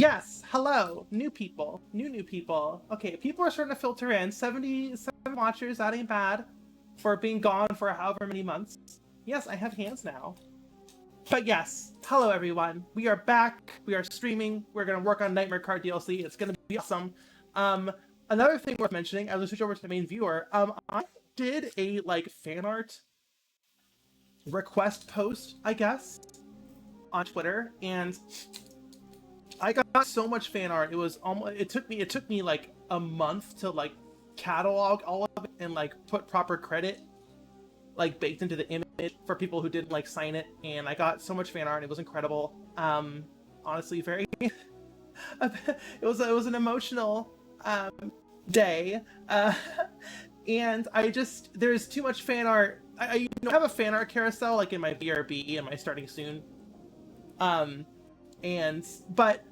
Yes, hello, new people, new people. Okay, people are starting to filter in. 77 watchers, that ain't bad. For being gone for however many months. Yes, I have hands now. But yes, hello everyone. We are back. We are streaming. We're gonna work on Nightmare Kart DLC. It's gonna be awesome. Another thing worth mentioning, as we switch over to the main viewer, I did a fan art request post, I guess, on Twitter, and I got so much fan art. It was almost it took me like a month to catalog all of it and put proper credit baked into the image for people who didn't sign it, and I got so much fan art. It was incredible. Honestly, very it was an emotional day. And there's too much fan art. I have a fan art carousel in my BRB and my starting soon. But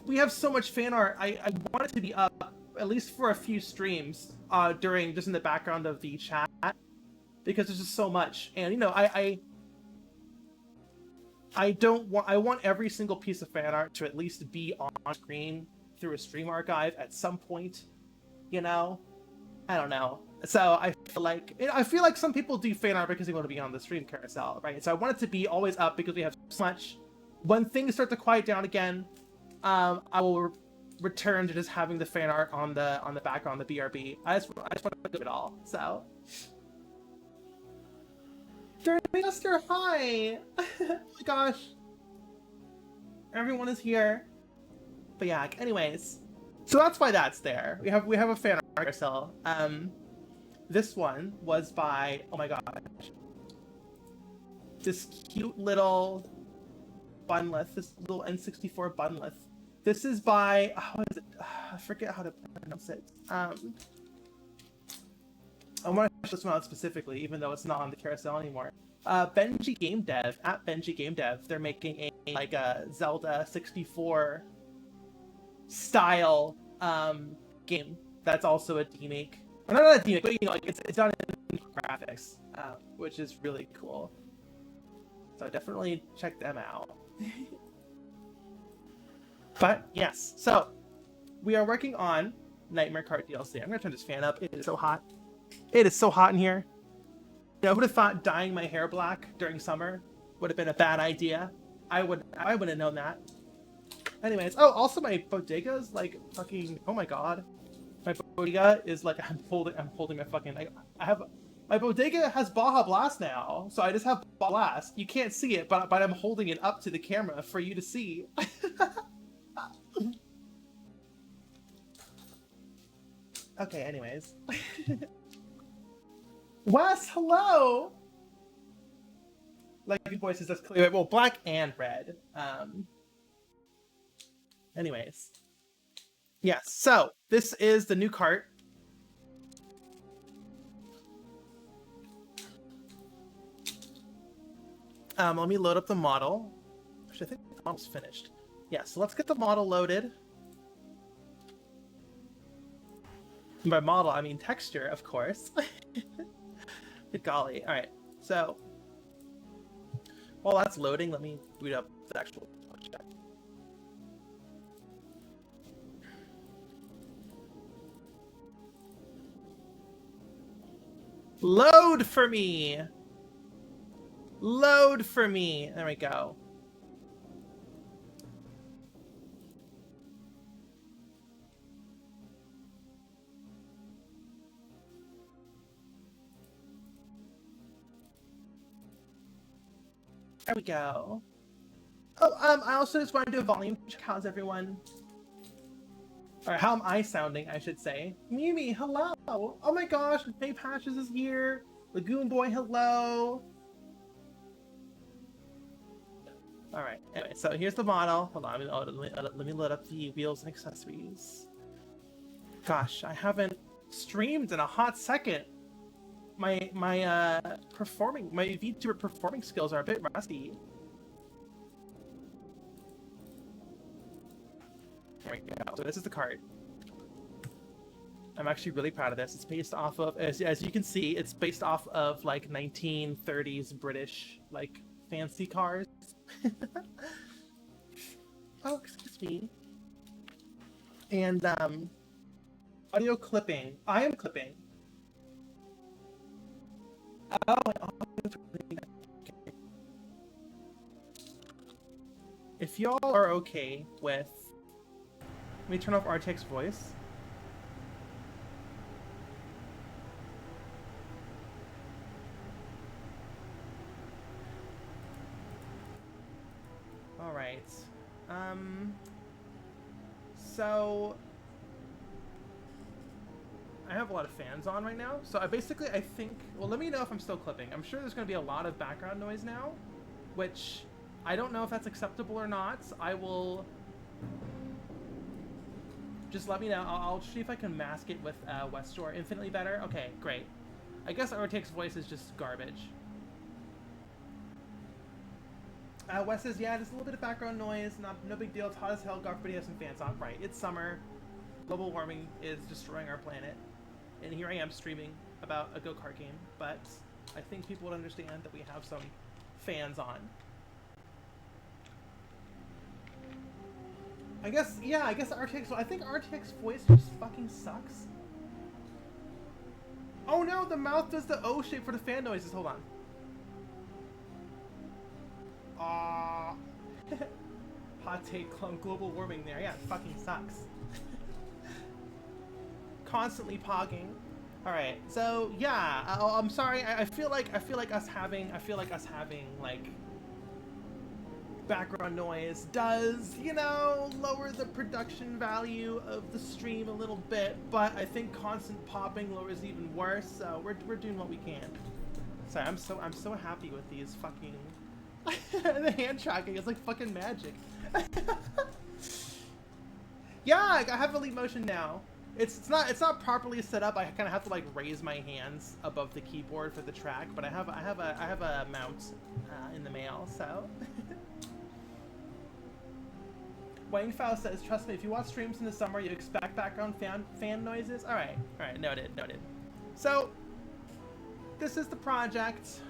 we have so much fan art. I want it to be up at least for a few streams during just in the background of the chat, because there's just so much. And I want every single piece of fan art to at least be on screen through a stream archive at some point. I don't know. So I feel like some people do fan art because they want to be on the stream carousel, right? So I want it to be always up because we have so much. When things start to quiet down again, I will return to just having the fan art on the background on the BRB. I just want to do it all. So, Master, hi! Oh my gosh, everyone is here. But yeah, anyways, so that's why that's there. We have a fan art carousel. This one was by, oh my gosh, this cute little bunleth, this little N64 bunleth. This is by, how is it? I forget how to pronounce it. I want to show this one out specifically, even though it's not on the carousel anymore. Benji Game Dev, at Benji Game Dev, they're making a Zelda 64 style game that's also a demake. Well, not a demake, but it's done in graphics, which is really cool. So definitely check them out. But yes, so we are working on Nightmare Kart DLC. I'm gonna turn this fan up. It is so hot. It is so hot in here. I would have thought dyeing my hair black during summer would have been a bad idea. I would have known that. Anyways, oh, also my bodega is fucking. Oh my god, my bodega is I'm holding my fucking. I have. My bodega has Baja Blast now, so I just have Baja Blast. You can't see it, but I'm holding it up to the camera for you to see. Okay, anyways. Wes, hello! Good voices, that's clear. Well, black and red. Anyways. Yes, so this is the new kart. Let me load up the model. Actually, I think the model's finished. Yeah, so let's get the model loaded. And by model, I mean texture, of course. Good golly. Alright, so while that's loading, let me boot up the actual project. Load for me! Load for me! There we go. There we go. Oh, I also just want to do a volume check. How's everyone? Or how am I sounding, I should say. Mimi, hello! Oh my gosh, Faye Patches is here! Lagoon Boy, hello! Alright, anyway, so here's the model. Hold on, let me load up the wheels and accessories. Gosh, I haven't streamed in a hot second. My VTuber performing skills are a bit rusty. There we go. So this is the kart. I'm actually really proud of this. It's based off of, as you can see, it's based off of 1930s British fancy cars. Oh, excuse me. And audio clipping. I am clipping. Oh, if y'all are okay with, let me turn off RTX voice. All right. So I have a lot of fans on right now. So I think, well, let me know if I'm still clipping. I'm sure there's going to be a lot of background noise now, which I don't know if that's acceptable or not. I will just let me know. I'll see if I can mask it with Westshore infinitely better. Okay, great. I guess RTX voice is just garbage. Wes says, yeah, just a little bit of background noise. No big deal. It's hot as hell. God forbid he has some fans on. Right. It's summer. Global warming is destroying our planet. And here I am streaming about a go-kart game. But I think people would understand that we have some fans on. I guess RTX... I think RTX voice just fucking sucks. Oh no, the mouth does the O shape for the fan noises. Hold on. Hot take on global warming there. Yeah, it fucking sucks. Constantly pogging. All right, so yeah, I'm sorry. I feel like us having like background noise does, you know, lower the production value of the stream a little bit, but I think constant popping lowers even worse. So we're doing what we can. Sorry, I'm so happy with these fucking the hand tracking. It's like fucking magic. Yeah, I have Elite Motion now. It's not properly set up. I kind of have to like raise my hands above the keyboard for the track, but I have a mount in the mail. So Wayne Faust says, "Trust me, if you watch streams in the summer, you expect background fan noises." All right, noted. So this is the project.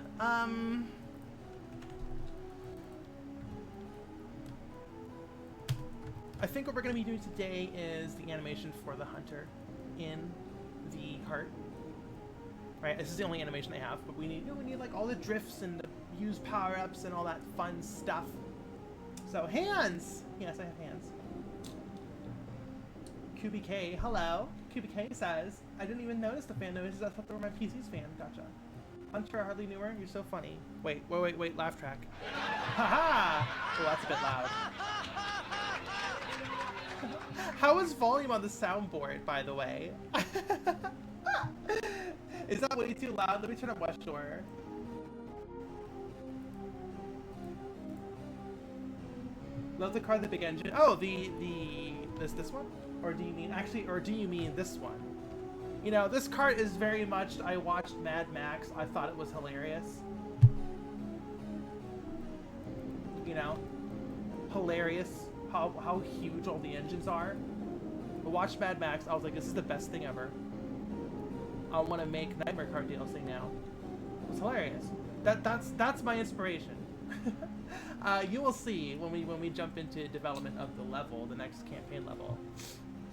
I think what we're going to be doing today is the animation for the hunter in the cart. Right, this is the only animation I have, but we need like all the drifts and the use power-ups and all that fun stuff. So hands! Yes, I have hands. QBK, hello. QBK says, I didn't even notice the fan noises. I thought they were my PC's fan. Gotcha. Hunter, hardly knew her. You're so funny. Wait, laugh track. Haha! Oh, that's a bit loud. How is volume on the soundboard, by the way? Is that way too loud? Let me turn up Westshore. Love the car, the big engine. Oh, this one? Or do you mean this one? You know, this cart is very much, I watched Mad Max. I thought it was hilarious. You know? Hilarious. How huge all the engines are. I watched Mad Max. I was like, this is the best thing ever. I want to make Nightmare Kart DLC now. It's hilarious. That's my inspiration. You will see when we jump into development of the level, the next campaign level.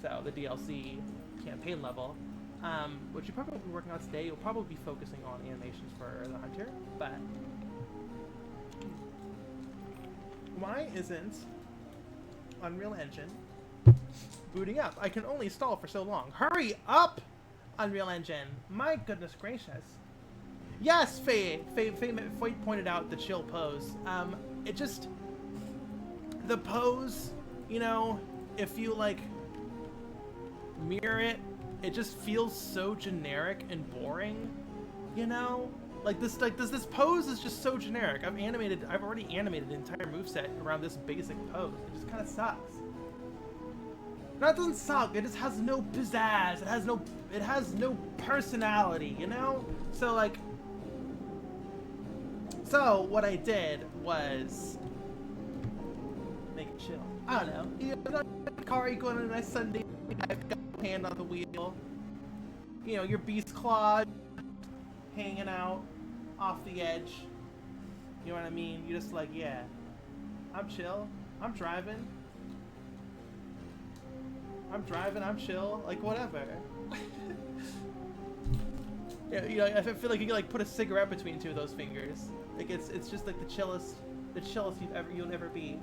So the DLC campaign level, which you probably will be working on today. You'll probably be focusing on animations for the hunter. But why isn't Unreal Engine booting up? I can only stall for so long. Hurry up, Unreal Engine! My goodness gracious. Yes, Faye pointed out the chill pose. It just, the pose, you know, if you like mirror it, it just feels so generic and boring, you know? This pose is just so generic. I've already animated the entire moveset around this basic pose. It just kind of sucks. No, it doesn't suck. It just has no pizzazz. It has no personality, you know? So like, so what I did was make it chill. I don't know. You know, car, you go on a nice Sunday. I've got a hand on the wheel. You know, your beast claw hanging out off the edge. You know what I mean? You're just like, yeah, I'm chill. I'm driving. I'm driving, I'm chill, like whatever. Yeah, you know, I feel like you can like put a cigarette between two of those fingers. Like it's just like the chillest you'll ever be.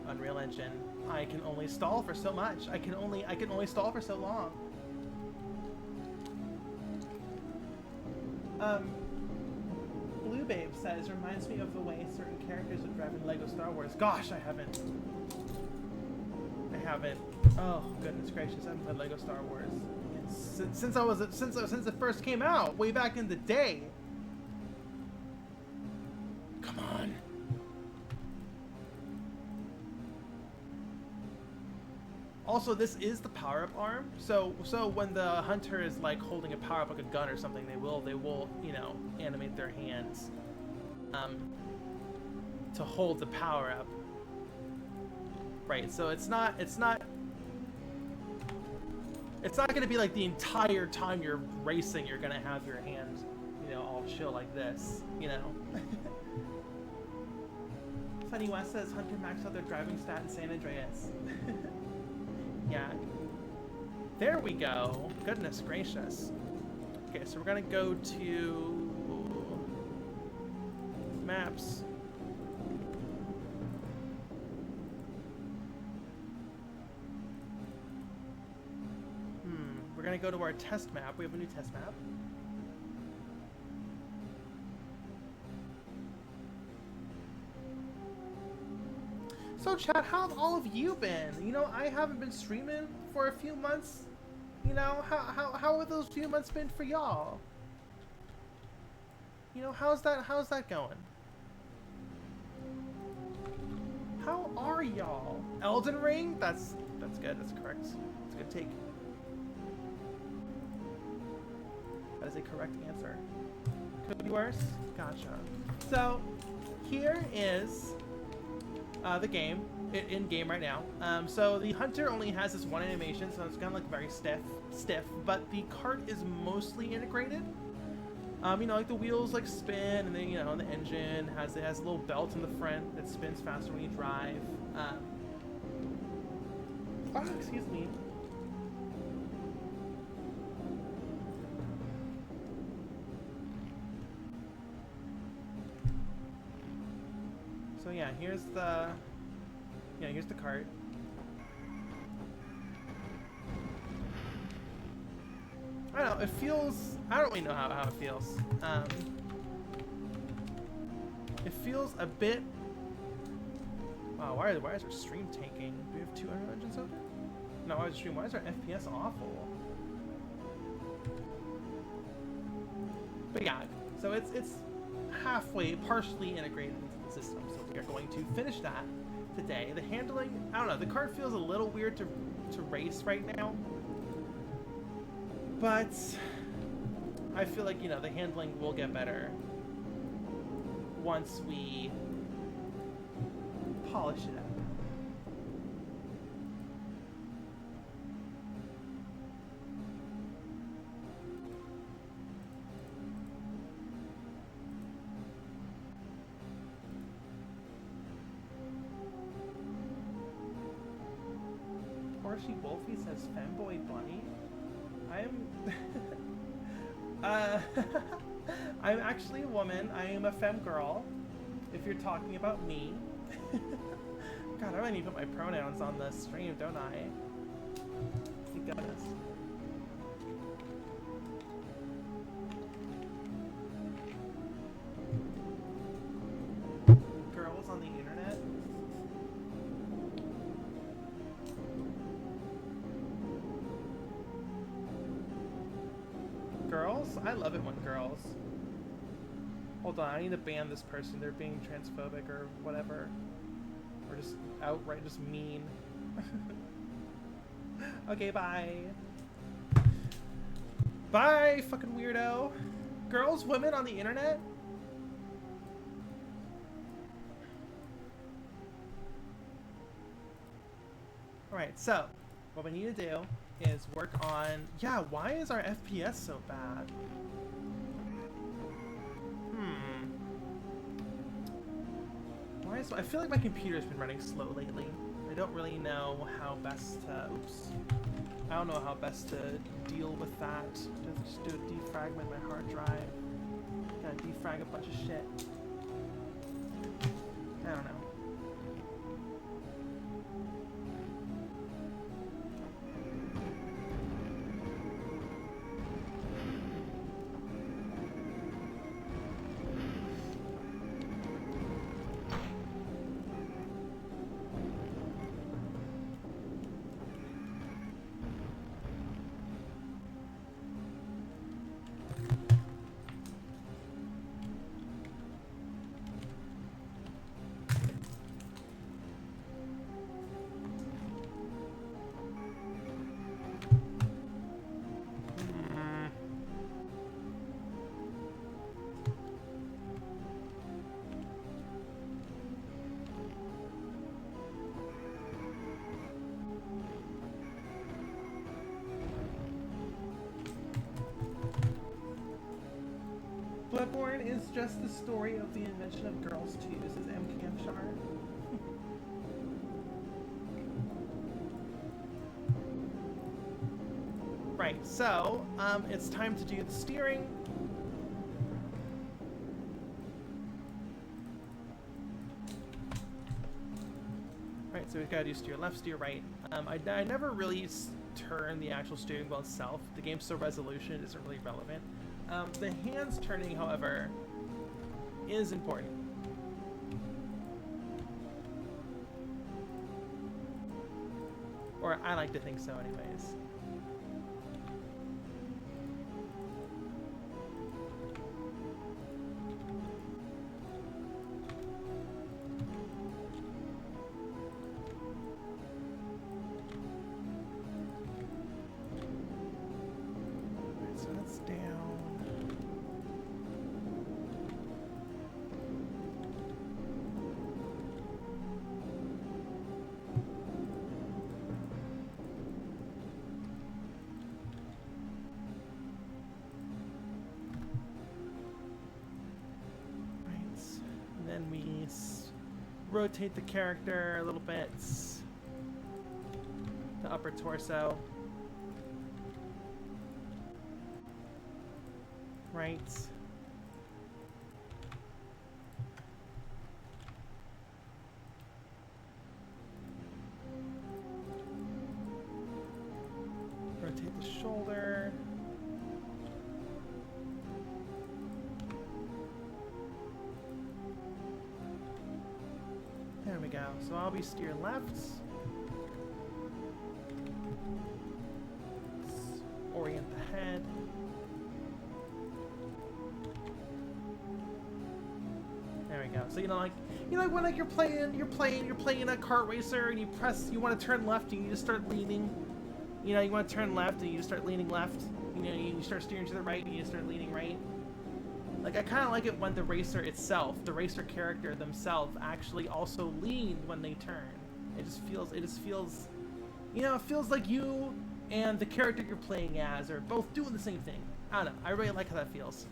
Unreal Engine. I can only stall for so much. I can only stall for so long. Blue Babe says, reminds me of the way certain characters would drive in Lego Star Wars. Gosh, I haven't. Oh goodness gracious, I haven't played Lego Star Wars since it first came out, way back in the day. Come on. Also, this is the power-up arm, so when the hunter is like holding a power-up like a gun or something, they will you know, animate their hands to hold the power-up. Right, so it's not going to be like the entire time you're racing you're going to have your hand, you know, all chill like this, you know. Sunny West says Hunter maxed out their driving stat in San Andreas. Yeah. There we go. Goodness gracious. Okay, so we're going to go to maps. We're gonna go to our test map. We have a new test map. So chat, how have all of you been? You know, I haven't been streaming for a few months. You know, how have those few months been for y'all? You know, how's that going? How are y'all? Elden Ring? That's good, that's correct. That's a good take. That is a correct answer. Could be worse? Gotcha. So, here is the game, in game right now. So the hunter only has this one animation, so it's kind of like very stiff, but the cart is mostly integrated. You know, like the wheels like spin, and then, you know, the engine has a little belt in the front that spins faster when you drive. Excuse me. So yeah, here's the cart. I don't know, it feels, I don't really know how it feels. It feels a bit, wow, why is our stream tanking? Do we have 2 Unreal Engines open? No, why is our FPS awful? But yeah, so it's halfway, partially integrated into the system, so we are going to finish that today. The handling, I don't know, the cart feels a little weird to race right now, but I feel like, you know, the handling will get better once we polish it up. Porsche Wolfie says femboy bunny. I'm actually a woman. I am a femme girl, if you're talking about me. God, I might need to put my pronouns on the stream, don't I? Thank goodness. Girls on the internet? Girls? I love it when girls. Hold on, I need to ban this person. They're being transphobic or whatever. Or just outright just mean. Okay, bye. Bye, fucking weirdo. Girls, women on the internet? Alright, so what we need to do is work on... Yeah, why is our FPS so bad? So I feel like my computer's been running slow lately. I don't really know how best to... Oops. I don't know how best to deal with that. Just do a defragment my hard drive. Gotta defrag a bunch of shit. I don't know. Bloodborne is just the story of the invention of girls too, says MKM Shard. Right, so, it's time to do the steering. Right, so we've got to do steer left, steer right. I never really turn the actual steering wheel itself. The game's so resolution, it isn't really relevant. The hands turning, however, is important. Or I like to think so anyways. Alright, so that's down. Then we rotate the character a little bit, the upper torso, right, rotate the shoulder. There we go. So I'll be steer left. Orient the head. There we go. So you know when you're playing a kart racer and you want to turn left and you just start leaning. You know, you want to turn left and you just start leaning left. You know, you start steering to the right and you start leaning right. Like, I kind of like it when the racer itself, the racer character themselves, actually also lean when they turn. It just feels, you know, it feels like you and the character you're playing as are both doing the same thing. I don't know. I really like how that feels.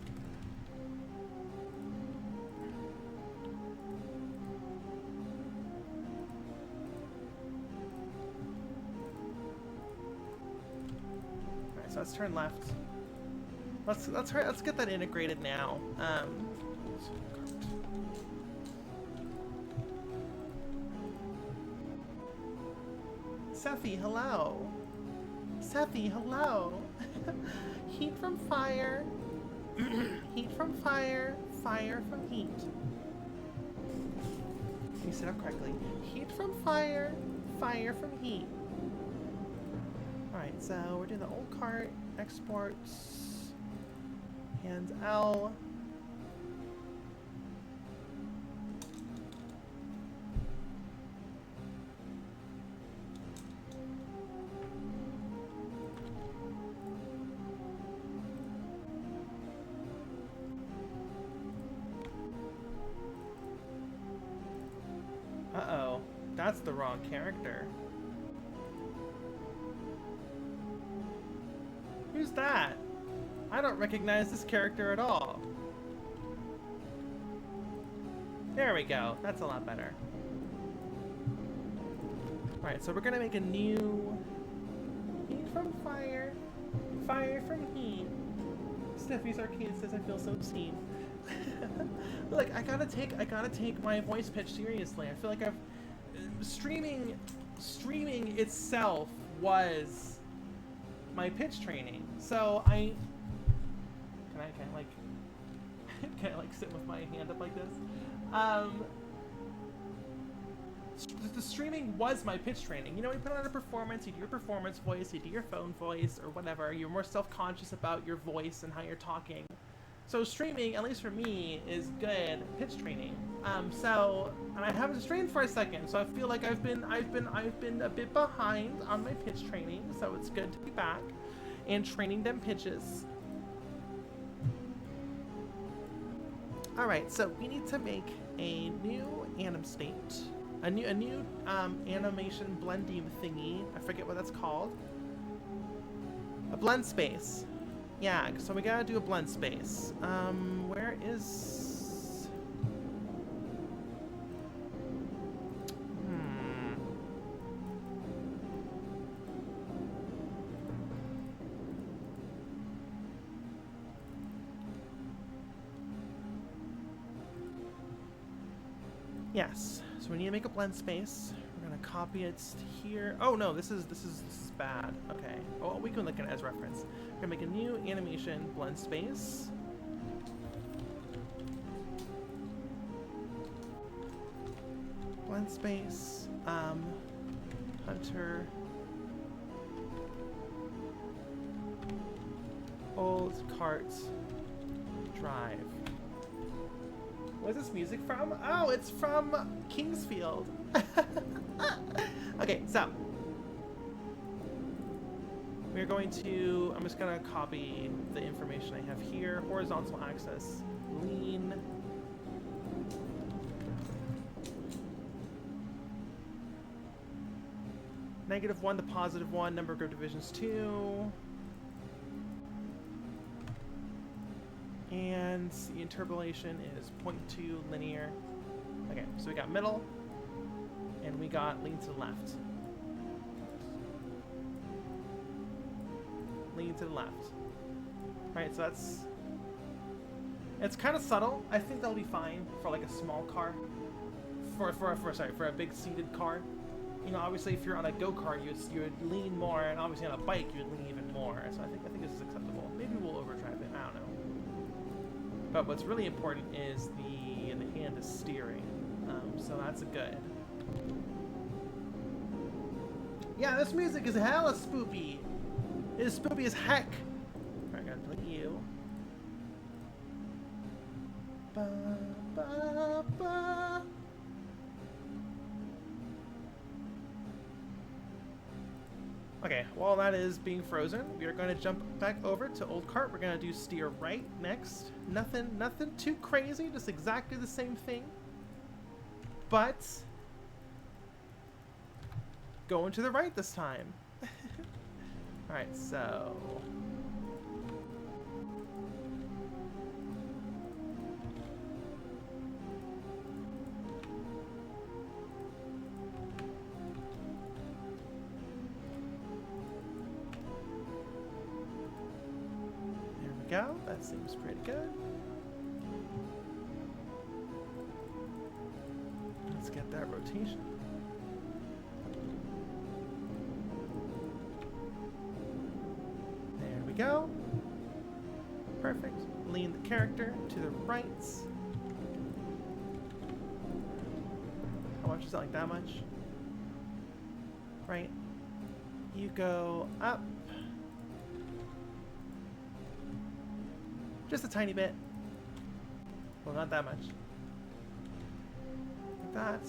Alright, so let's turn left. Let's get that integrated now. Sephi, hello. Sephi, hello. Heat from fire. Heat from fire. Fire from heat. Can you sit up correctly? Heat from fire. Fire from heat. Alright, so we're doing the old cart. Exports. Hands L. Uh-oh, that's the wrong character. Who's that? I don't recognize this character at all. There we go. That's a lot better. Alright, so we're gonna make a new heat from fire, fire from heat. Steffi's Arcade says I feel so seen. Look, I gotta take my voice pitch seriously. I feel like I've streaming itself was my pitch training. So can I like sit with my hand up like this? The streaming was my pitch training. You know, you put on a performance, you do your performance voice, you do your phone voice, or whatever. You're more self-conscious about your voice and how you're talking. So streaming, at least for me, is good pitch training. And I haven't streamed for a second, so I feel like I've been a bit behind on my pitch training. So it's good to be back and training them pitches. All right, so we need to make a new anim state. A new animation blending thingy. I forget what that's called. A blend space. Yeah, so we gotta do a blend space. Where is... Yes. So we need to make a blend space. We're gonna copy it here. Oh no, this is bad. Okay. Oh, we can look at it as reference. We're gonna make a new animation blend space. Blend space. Hunter. Old cart. Drive. Where's this music from? Oh, it's from Kingsfield. Okay, so we're going to, I'm just gonna copy the information I have here. Horizontal axis, lean. -1 to +1, number of group divisions 2. And the interpolation is 0.2 linear. Okay, so we got middle, and we got lean to the left. Lean to the left. Alright, so it's kind of subtle. I think that'll be fine for like a small car. For a big seated car. You know, obviously if you're on a go-kart, you would lean more, and obviously on a bike you would lean even more. So I think this is acceptable. Maybe we'll overdrive it. I don't know. But what's really important is the hand is steering, so that's good. Yeah, this music is hella spoopy. It is spoopy as heck. Alright, gotta play you. Ba, ba, ba. Okay, while that is being frozen, we are going to jump back over to Old Cart. We're going to do steer right next. Nothing too crazy, just exactly the same thing. But going to the right this time. Alright, so go. That seems pretty good. Let's get that rotation. There we go. Perfect. Lean the character to the right. How much is that? Like that much? Right. You go up. Just a tiny bit. Well, not that much. Like that.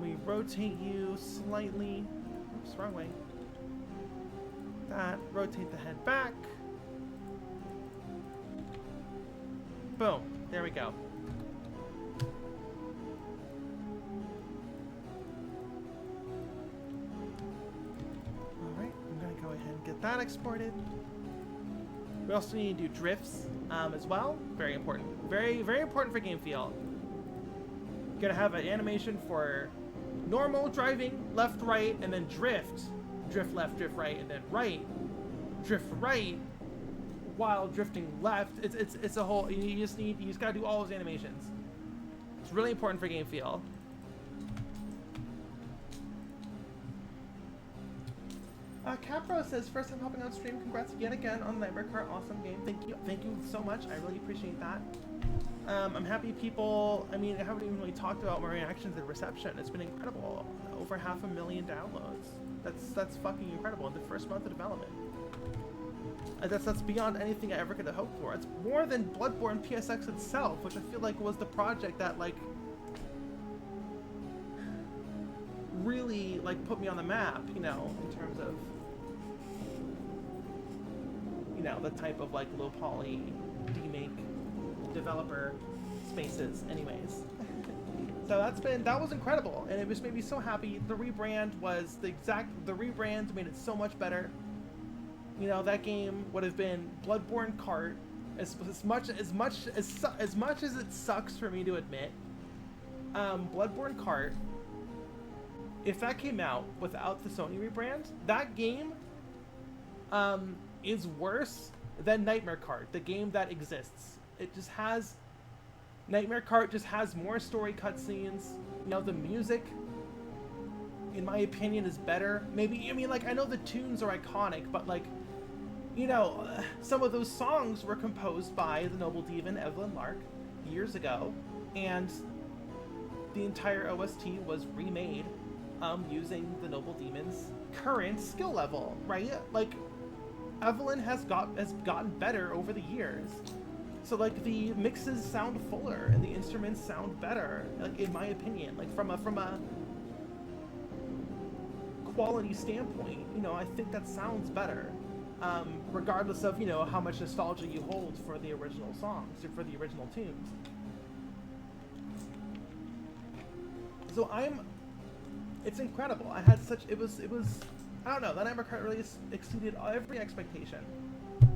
We rotate you slightly. Oops, wrong way. That. Rotate the head back. Boom. There we go. Alright, I'm gonna go ahead and get that exported. We also need to do drifts. as well. Very important. Very, very important for game feel. Gonna have an animation for normal driving, left, right, and then drift. Drift left, drift right, and then right. Drift right while drifting left. It's a whole, you just gotta do all those animations. It's really important for game feel. Capro says, first time hopping on stream, congrats yet again on Nightmare Kart, awesome game. Thank you so much, I really appreciate that. I'm happy people, I mean, I haven't even really talked about my reaction to the reception. It's been incredible. Over 500,000 downloads. That's fucking incredible in the first month of development. That's beyond anything I ever could have hoped for. It's more than Bloodborne PSX itself, which I feel like was the project that like really like put me on the map, you know, in terms of, you know, the type of like low poly demake developer spaces anyways. So that was incredible, and it just made me so happy. The rebrand made it so much better. You know, that game would have been Bloodborne Kart, as much as it sucks for me to admit. Bloodborne Kart, if that came out without the Sony rebrand, that game is worse than Nightmare Kart, the game that exists. It just has, Nightmare Kart just has more story cutscenes. You know, the music, in my opinion, is better. Maybe, I mean, like, I know the tunes are iconic, but like, you know, some of those songs were composed by the noble diva Evelyn Lark years ago, and the entire OST was remade using the noble demon's current skill level, right? Like, Evelyn has gotten better over the years. So like the mixes sound fuller and the instruments sound better, like in my opinion, like from a quality standpoint, you know, I think that sounds better, regardless of, you know, how much nostalgia you hold for the original songs or for the original tunes. So it's incredible. I had such, it was I don't know, that Nightmare Kart really exceeded every expectation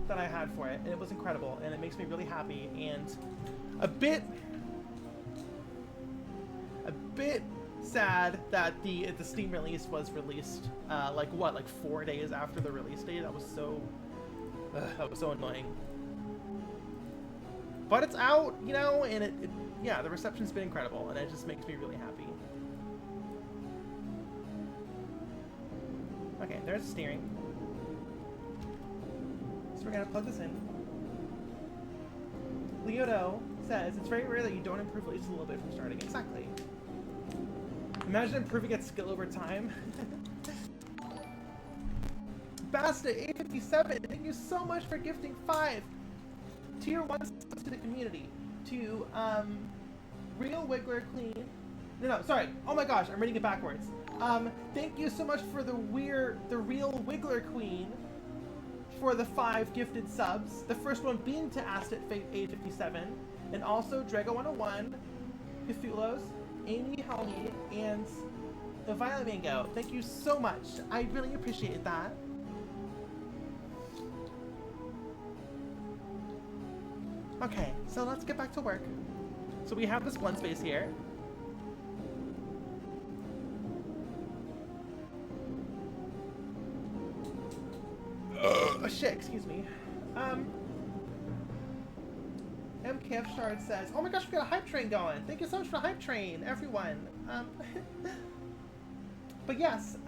that I had for it, and it was incredible, and it makes me really happy, and a bit sad that the Steam release was released like 4 days after the release date. That was so annoying. But it's out, you know, and yeah, the reception's been incredible, and it just makes me really happy. Okay, there's steering. So we're gonna plug this in. Leoto says, it's very rare that you don't improve at least a little bit from starting. Exactly. Imagine improving at skill over time. Basta 857, thank you so much for gifting 5 tier 1 subs to the community. To Real Wiggler Clean. No, sorry. Oh my gosh, I'm reading it backwards. Thank you so much for the Real Wiggler Queen for the 5 gifted subs. The first one being to Astet 857, and also Drago101, Cthulhu's, Amy Helmy, and the Violet Mango. Thank you so much. I really appreciate that. Okay, so let's get back to work. So we have this one space here. Oh shit, excuse me. MKF Shard says, oh my gosh, we got a hype train going. Thank you so much for the hype train, everyone. But yes,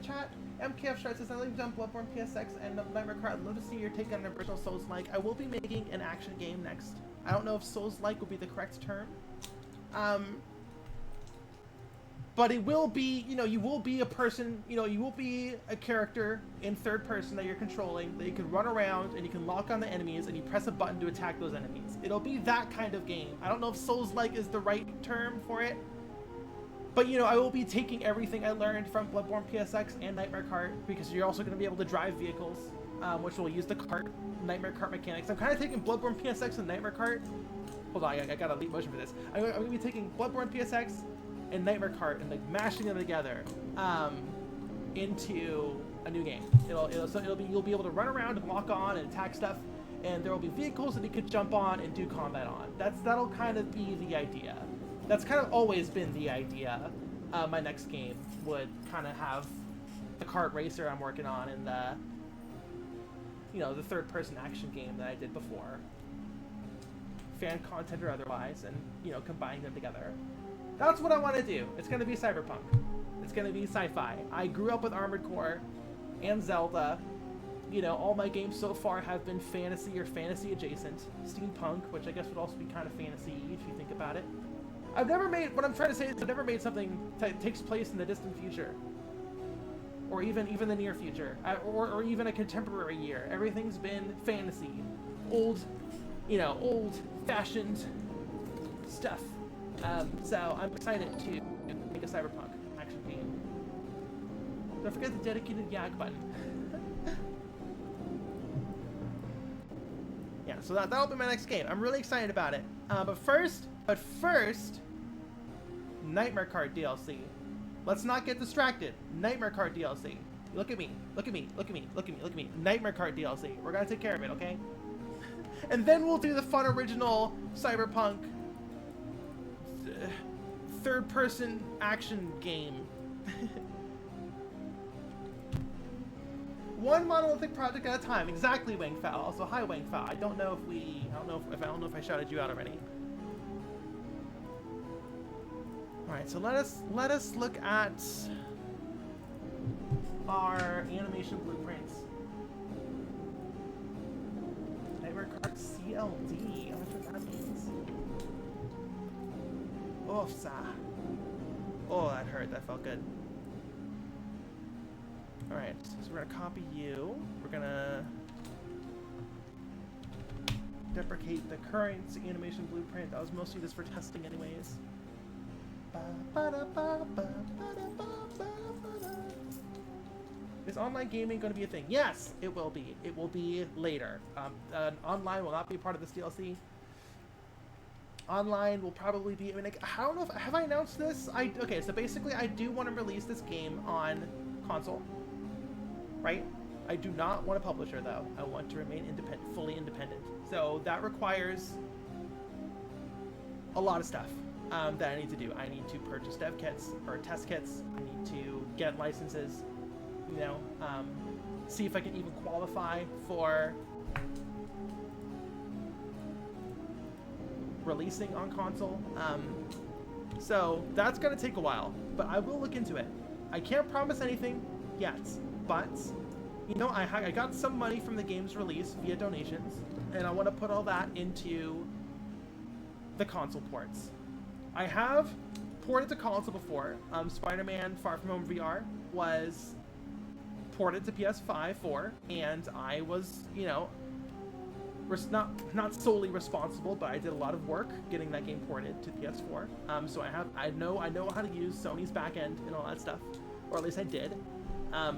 chat. MKF Shard says, I know you've done Bloodborne PSX and Nightmare Kart. I'd love to see your take on an original Souls-like. I will be making an action game next. I don't know if Souls-like will be the correct term. But it will be, you know, you will be a person, you know, you will be a character in third person that you're controlling, that you can run around and you can lock on the enemies and you press a button to attack those enemies. It'll be that kind of game. I don't know if Souls-like is the right term for it, but, you know, I will be taking everything I learned from Bloodborne PSX and Nightmare Kart, because you're also going to be able to drive vehicles, which will use the Nightmare Kart mechanics. I'm kind of taking Bloodborne PSX and Nightmare Kart. Hold on, I got a leap motion for this. I'm going to be taking Bloodborne PSX and Nightmare Kart and like mashing them together into a new game. You'll be able to run around and lock on and attack stuff, and there will be vehicles that you could jump on and do combat on. That'll kind of be the idea. That's kind of always been the idea. My next game would kind of have the kart racer I'm working on and the the third-person action game that I did before, fan content or otherwise, and combining them together. That's what I want to do. It's going to be cyberpunk. It's going to be sci-fi. I grew up with Armored Core and Zelda. All my games so far have been fantasy or fantasy adjacent. Steampunk, which I guess would also be kind of fantasy if you think about it. What I'm trying to say is I've never made something that takes place in the distant future. Or even the near future. Or even a contemporary year. Everything's been fantasy. Old-fashioned stuff. So I'm excited to make a cyberpunk action game. Don't forget the dedicated YAG button. Yeah, so that'll be my next game. I'm really excited about it. But first, Nightmare Kart DLC. Let's not get distracted. Nightmare Kart DLC. Look at me. Nightmare Kart DLC. We're gonna take care of it, okay? And then we'll do the fun original cyberpunk third-person action game. One monolithic project at a time. Exactly, Wangfowl. Also, hi, Wangfowl. I don't know if I shouted you out already. All right, so let us look at our animation blueprints. Nightmare Kart CLD. I'm not sure what that means. Oh, that hurt. That felt good. All right, so we're gonna copy you. We're gonna deprecate the current animation blueprint. That was mostly just for testing, anyways. Is online gaming going to be a thing? Yes, it will be. It will be later. Online will not be part of this DLC. Online will probably be. I mean, like, I don't know if have I announced this. Okay. So basically, I do want to release this game on console. Right? I do not want a publisher though. I want to remain independent, fully independent. So that requires a lot of stuff. That I need to do. I need to purchase dev kits or test kits. I need to get licenses, see if I can even qualify for releasing on console. So that's gonna take a while, but I will look into it. I can't promise anything yet, but I got some money from the game's release via donations, and I want to put all that into the console ports. I have ported to console before. Spider-Man Far From Home VR was ported to PS5 4, and I was, not solely responsible, but I did a lot of work getting that game ported to PS4. So I know how to use Sony's backend and all that stuff, or at least I did.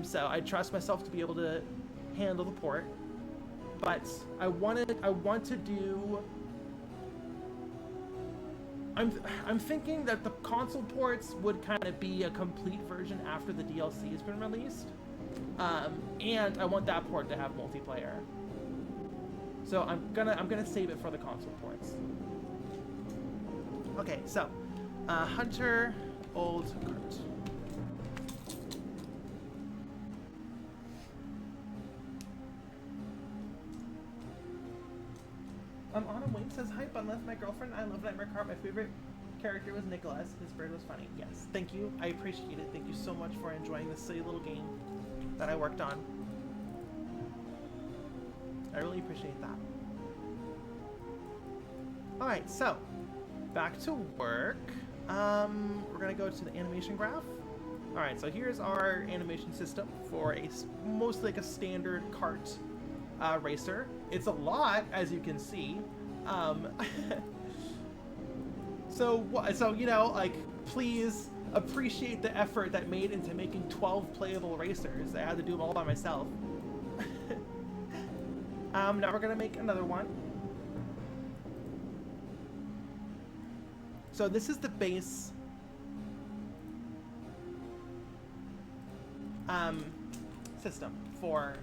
So I trust myself to be able to handle the port. But I want to do. I'm thinking that the console ports would kind of be a complete version after the DLC has been released, and I want that port to have multiplayer. So I'm gonna save it for the console ports. Okay, so Hunter Old Kart. Anna Wayne says, "Hi, Bun left my girlfriend. I love Nightmare Kart. My favorite character was Nicholas. His bird was funny." Yes, thank you. I appreciate it. Thank you so much for enjoying this silly little game that I worked on. I really appreciate that. Alright, so back to work. We're gonna go to the animation graph. Alright, so here's our animation system for mostly like a standard kart racer. It's a lot, as you can see. So please appreciate the effort that made into making 12 playable racers. I had to do them all by myself. Now we're gonna make another one. So this is the base. system for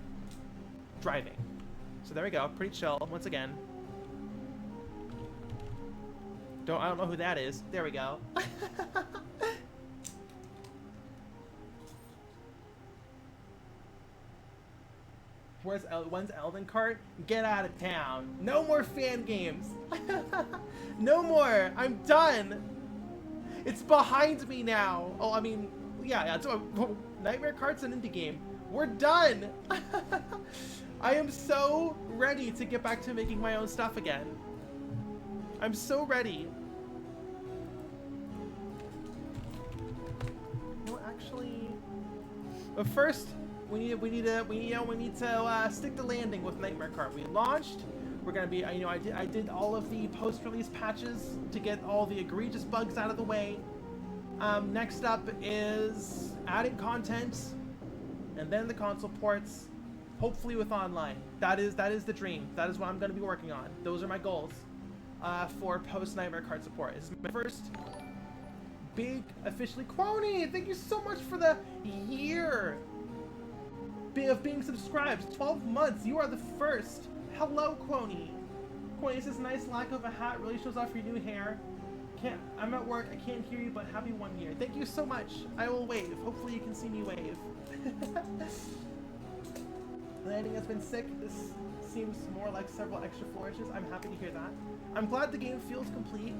driving. So there we go, pretty chill once again. I don't know who that is. There we go. When's Elden Kart? Get out of town. No more fan games. No more. I'm done. It's behind me now. Oh, I mean, yeah. So, Nightmare Kart's an indie game. We're done. I am so ready to get back to making my own stuff again. I'm so ready. No, actually, but first. We need to stick the landing with Nightmare Kart. We launched. We're gonna be, I did all of the post-release patches to get all the egregious bugs out of the way. Next up is adding content, and then the console ports, hopefully with online. That is the dream. That is what I'm gonna be working on. Those are my goals for post Nightmare Kart support. This is my first big officially. Quony, thank you so much for the year of being subscribed. 12 months. You are the first. Hello, Quony. Quony says, nice lack of a hat. Really shows off your new hair. I'm at work. I can't hear you, but happy 1 year. Thank you so much. I will wave. Hopefully you can see me wave. Landing has been sick. This seems more like several extra flourishes. I'm happy to hear that. I'm glad the game feels complete.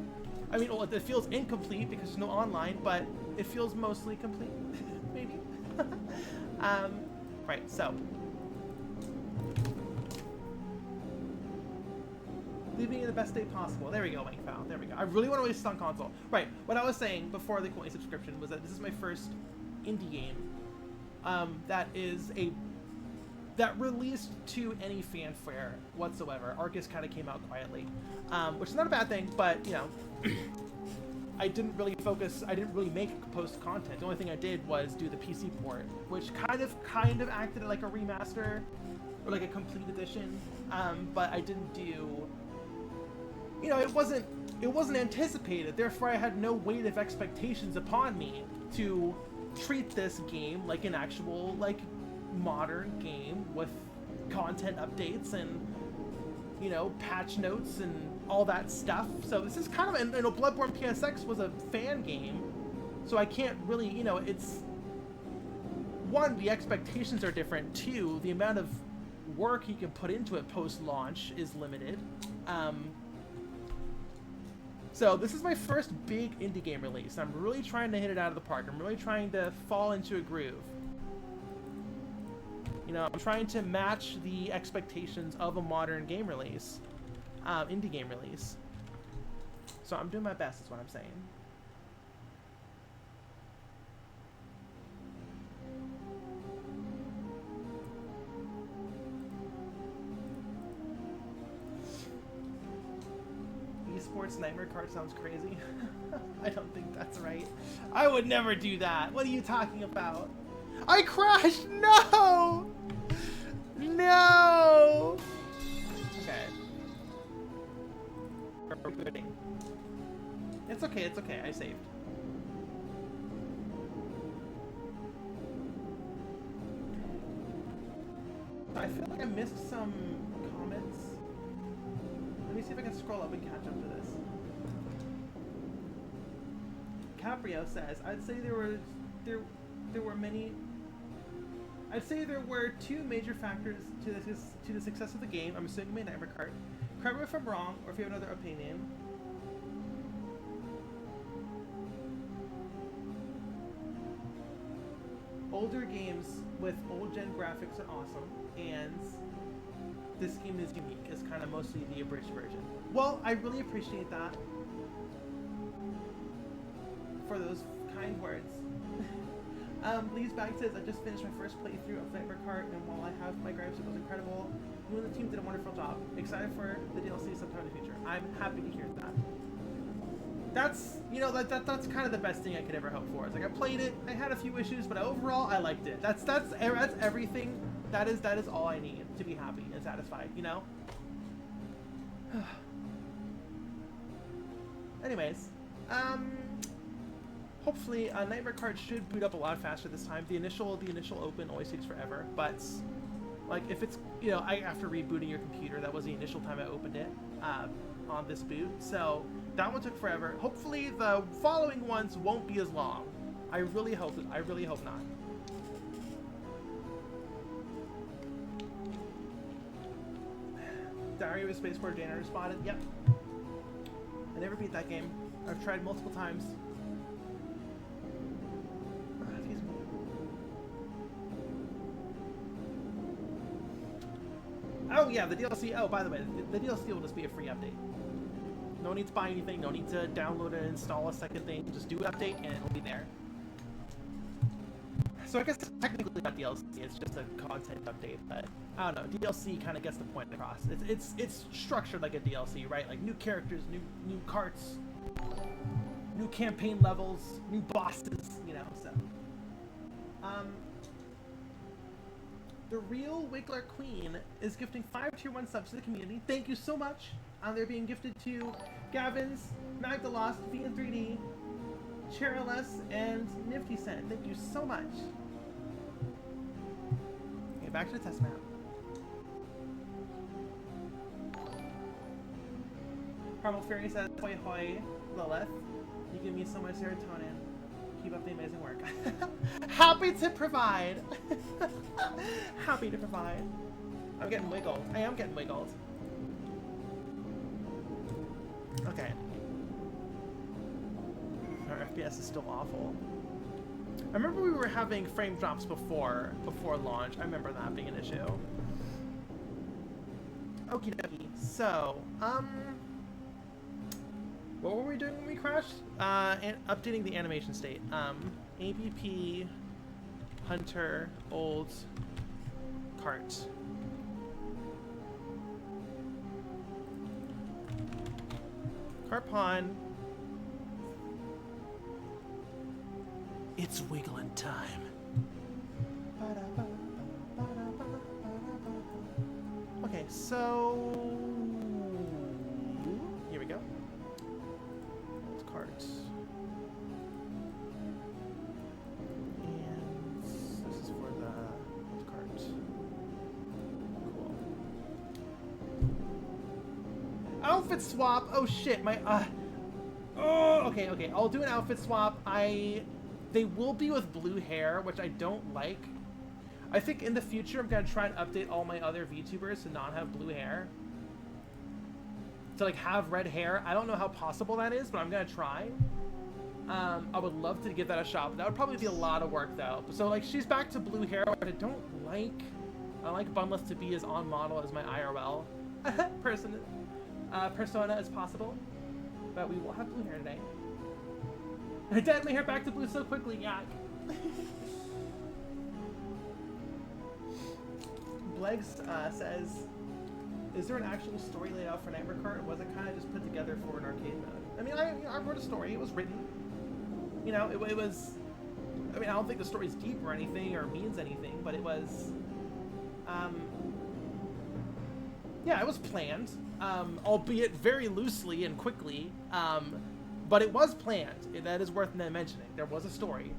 I mean, well, it feels incomplete because there's no online, but it feels mostly complete. Maybe. Right, so. Leaving in the best state possible. There we go, Mike Fowl. There we go. I really want to waste on console. Right, what I was saying before the Quony subscription was that this is my first indie game that released to any fanfare whatsoever. Arcus kind of came out quietly, which is not a bad thing, but, you know, I didn't really make post content. The only thing I did was do the PC port, which kind of acted like a remaster or like a complete edition. But I didn't do, you know, it wasn't anticipated. Therefore, I had no weight of expectations upon me to treat this game like an actual, like, modern game with content updates and, you know, patch notes and all that stuff. So this is kind of, and, you know, Bloodborne PSX was a fan game, so I can't really, you know, it's, one, the expectations are different. Two, the amount of work you can put into it post-launch is limited. So this is my first big indie game release. I'm really trying to hit it out of the park. I'm really trying to fall into a groove. You know, I'm trying to match the expectations of a modern game release, indie game release. So I'm doing my best, is what I'm saying. Esports Nightmare Kart sounds crazy. I don't think that's right. I would never do that. What are you talking about? I crashed! No! No! Okay. Rebooting. It's okay, it's okay. I saved. I feel like I missed some comments. Let me see if I can scroll up and catch up to this. Caprio says, I'd say there were many. I'd say there were two major factors to the success of the game. I'm assuming my Nightmare Kart. Correct me if I'm wrong, or if you have another opinion. Older games with old gen graphics are awesome, and this game is unique. It's kind of mostly the abridged version. Well, I really appreciate that. For those kind words. Lee's Bag says, I just finished my first playthrough of Nightmare Kart, and while I have my gripes, it was incredible. You and the team did a wonderful job. Excited for the DLC sometime in the future. I'm happy to hear that. That's, you know, that's kind of the best thing I could ever hope for. It's like, I played it, I had a few issues, but overall, I liked it. That's everything. That is all I need to be happy and satisfied, you know? Anyways, hopefully, Nightmare Kart should boot up a lot faster this time. The initial open always takes forever, but like if it's, you know, after rebooting your computer, that was the initial time I opened it on this boot. So that one took forever. Hopefully, the following ones won't be as long. I really hope not. Diary of a Spaceport Janitor spotted. Yep. I never beat that game. I've tried multiple times. Excuse me. Oh yeah, the DLC. Oh, by the way, the DLC will just be a free update. No need to buy anything. No need to download and install a second thing. Just do an update and it'll be there. So I guess technically not DLC. It's just a content update, but I don't know. DLC kind of gets the point across. It's structured like a DLC, right? Like new characters, new carts, new campaign levels, new bosses, you know. So, the real Wiggler Queen is gifting 5 tier 1 subs to the community. Thank you so much. They're being gifted to Gavins, Magdalost, VN3D, Cherilus, and Nifty Sen. Thank you so much. Okay, back to the test map. Primal Fury says, "Hoi hoi, Lilith. You give me so much serotonin. Keep up the amazing work." Happy to provide. Happy to provide. I'm getting wiggled. I am getting wiggled. Okay. Our FPS is still awful. I remember we were having frame drops before launch. I remember that being an issue. Okie dokie. So, what were we doing when we crashed? Updating the animation state. ABP, Hunter, Old, Cart. Cart Pawn. It's wiggling time. Okay, so here we go. It's cards. And this is for the cards. Cool. Outfit swap. Oh shit, my oh, okay. I'll do an outfit swap. They will be with blue hair, which I don't like. I think in the future I'm gonna try and update all my other VTubers to not have blue hair. To like have red hair. I don't know how possible that is, but I'm gonna try. I would love to give that a shot, but that would probably be a lot of work though. So like she's back to blue hair, but I don't like. I like Bunless to be as on model as my IRL persona as possible. But we will have blue hair today. I dyed my hair back to blue so quickly, yak. Blegs says, "Is there an actual story laid out for Nightmare Kart, or was it kind of just put together for an arcade mode?" I mean, I wrote a story. It was written. You know, it was. I mean, I don't think the story's deep or anything or means anything, but it was. Yeah, it was planned, albeit very loosely and quickly. But it was planned. That is worth mentioning. There was a story.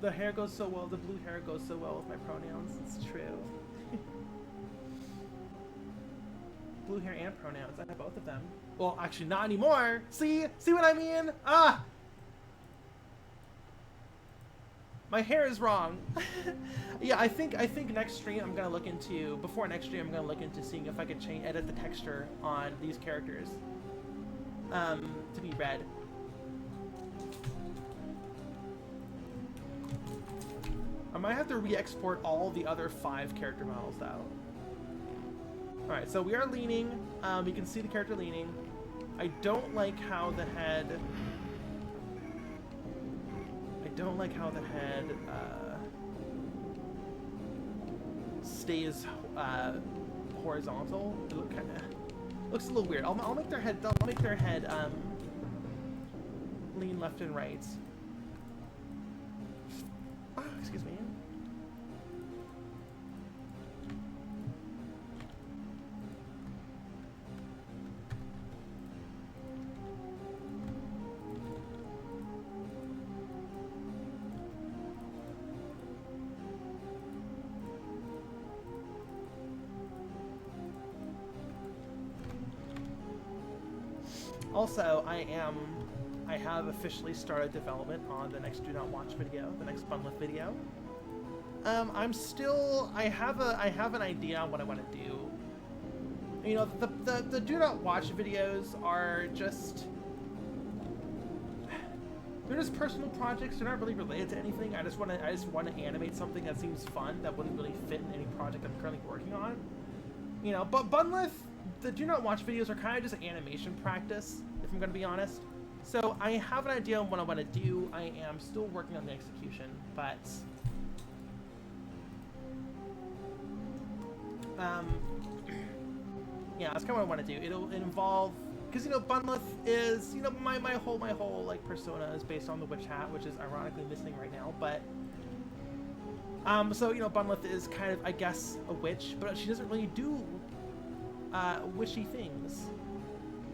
The hair goes so well. The blue hair goes so well with my pronouns. It's true. Blue hair and pronouns. I have both of them. Well, actually, not anymore. See what I mean? Ah. My hair is wrong. Yeah, I think next stream I'm gonna look into seeing if I could edit the texture on these characters to be red. I might have to re-export all the other 5 character models though. All right, so we are leaning. You can see the character leaning. I don't like how the head. Stays horizontal. It looks a little weird. I'll make their head. Lean left and right. Oh, excuse me. Also, I have officially started development on the next Do Not Watch video, the next Bunlith video. I have an idea on what I want to do. You know, the Do Not Watch videos are just, they're just personal projects. They're not really related to anything. I just want to animate something that seems fun that wouldn't really fit in any project I'm currently working on. You know, but Bunlith, the Do Not Watch videos are kind of just animation practice, if I'm going to be honest. So I have an idea on what I want to do. I am still working on the execution, but yeah, that's kind of what I want to do. It'll involve, because you know, Bunlith is, you know, my whole like persona is based on the witch hat, which is ironically missing right now. But so you know, Bunlith is kind of, I guess, a witch, but she doesn't really do witchy things.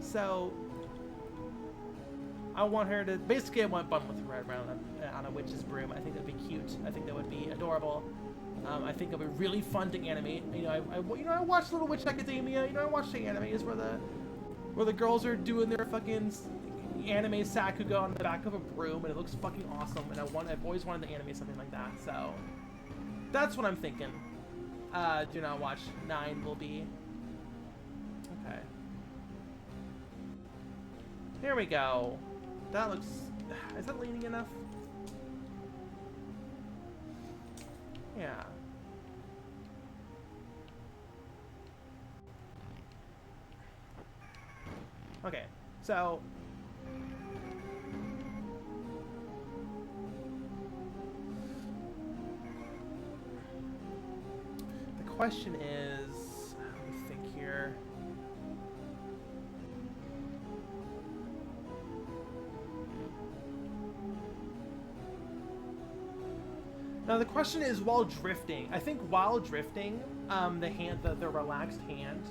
So I want her to, basically I want Bunlith to ride around on a witch's broom. I think that'd be cute. I think that would be adorable. I think it'll be really fun to animate. You know, I watched Little Witch Academia. You know, I watched the animes where the girls are doing their fucking anime sakuga on the back of a broom, and it looks fucking awesome. And I've always wanted to animate something like that. So that's what I'm thinking. Do Not Watch 9 will be. Okay. There we go. That looks. Is that leaning enough? Yeah. Okay, so the question is, let me think here. Now the question is, while drifting, I think while drifting, the relaxed hand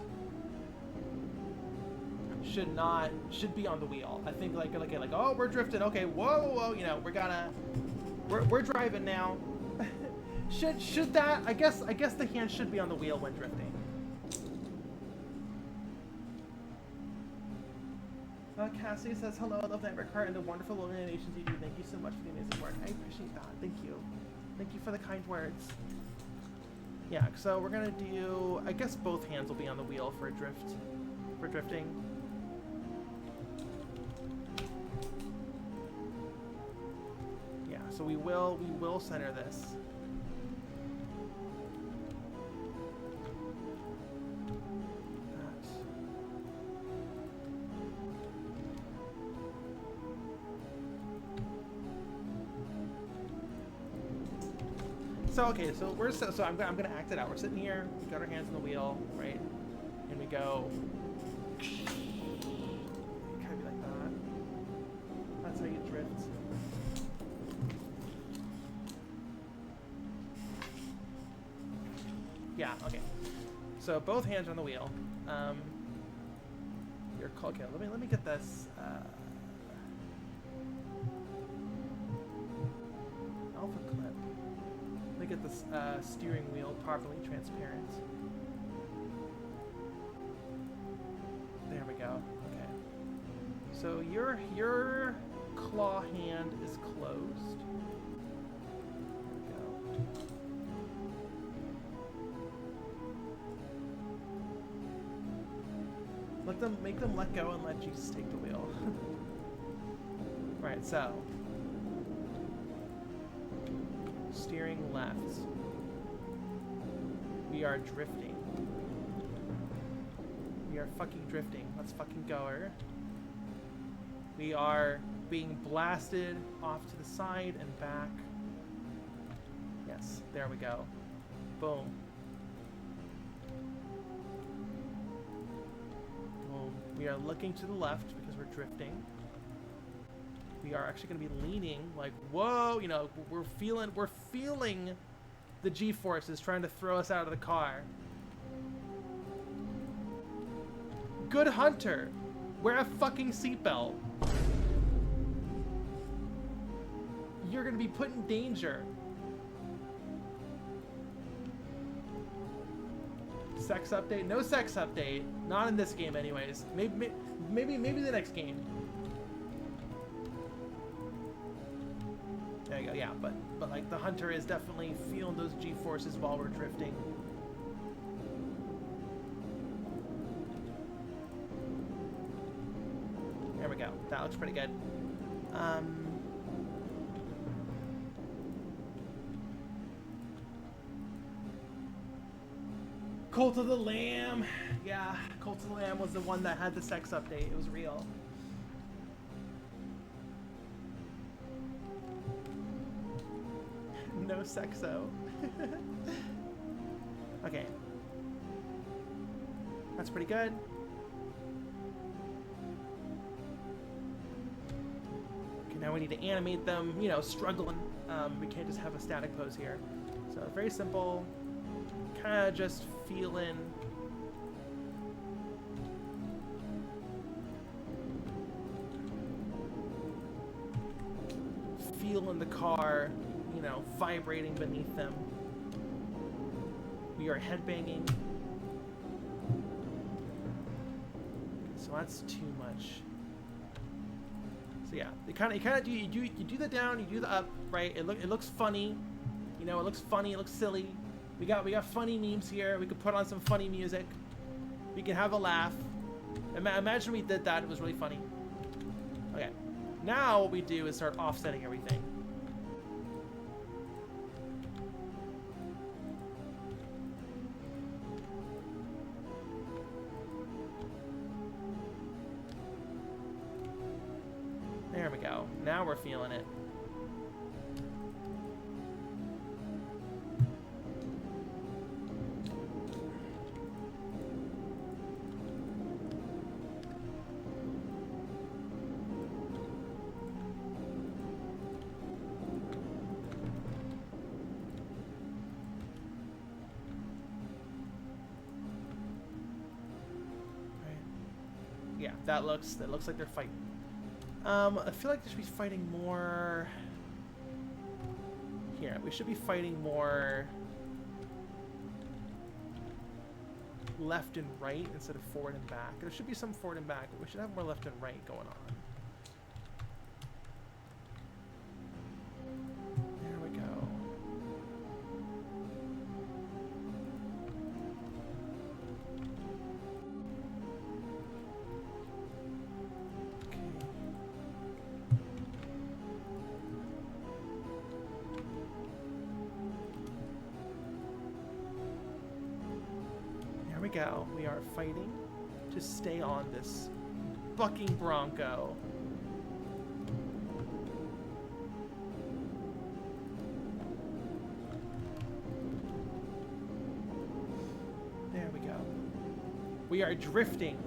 should be on the wheel. I think like oh, we're drifting. Okay, whoa, you know, we're driving now. should that? I guess the hand should be on the wheel when drifting. Cassie says hello. I love that Kart and the wonderful animations you do. Thank you so much for the amazing work. I appreciate that. Thank you. Thank you for the kind words. Yeah, so we're gonna do, I guess both hands will be on the wheel for drifting. Yeah, so we will center this. So okay, so I'm gonna act it out. We're sitting here, we got our hands on the wheel, right? And we go. Kind of be like that. That's how you drift. Yeah. Okay. So both hands are on the wheel. You're okay. Let me get this. Alpha clip. Let me get this steering wheel properly transparent. There we go. Okay. So your claw hand is closed. There we go. Make them let go and let Jesus take the wheel. Right, so steering left. We are drifting. We are fucking drifting. Let's fucking go her. We are being blasted off to the side and back. Yes, there we go. Boom. Boom. We are looking to the left because we're drifting. We are actually going to be leaning, like, whoa, you know, we're feeling the G-forces trying to throw us out of the car. Good hunter, wear a fucking seatbelt. You're going to be put in danger. Sex update? No sex update. Not in this game anyways. maybe the next game. There you go. Yeah, but like the hunter is definitely feeling those G-forces while we're drifting. There we go. That looks pretty good. Cult of the Lamb. Yeah, Cult of the Lamb was the one that had the sex update. It was real. No sexo. Okay. That's pretty good. Okay, now we need to animate them, you know, struggling. We can't just have a static pose here. So very simple. Kind of just feeling the car, you know, vibrating beneath them. We are headbanging. So that's too much. So yeah, you do the down, you do the up, right? It looks funny, you know, it looks funny, it looks silly. We got funny memes here. We could put on some funny music. We can have a laugh. Imagine we did that. It was really funny. Okay. Now what we do is start offsetting everything. There we go. Now we're feeling it. Yeah, that looks like they're fighting. I feel like they should be fighting more here. We should be fighting more left and right instead of forward and back. There should be some forward and back, but we should have more left and right going on. There we go. Go. We are fighting to stay on this bucking Bronco. There we go. We are drifting.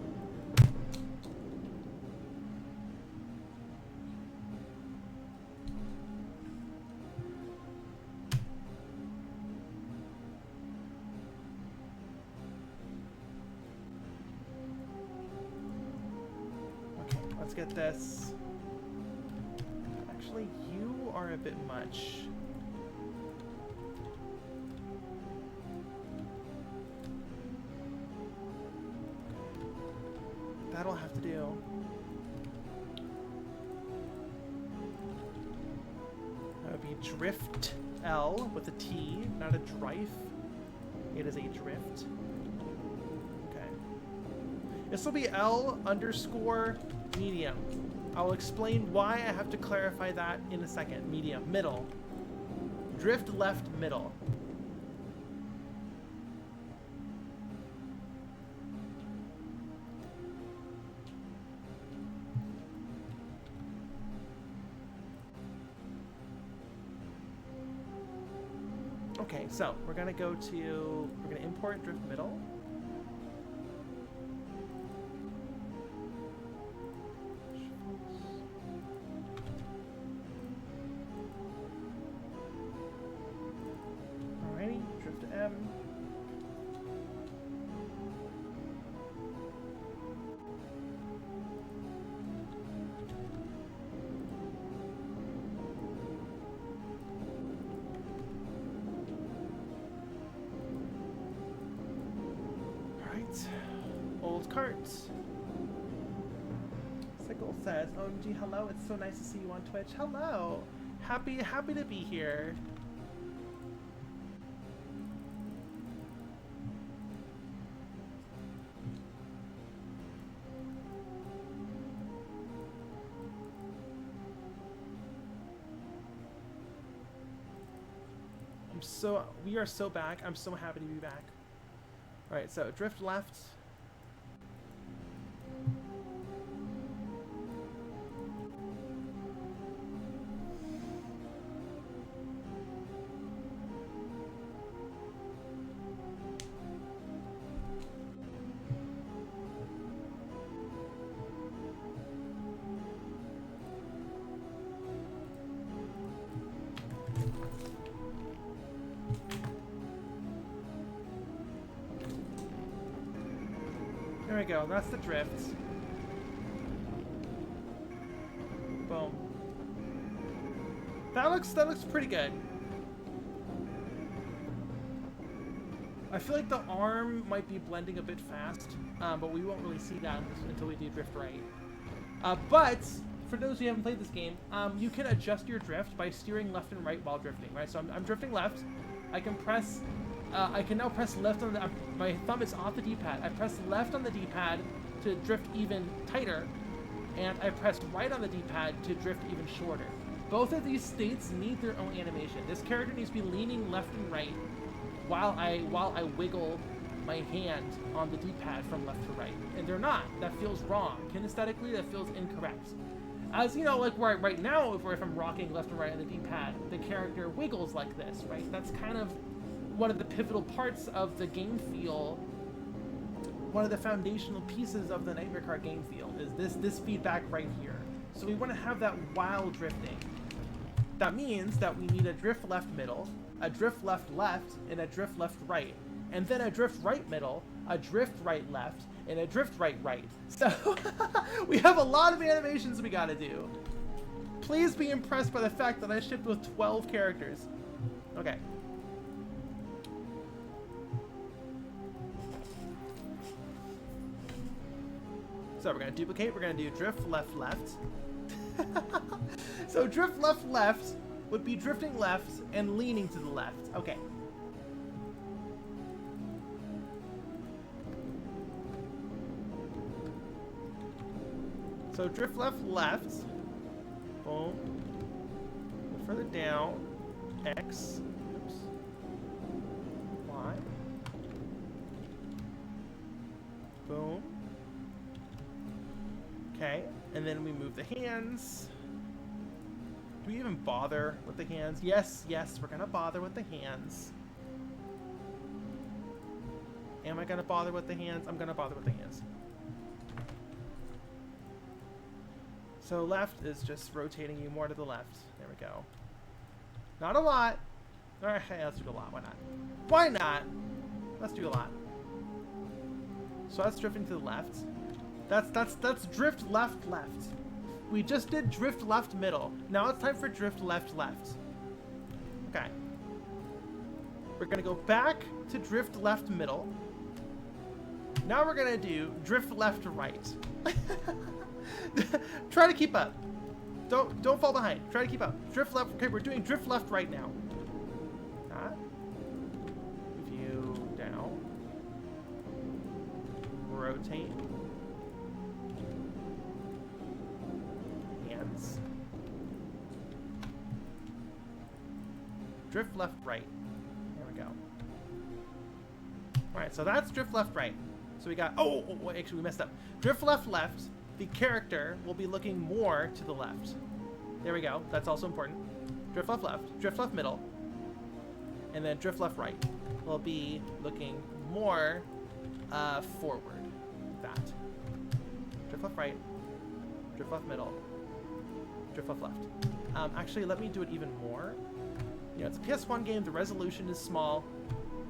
Let's get this. Actually, you are a bit much. That'll have to do. That would be drift L with a T, not a drive. It is a drift. Okay. This will be L underscore medium. I'll explain why I have to clarify that in a second. Medium, middle. Drift left, middle. Okay, so we're gonna import drift middle. Old carts. Pickle says, OMG, hello, it's so nice to see you on Twitch. Hello. Happy to be here. We are so back. I'm so happy to be back. All right, so drift left. There we go, that's the drift. Boom. That looks pretty good. I feel like the arm might be blending a bit fast, but we won't really see that until we do drift right. But for those who haven't played this game, you can adjust your drift by steering left and right while drifting, right? So I'm drifting left. I can press. I can now press left on the. My thumb is off the D-pad. I press left on the D-pad to drift even tighter, and I press right on the D-pad to drift even shorter. Both of these states need their own animation. This character needs to be leaning left and right while I wiggle my hand on the D-pad from left to right, and they're not. That feels wrong. Kinesthetically, that feels incorrect. As you know, like right now, if I'm rocking left and right on the D-pad, the character wiggles like this, right? That's kind of one of the pivotal parts of the game feel. One of the foundational pieces of the Nightmare Kart game feel is this feedback right here. So we want to have that while drifting. That means that we need a drift left middle, a drift left left, and a drift left right, and then a drift right middle, a drift right left, and a drift right right. So we have a lot of animations we gotta do. Please be impressed by the fact that I shipped with 12 characters. Okay. So we're gonna duplicate, we're gonna do drift left left. So drift left left would be drifting left and leaning to the left. Okay. So drift left left. Boom. Go further down. X. Oops. Y. Boom. Okay, and then we move the hands. Do we even bother with the hands? Yes, we're gonna bother with the hands. Am I gonna bother with the hands? I'm gonna bother with the hands. So left is just rotating you more to the left. There we go. Not a lot. All right, hey, let's do a lot. Why not? Why not? Let's do a lot. So that's drifting to the left. That's drift left left. We just did drift left middle. Now it's time for drift left left. Okay. We're gonna go back to drift left middle. Now we're gonna do drift left right. Try to keep up. Don't fall behind. Try to keep up. Drift left. Okay, we're doing drift left right now. View down. Rotate. Hands. Drift left right. There we go. All right, so that's drift left right. So we got. Oh, actually we messed up. Drift left left. The character will be looking more to the left. There we go. That's also important. Drift left left. Drift left middle. And then drift left right will be looking more forward. That. Drift left right. Drift left middle. Drift left left. Actually, let me do it even more. You know, it's a PS1 game. The resolution is small,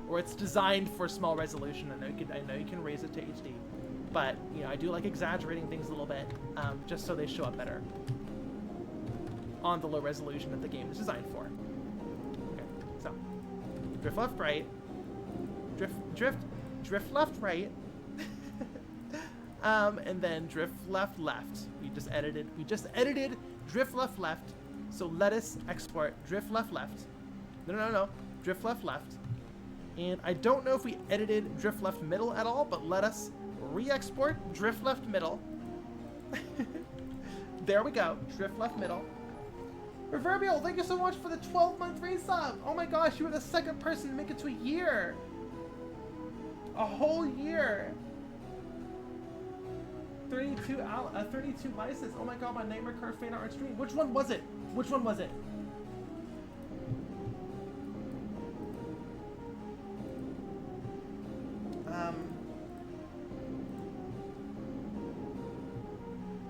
or it's designed for small resolution. I know you can raise it to HD. But, you know, I do like exaggerating things a little bit, just so they show up better on the low resolution that the game is designed for. Okay, so drift left, right, drift left, right. And then drift left left. We just edited drift left left. So let us export drift left left. No. Drift left left. And I don't know if we edited drift left middle at all, but let us re-export drift left middle. There we go. Drift left middle. Proverbial, thank you so much for the 12-month resub. Oh my gosh, you were the second person to make it to a year. A whole year. 32 license. Oh my god, my Nightmare Curve fan art stream. Which one was it? Which one was it?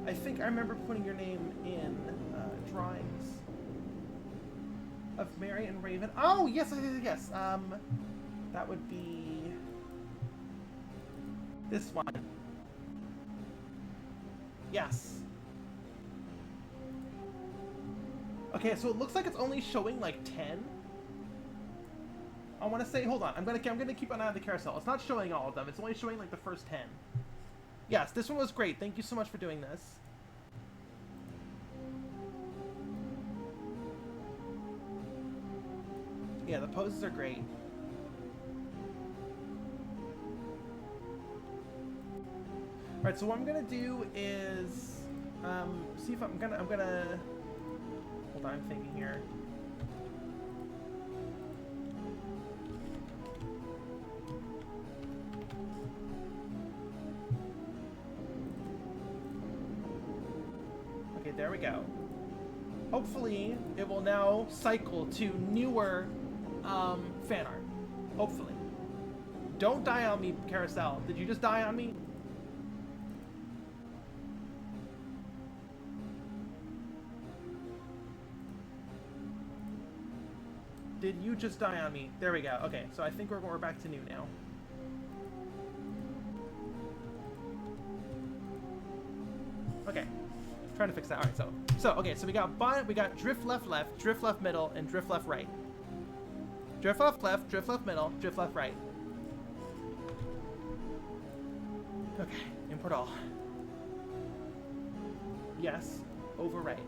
I think I remember putting your name in drawings of Mary and Raven. Oh, yes. That would be this one. Yes. Okay, so it looks like it's only showing like 10. I want to say, hold on. I'm gonna keep an eye on the carousel. It's not showing all of them. It's only showing like the first 10. Yes, this one was great. Thank you so much for doing this. Yeah, the poses are great. Alright, so what I'm gonna do is see if I'm gonna hold on, I'm thinking here. Okay, there we go. Hopefully it will now cycle to newer fan art. Hopefully. Don't die on me, Carousel. Did you just die on me? Did you just die on me? There we go. Okay, so I think we're back to new now. Okay, trying to fix that. All right, so we got drift left left, drift left middle, and drift left right. Drift left middle, drift left right. Okay, import all. Yes, over right.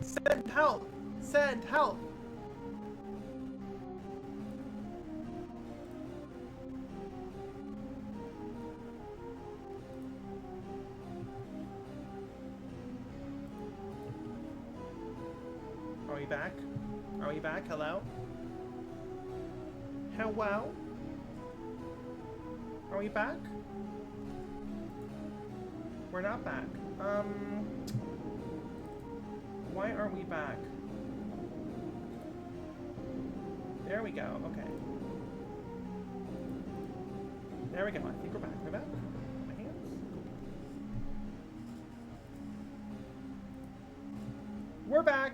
Send help! Send help! Are we back? Are we back? Hello? Hello? Are we back? We're not back. Why aren't we back? There we go. Okay. There we go. I think we're back. We're back. My hands. We're back.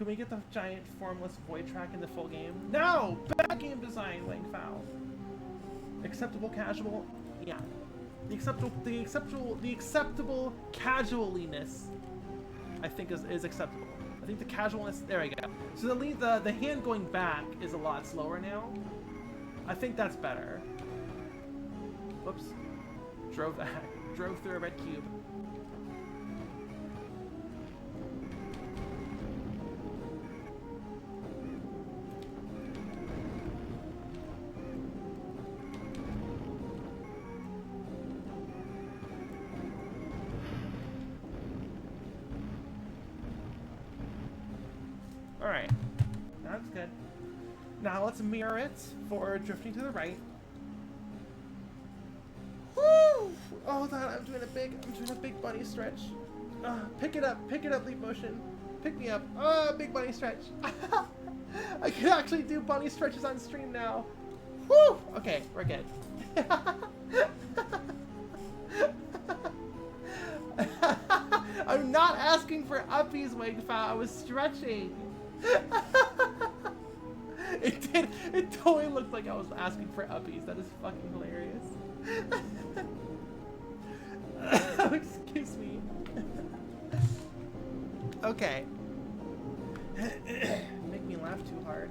Can we get the giant formless void track in the full game? No! Bad game design, laying foul. Acceptable casual? Yeah. The acceptable casualiness, I think is acceptable. I think the casualness, there we go. So the hand going back is a lot slower now. I think that's better. Whoops. Drove through a red cube. Alright, that's good. Now let's mirror it for drifting to the right. Woo! Oh, I'm doing a big bunny stretch. Pick it up, leap motion. Pick me up. Big bunny stretch. I can actually do bunny stretches on stream now. Woo! Okay, we're good. I'm not asking for uppies, Wingfowl. I was stretching. It totally looked like I was asking for uppies. That is fucking hilarious. Excuse me. Okay. Make me laugh too hard.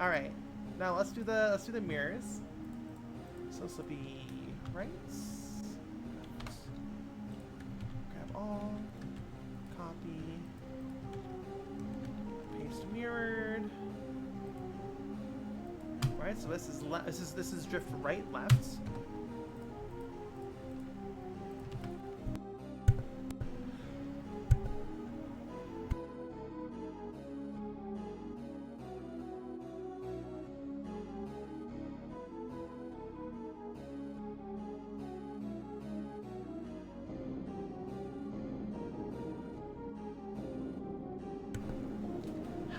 All right. Now let's do the mirrors. So this will be right. Grab all. Copy. Paste mirrored. Right. So this is drift right, left.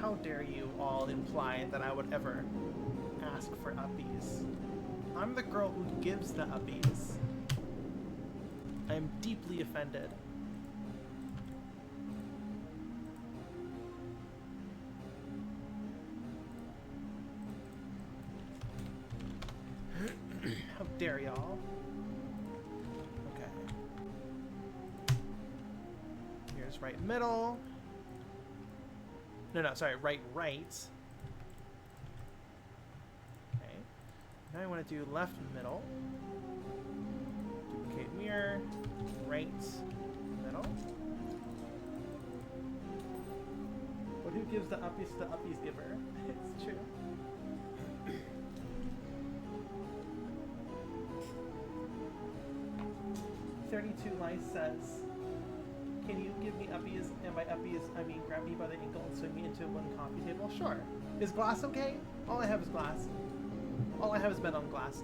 How dare you all imply that I would ever ask for uppies? I'm the girl who gives the uppies. I am deeply offended. How dare y'all? Okay. Here's right middle. No, sorry, right. Okay. Now I want to do left middle. Duplicate mirror. Right middle. But who gives the uppies to the uppies giver? It's true. $32 says, can you give me uppies? And by uppies, I mean grab me by the ankle and swing me into one coffee table? Sure. Is glass okay? All I have is glass. All I have is bed on glass.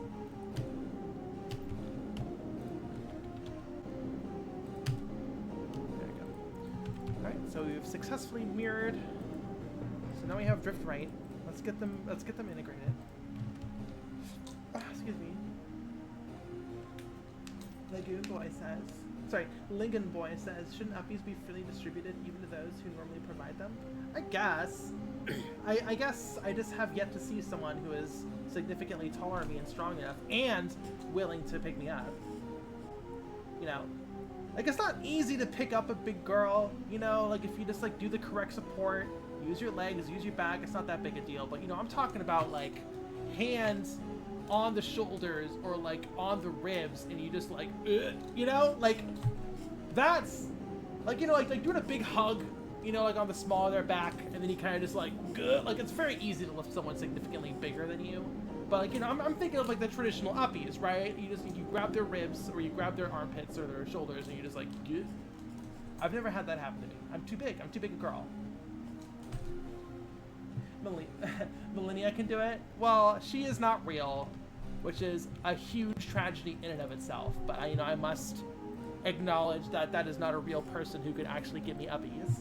There we go. Alright, so we've successfully mirrored. So now we have drift right. Let's get them integrated. Excuse me. Lagoon Boy says, sorry, Lingon Boy says, shouldn't uppies be freely distributed even to those who normally provide them? I guess. I guess I just have yet to see someone who is significantly taller than me and strong enough and willing to pick me up. You know, like it's not easy to pick up a big girl, you know, like if you just like do the correct support, use your legs, use your back, it's not that big a deal. But you know, I'm talking about like hands on the shoulders or like on the ribs and you just like, you know, like that's like, you know, like doing a big hug, you know, like on the small of their back, and then you kind of just like it's very easy to lift someone significantly bigger than you. But like, you know, I'm thinking of like the traditional uppies, right? You grab their ribs or you grab their armpits or their shoulders and you just like, I've never had that happen to me. I'm too big a girl. Millennia can do it. Well, she is not real, which is a huge tragedy in and of itself. But you know, I must acknowledge that that is not a real person who could actually give me uppies.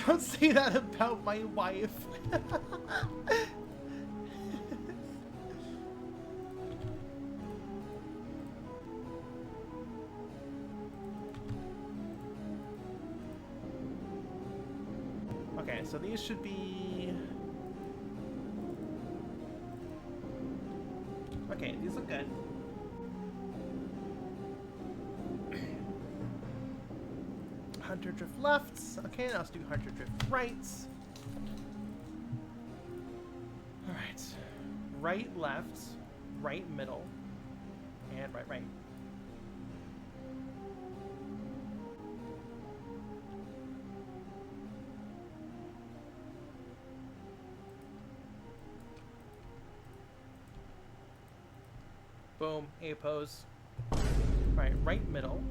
Don't say that about my wife. Okay, so these should be... Okay, these look good. Hunter drift lefts. Okay, now let's do hunter drift rights. Alright. Right, left, right, middle, and right, right. Boom, A pose. Right, right, middle.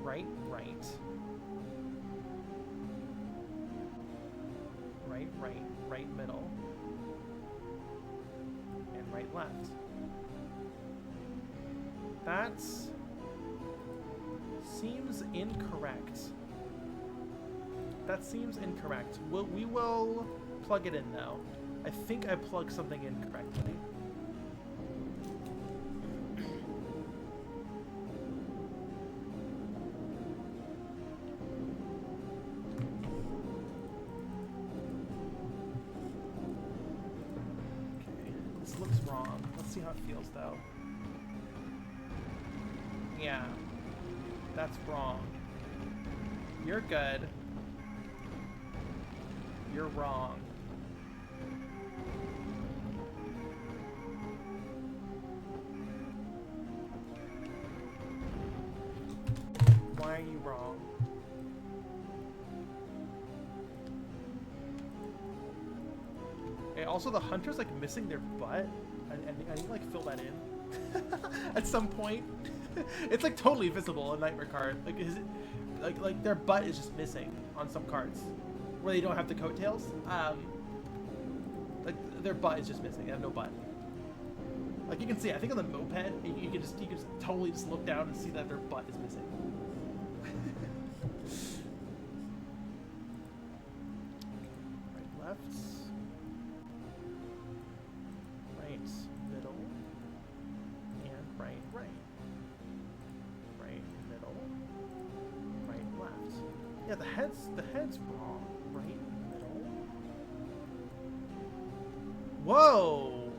Right, right. Right, right, right, middle. And right, left. That seems incorrect. That seems incorrect. We will plug it in, though. I think I plugged something in correctly. Looks wrong. Let's see how it feels, though. Yeah. That's wrong. You're good. You're wrong. Why are you wrong? Also, the hunter's like missing their butt. I need to like fill that in at some point. It's like totally visible in Nightmare Card. Like like their butt is just missing on some cards where they don't have the coattails. Like their butt is just missing. They have no butt. Like you can see, I think on the moped, you can just totally just look down and see that their butt is missing. Right, left. Yeah, the head's wrong. Right, middle. Whoa!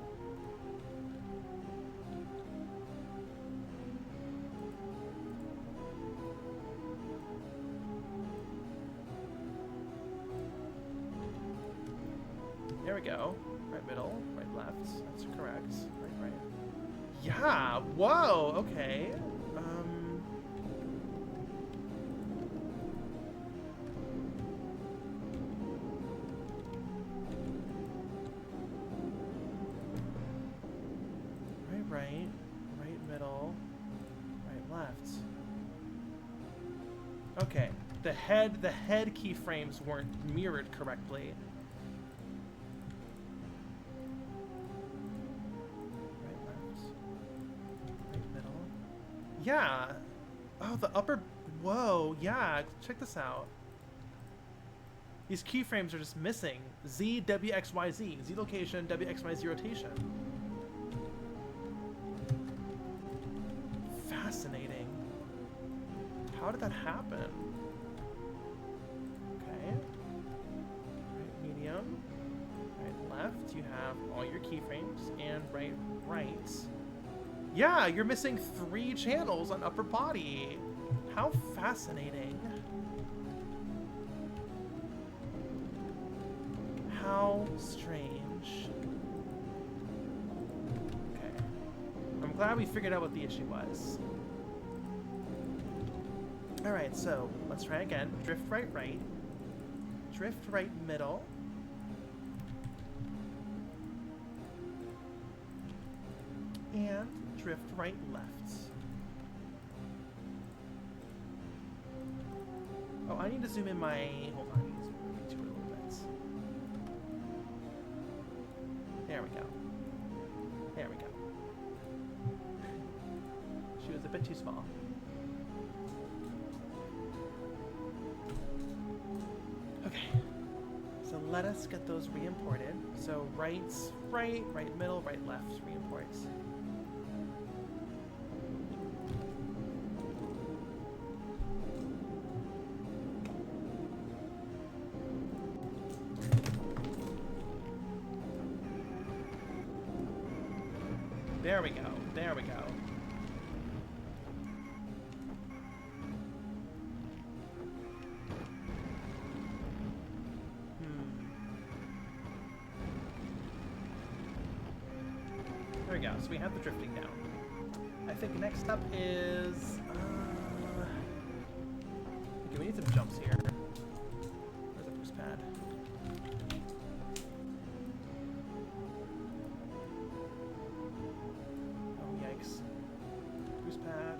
There we go. Right, middle. Right, left. That's correct. Right, right. Yeah. Whoa. Okay. Right, right middle, right left. Okay, the head keyframes weren't mirrored correctly. Right left, right middle. Yeah. Oh, the upper. Whoa. Yeah. Check this out. These keyframes are just missing. Z, W, X, Y, Z. Z location, W, X, Y, Z rotation. Fascinating. How did that happen? Okay. Right, medium. Right, left. You have all your keyframes. And right, right. Yeah, you're missing 3 channels on upper body. How fascinating. How strange. Okay. I'm glad we figured out what the issue was. Alright, so let's try again. Drift right, right. Drift right, middle. And drift right, left. Oh, I need to zoom in my... Hold on, I need to zoom in my picture a little bit. There we go. There we go. She was a bit too small. Okay. So let us get those re-imported. So right, right, right middle, right left, re-imports. There we go. There we go. There we go. So we have the drifting down. I think next up is... okay, we need some jumps here. Where's the boost pad? Oh, yikes. Boost pad.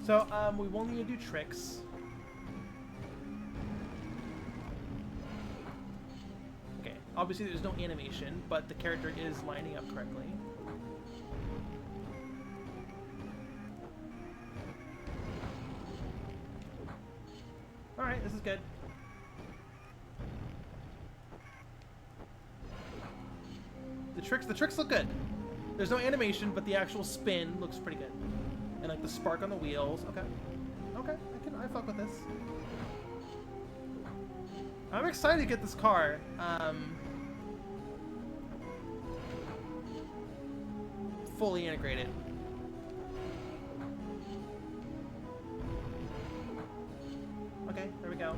So, we will need to do tricks. Okay, obviously there's no animation, but the character is lining up correctly. Alright, this is good. The tricks look good. There's no animation, but the actual spin looks pretty good. And like the spark on the wheels. Okay. Okay, I fuck with this. I'm excited to get this car. Fully integrated. Okay, there we go.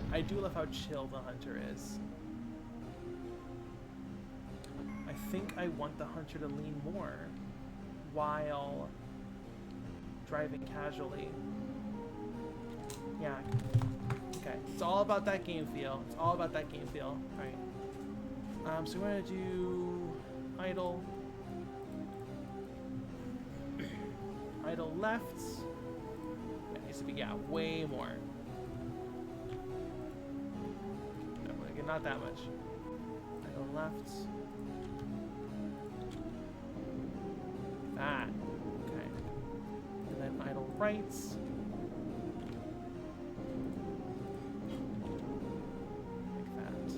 I do love how chill the Hunter is. I think I want the Hunter to lean more while driving casually. Yeah. Okay. It's all about that game feel. It's all about that game feel. Alright. So we're gonna do idle. Idle left. It needs to be, yeah, way more. Not that much. Idle left. That. Okay. And then idle right. Like that.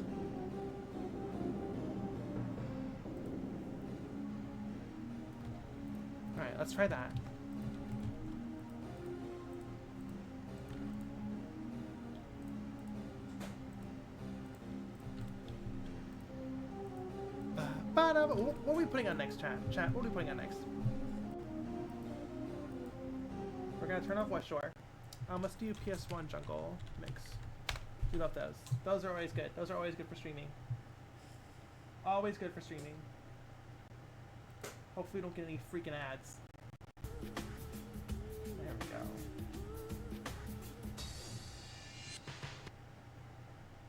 Alright, let's try that. What are we putting on next, chat? Chat, what are we putting on next? We're gonna turn off West Shore. Let's do PS1 Jungle Mix. We love those. Those are always good. Those are always good for streaming. Always good for streaming. Hopefully we don't get any freaking ads. There we go.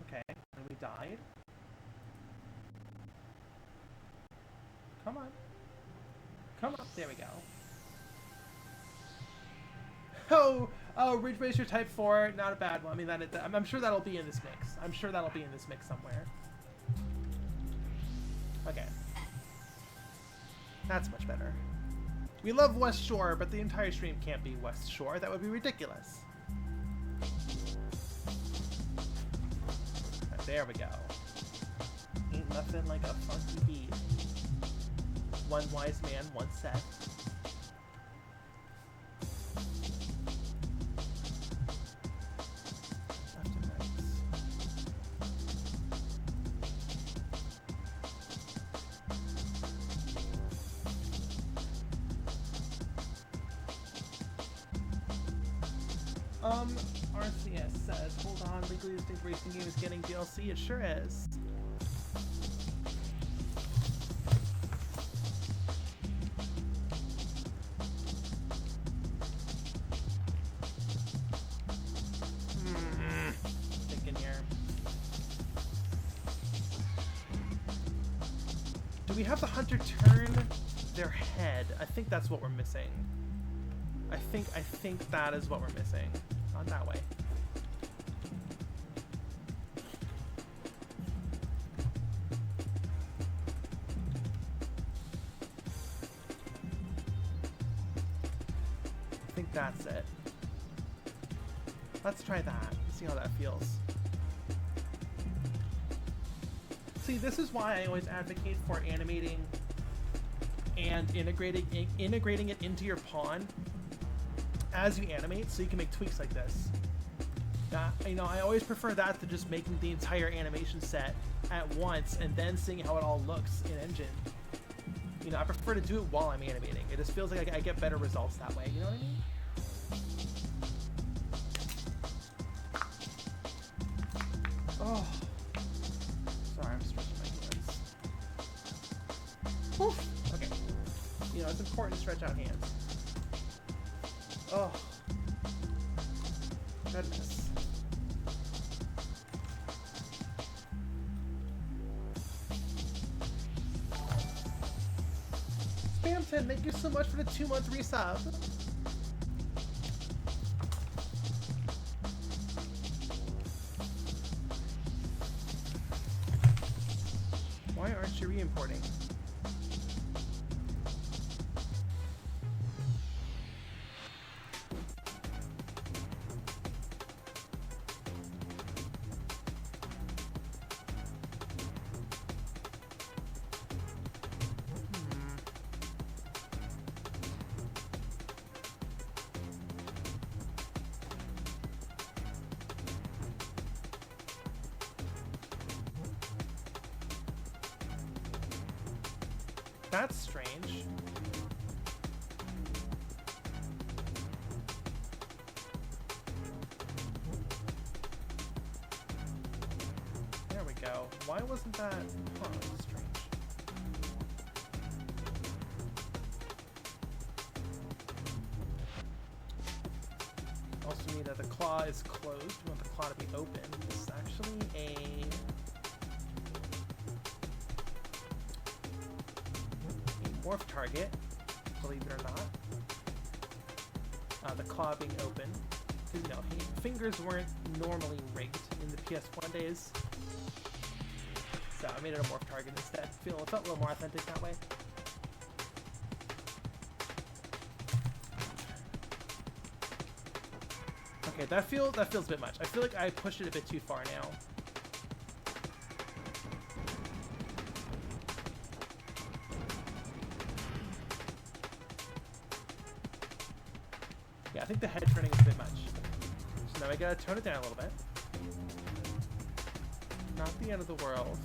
Okay, and we died. Come on. Come on. There we go. Oh, Ridge Racer Type 4, not a bad one. I mean, I'm sure that'll be in this mix. I'm sure that'll be in this mix somewhere. Okay. That's much better. We love West Shore, but the entire stream can't be West Shore. That would be ridiculous. Right, there we go. Ain't nothing like a funky beat. One wise man once said. Left and right. RCS says, hold on, Legally Distinct Racing Game is getting DLC. It sure is. Thinking here. Do we have the Hunter turn their head? I think that's what we're missing. I think that is what we're missing. Not that way. I think that's it. Let's try that. See how that feels. See, this is why I always advocate for animating and integrating it into your pawn as you animate, so you can make tweaks like this. You know, I always prefer that to just making the entire animation set at once and then seeing how it all looks in Engine. You know, I prefer to do it while I'm animating. It just feels like I get better results that way. You know what I mean? Oh, sorry, I'm stretching my hands. Whew. Okay. You know, it's important to stretch out hands. Oh, goodness. Spamton, thank you so much for the 2-month resub. Why aren't you re-importing? That's strange. There we go. Why wasn't that? Huh, that's strange. Also need that the claw is closed. We want the claw to be open. This is actually a morph target, believe it or not. The claw being open. Because, you know, fingers weren't normally rigged in the PS1 days. So I made it a morph target instead. It felt a little more authentic that way. Okay, that feels a bit much. I feel like I pushed it a bit too far now. I think the head turning is a bit much. So now I gotta tone it down a little bit. Not the end of the world.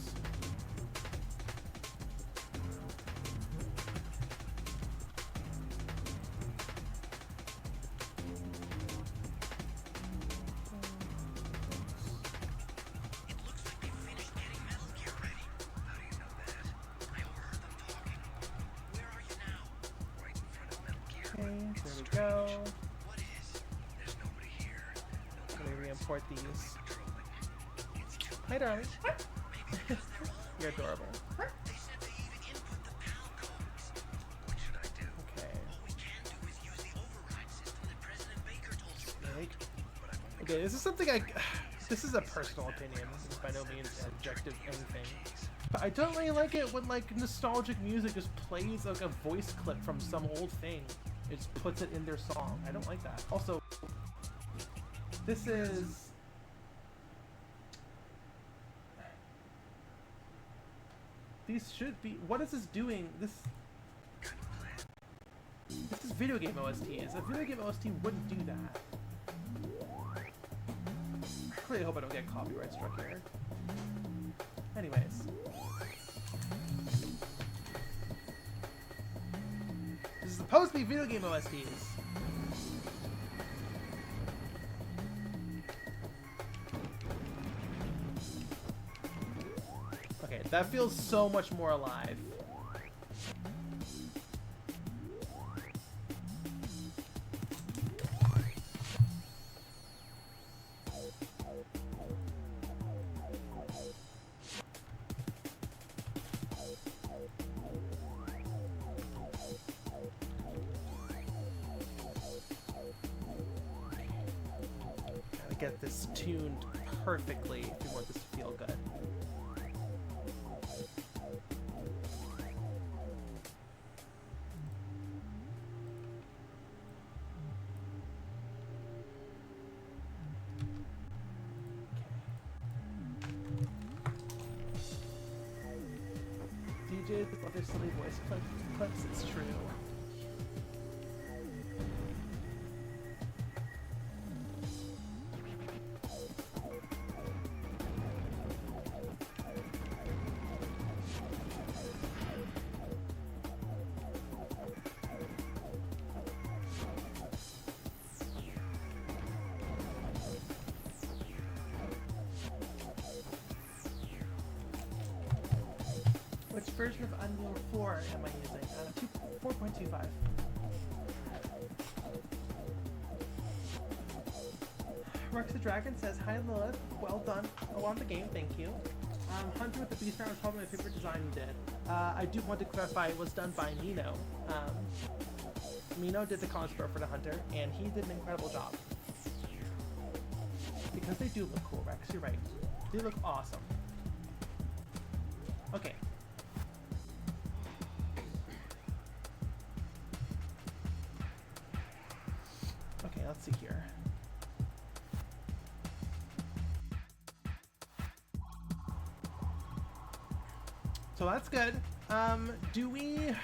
Hi, darling. You're adorable. Okay. Okay, this is something this is a personal opinion. This is by no means an objective anything. But I don't really like it when, like, nostalgic music just plays, like, a voice clip from some old thing. It just puts it in their song. I don't like that. Also, this is... These should be... What is this doing? This is video game OSTs. A video game OST wouldn't do that. I really hope I don't get copyright struck here. Anyways. This is supposed to be video game OSTs. Okay, that feels so much more alive. to get this tuned perfectly if we want this to feel good. DJs love their silly voice clips, it's true. Which version of Unreal 4 am I using? 4.25. Rex the Dragon says, "Hi Lilith, well done. I want the game, thank you. Hunter with the Beast Armor was probably my favorite design you did. I do want to clarify it was done by Mino. Mino did the construct for the Hunter, and he did an incredible job. Because they do look cool, Rex, you're right. They look awesome. Okay. Okay, let's see here. So that's good. Do we...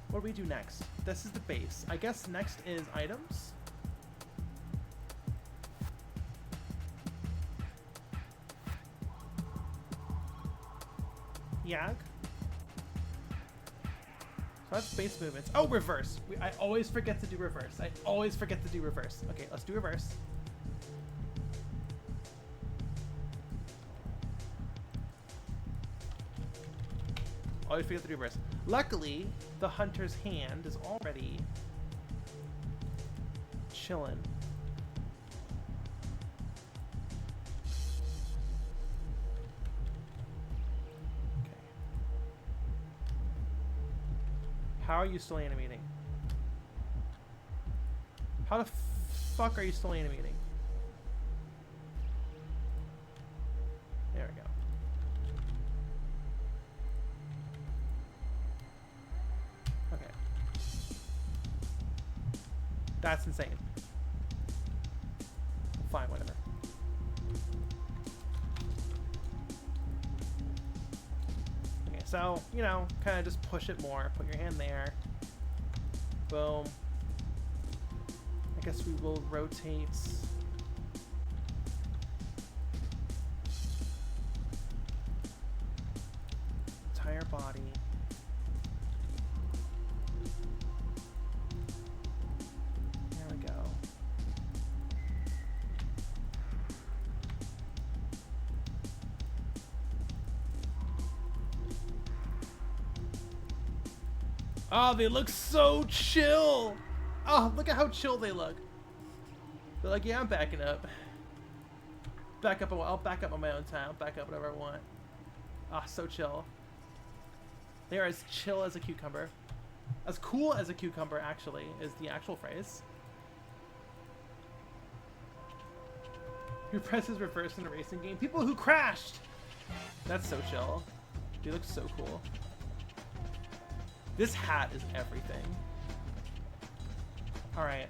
What do we do next? This is the base. I guess next is items. Yag. So that's base movements. Oh, reverse. I always forget to do reverse. I always forget to do reverse. Okay, let's do reverse. Always forget to do reverse. Luckily, the Hunter's hand is already chilling. How are you still animating? How the fuck are you still animating? There we go. Okay. That's insane. Fine, whatever. So, you know, kind of just push it more. Put your hand there. Boom. I guess we will rotate. Entire body. There we go. Oh, they look so chill. Oh, look at how chill they look. They're like, yeah, I'm backing up. Back up. I'll back up on my own time. I'll back up whatever I want. Ah, so chill. They are as chill as a cucumber. As cool as a cucumber, actually, is the actual phrase. Who presses reverse in a racing game? People who crashed! That's so chill. They look so cool. This hat is everything. Alright.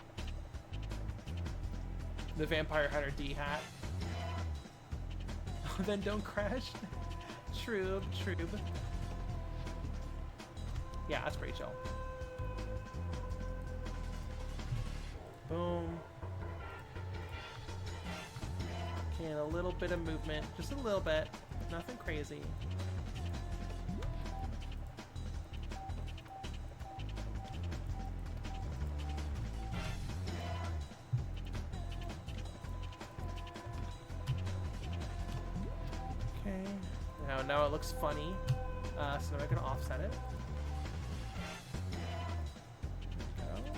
The Vampire Hunter D hat. Then don't crash. Trube. Yeah, that's pretty chill. Boom. Okay, and a little bit of movement. Just a little bit. Nothing crazy. Now it looks funny, so now we're going to offset it. There we go.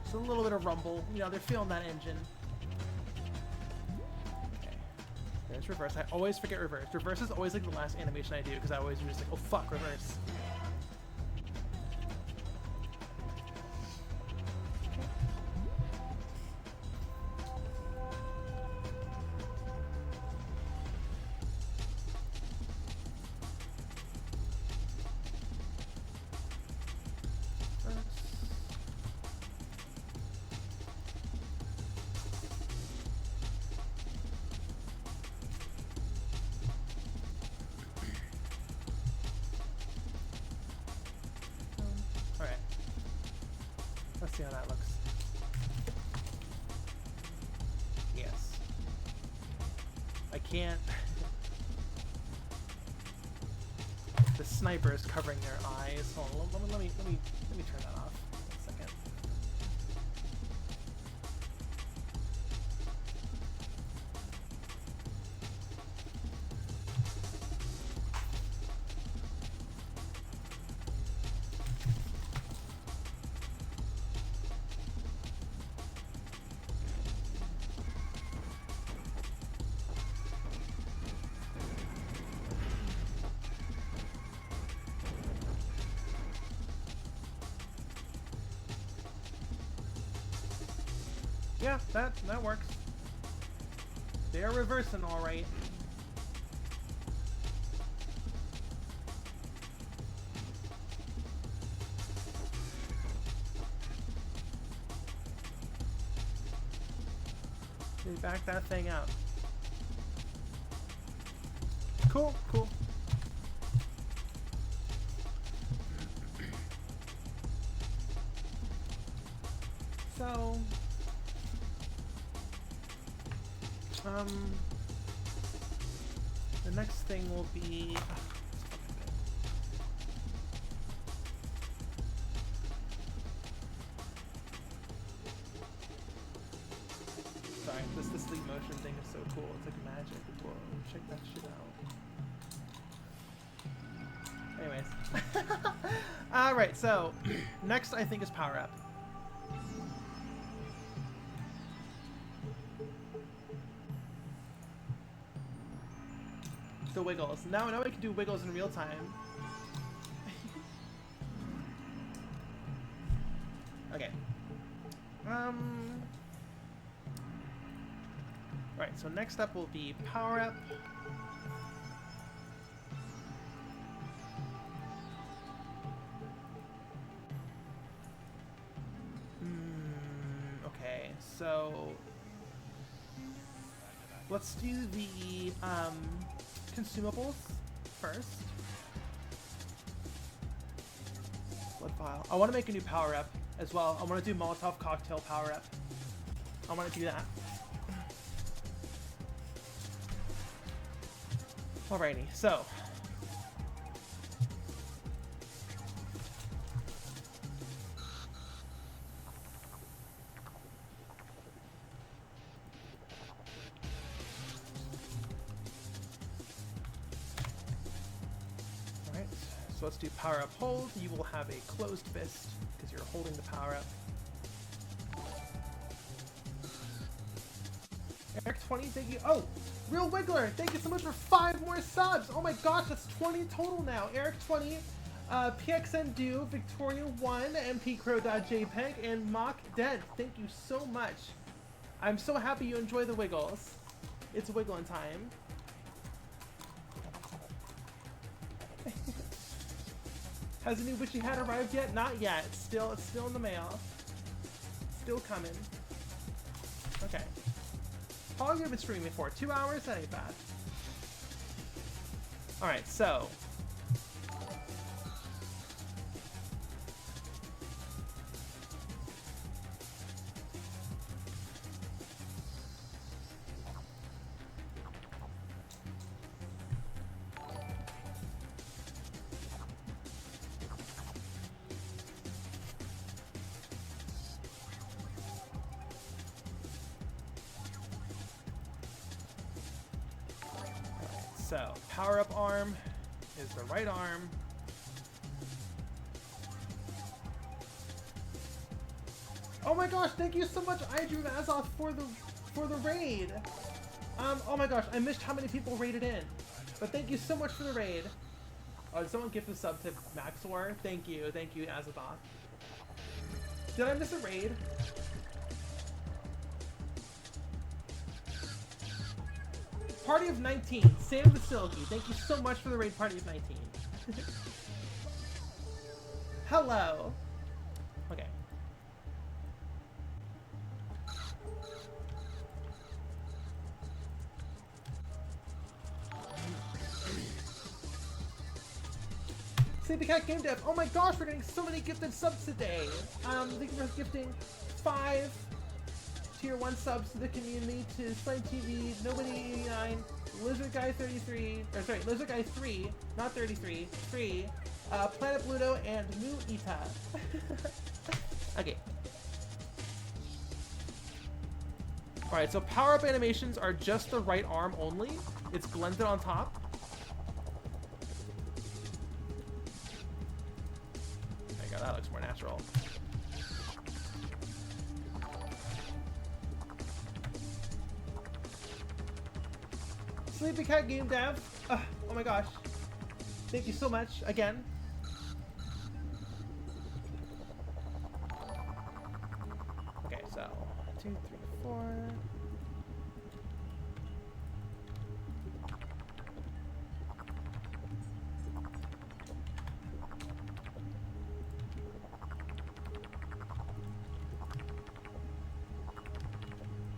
Just a little bit of rumble. You know, they're feeling that engine. Okay. There's reverse. I always forget reverse. Reverse is always like the last animation I do because I always just like, oh fuck, reverse. Alright. Let's see how that looks. Yes. I can't... The sniper is covering their eyes. Hold on, let me turn that off. One second. Yeah, that works. They're reversing all right. They back that thing up. Cool, cool. So, the next thing will be... Sorry, this sleep motion thing is so cool. It's like magic. Whoa, check that shit out. Anyways. Alright, so, next I think is power up. The wiggles. Now we can do wiggles in real time. Okay. Right, so next up will be power up. Okay, so let's do the consumables first. Blood vial. I want to make a new power up as well. I want to do Molotov cocktail power up. I want to do that. Alrighty, so so let's do power up hold. You will have a closed fist because you're holding the power up. Eric 20, thank you. Oh, Real Wiggler, thank you so much for 5 more subs. Oh my gosh, that's 20 total now. Eric 20, PXN Do, Victoria 1, MPCrow.jpg, and Mock Dead. Thank you so much. I'm so happy you enjoy the wiggles. It's wiggling time. Has a new Witchy Hat arrived yet? Not yet. It's still in the mail. Still coming. Okay. How long have you been streaming for? 2 hours? That ain't bad. Alright, so. So, power up arm is the right arm. Oh my gosh, thank you so much, Idrew Azoth, for the raid. Oh my gosh, I missed how many people raided in. But thank you so much for the raid. Oh, did someone gift the sub to Maxor? Thank you, Azoth. Did I miss a raid? Party of 19, Sam Vasilki. Thank you so much for the raid, Party of 19. Hello. Okay. Sleepy Cat Game Dev. Oh my gosh, we're getting so many gifted subs today. Thank you for gifting 5 Tier 1 subs to the community, to Slime TV, Nobody89, Lizard Guy 33, or sorry, Lizard Guy 3, not 33, 3, Planet Pluto, and Mu Ita. Okay. Alright, so power-up animations are just the right arm only. It's blended on top. There you go, that looks more natural. Sleepy Cat Game Dev. Oh my gosh. Thank you so much again. Okay, so 2, 3, 4.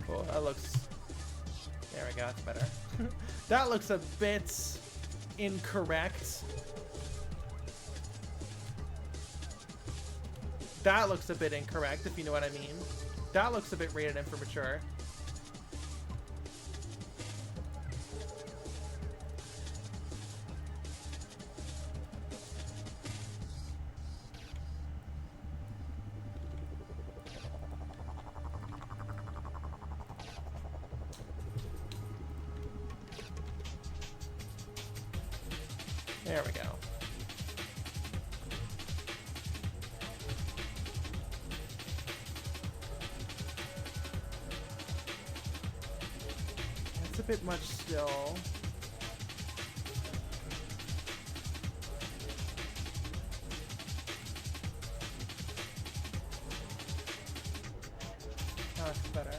Oh, that looks. There we go, that's better. That looks a bit incorrect. That looks a bit incorrect, if you know what I mean. That looks a bit rated M for mature. There we go. That's a bit much still. That's better.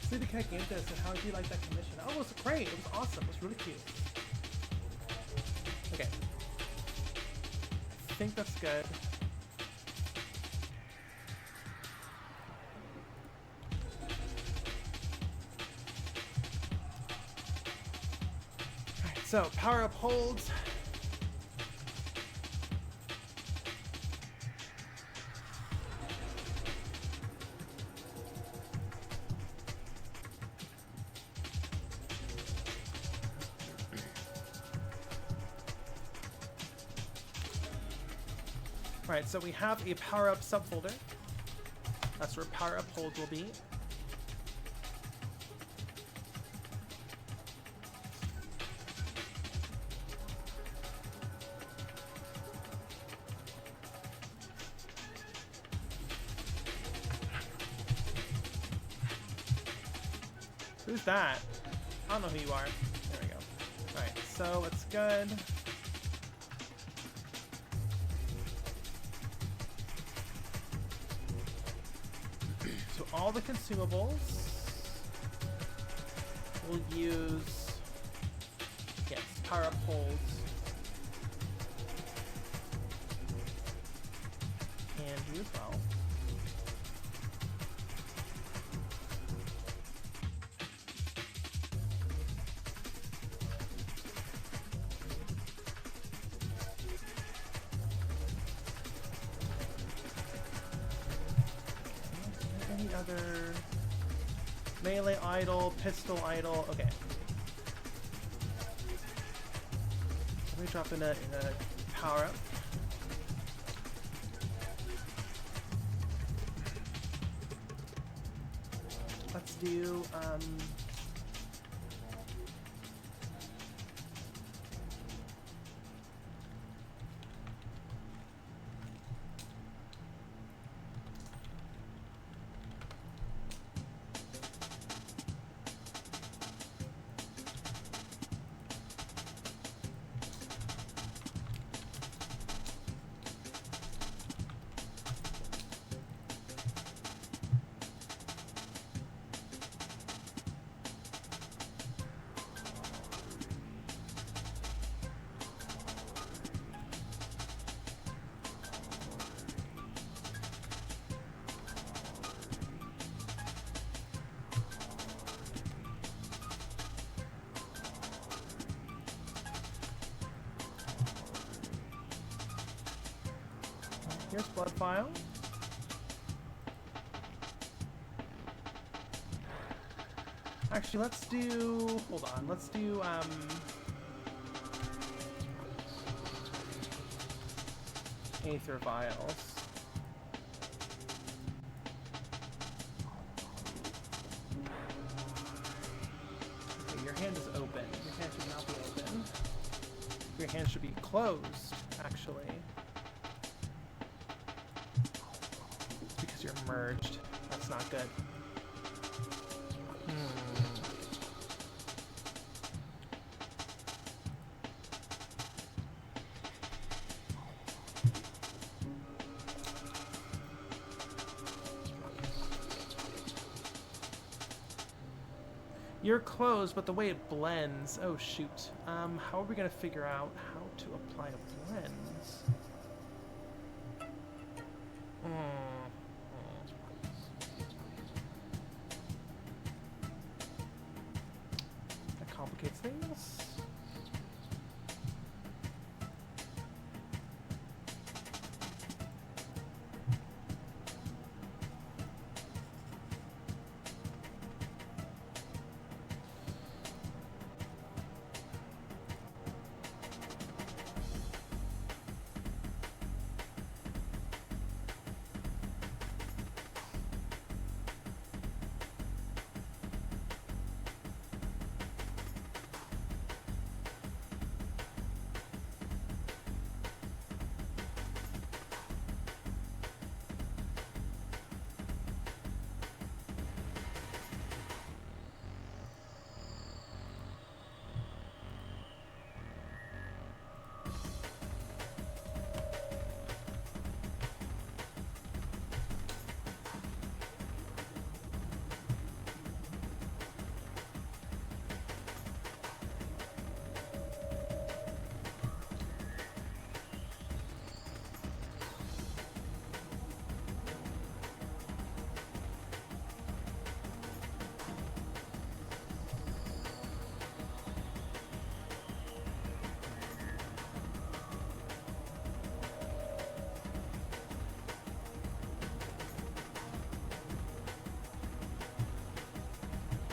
Sleepy Cat Game Dev said, how did you like that commission? Oh, it was great. It was awesome. It was really cute. Okay. I think that's good. Alright, so power up holds. Alright, so we have a power-up subfolder. That's where power-up holds will be. Who's that? I don't know who you are. There we go. Alright, so it's good. All the consumables will use, yes, power up holds and you as well. Other melee idle, pistol idle. Okay. Let me drop in a power up. Let's do Here's blood file. Actually, let's do... Hold on. Let's do, Aether vials. Okay, your hand is open. Your hand should not be open. Your hand should be closed, actually. Because you're merged. That's not good. You're closed, but the way it blends... Oh, shoot. How are we going to figure out how to apply a blend? That complicates things.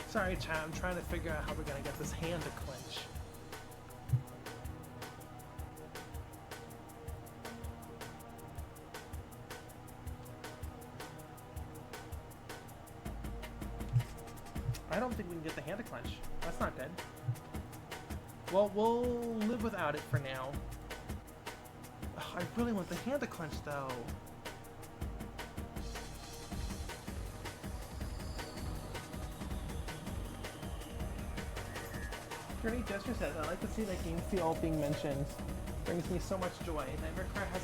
Sorry, chat, I'm trying to figure out how we're gonna get this hand to clench. I don't think we can get the hand to clench. That's not good. Well, we'll live without it for now. Ugh, I really want the hand to clench, though. Journey Jester says, I like to see that game feel being mentioned. Brings me so much joy. Nightmare Car has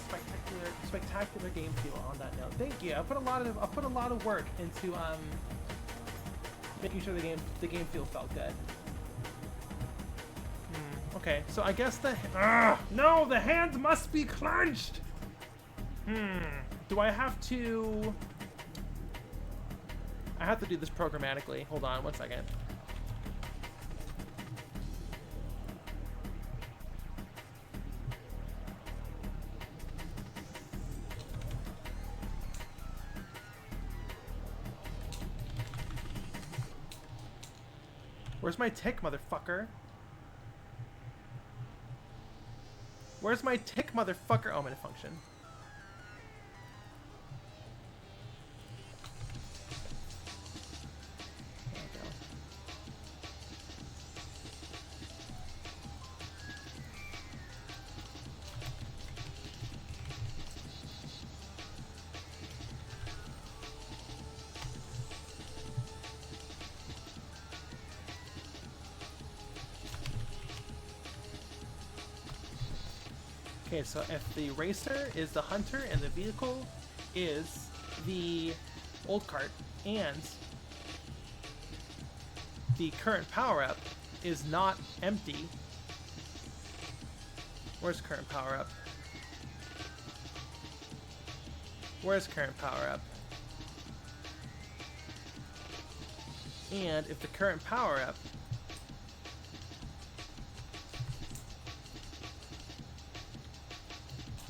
spectacular game feel on that note. Thank you. I put a lot of work into making sure the game feel felt good. Okay, so I guess no, the hand must be clenched. Do I have to? I have to do this programmatically. Hold on, 1 second. Where's my tick, motherfucker? Where's my tick, motherfucker? Oh, I'm in a function. There we go. Okay, so if the racer is the hunter and the vehicle is the old cart, and the current power-up is not empty. Where's current power-up? Where's current power-up? And if the current power-up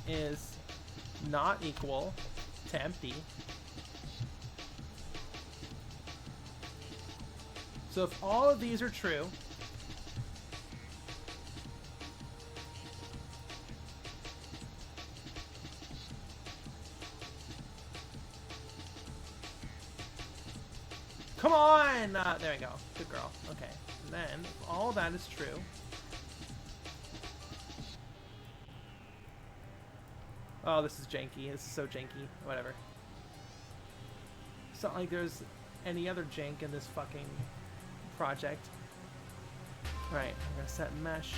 is not equal to empty. So if all of these are true, come on! There we go. Good girl. Okay. And then, if all that is true, oh, this is janky. This is so janky. Whatever. It's not like there's any other jank in this fucking project. Alright, I'm gonna set mesh.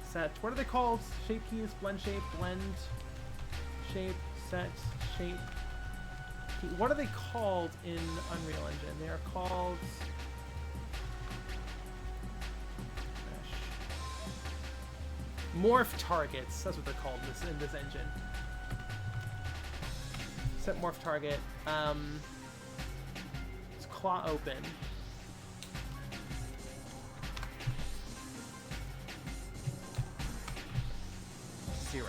Set, what are they called? Shape keys, blend shape, shape, set, shape. Key. What are they called in Unreal Engine? They are called mesh. Morph targets. That's what they're called in this engine. Set morph target. It's claw open. 0.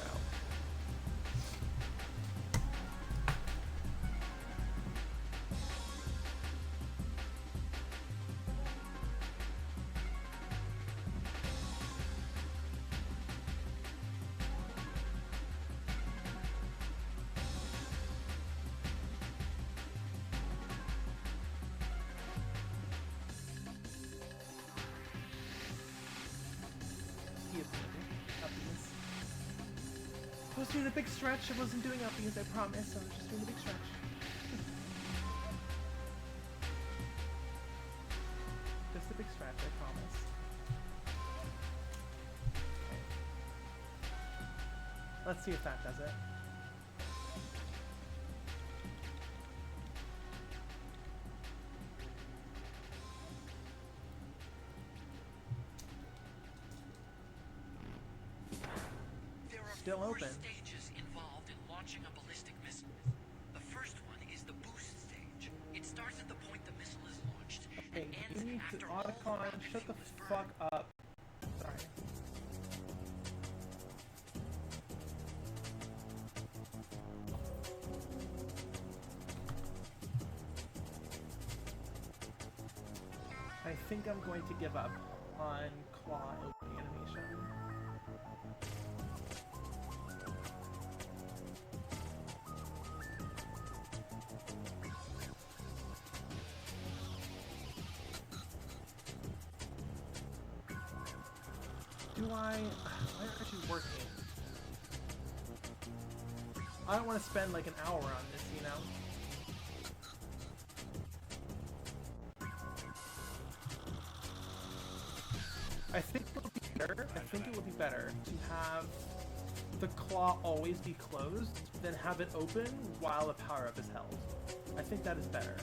I was doing a big stretch. I wasn't doing upbeats, I promise. I was just doing a big stretch. Just a big stretch, I promise. Okay. Let's see if that does it. Still open. Stages involved in launching a ballistic missile. The first one is the boost stage. It starts at the point the missile is launched and ends you need after to all Otacon, shut the fuck up. Sorry. I think I'm going to give up on claw opening animation. Why aren't you working? I don't want to spend like an hour on this, you know? I think it would be better. I think it would be better to have the claw always be closed than have it open while the power-up is held. I think that is better.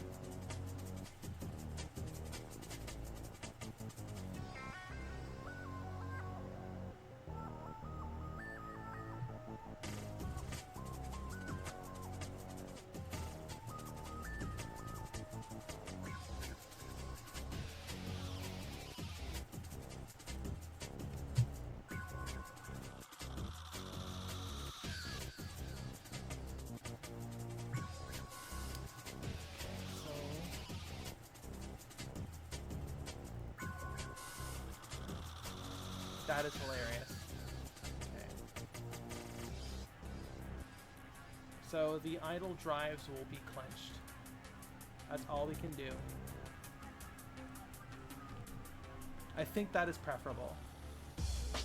That is hilarious. Okay. So the idle drives will be clenched. That's all we can do. I think that is preferable.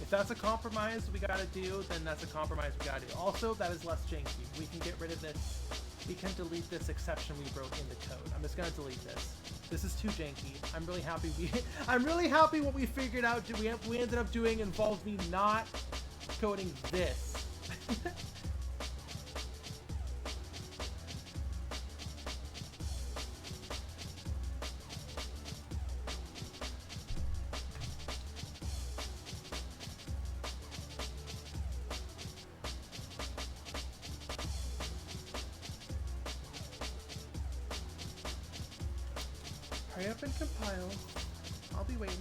If that's a compromise we gotta do, then that's a compromise we gotta do. Also, that is less janky. We can get rid of this. We can delete this exception we wrote in the code. I'm just gonna delete this. This is too janky. I'm really happy I'm really happy what we figured out. We ended up doing involved me not coding this. Hurry up and compile. I'll be waiting.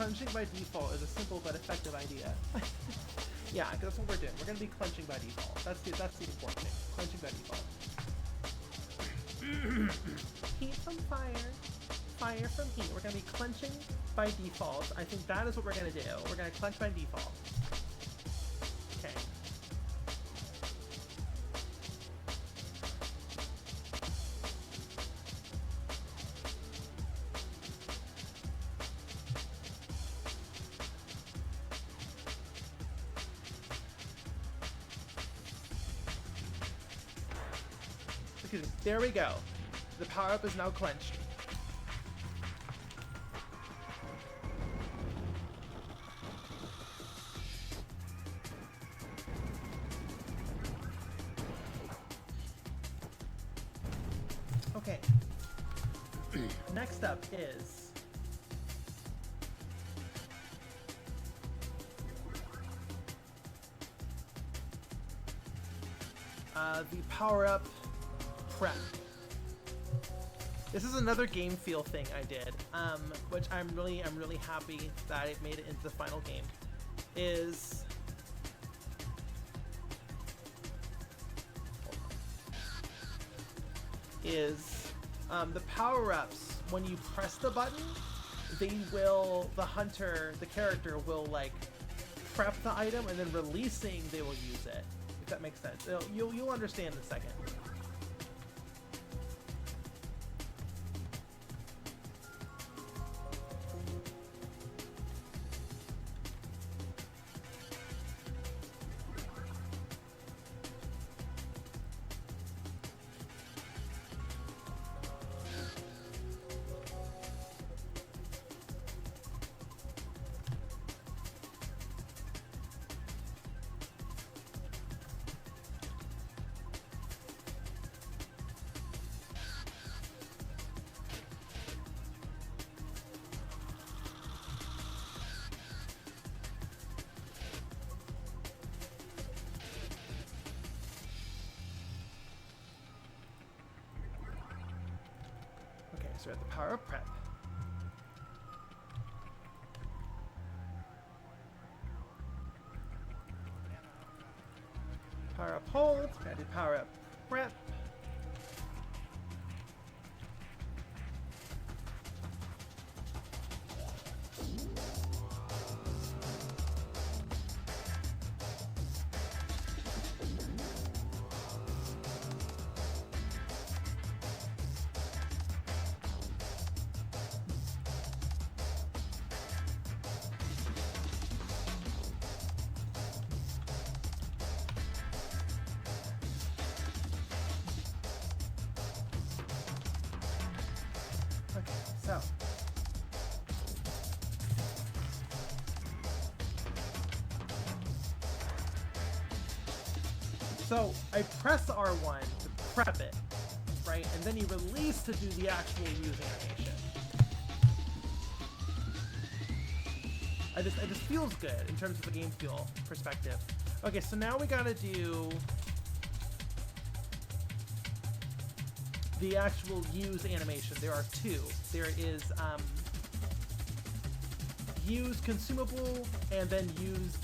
clenching by default is a simple but effective idea. Yeah, that's what we're doing. We're gonna be clenching by default. That's the important thing. Clenching by default. Heat from fire. Fire from heat. We're gonna be clenching by default. I think that is what we're gonna do. We're gonna clench by default. Okay. There we go. The power-up is now clenched. Okay. Next up is the power-up prep. This is another game feel thing I did, which I'm really happy that it made it into the final game. The power-ups, when you press the button, the character will like prep the item, and then releasing they will use it. If that makes sense. You'll understand in a second. So we're at the power of prep. Power up hold. Gotta do power up prep. So I press R1 to prep it, right? And then you release to do the actual use animation. It just feels good in terms of the game feel perspective. Okay, so now we gotta do the actual use animation. There are two. There is use consumable and then use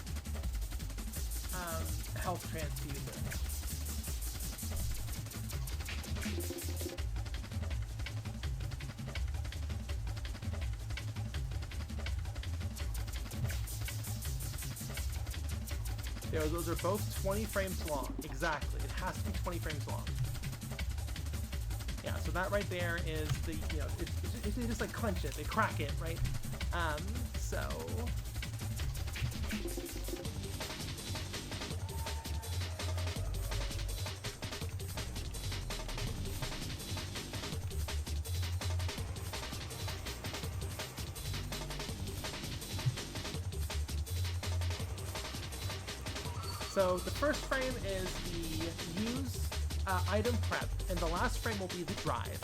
health transfuser. Those are both 20 frames long. Exactly. It has to be 20 frames long. Yeah, so that right there is the, they just like clench it, they crack it, right? So the first frame is the use item prep, and the last frame will be the drive.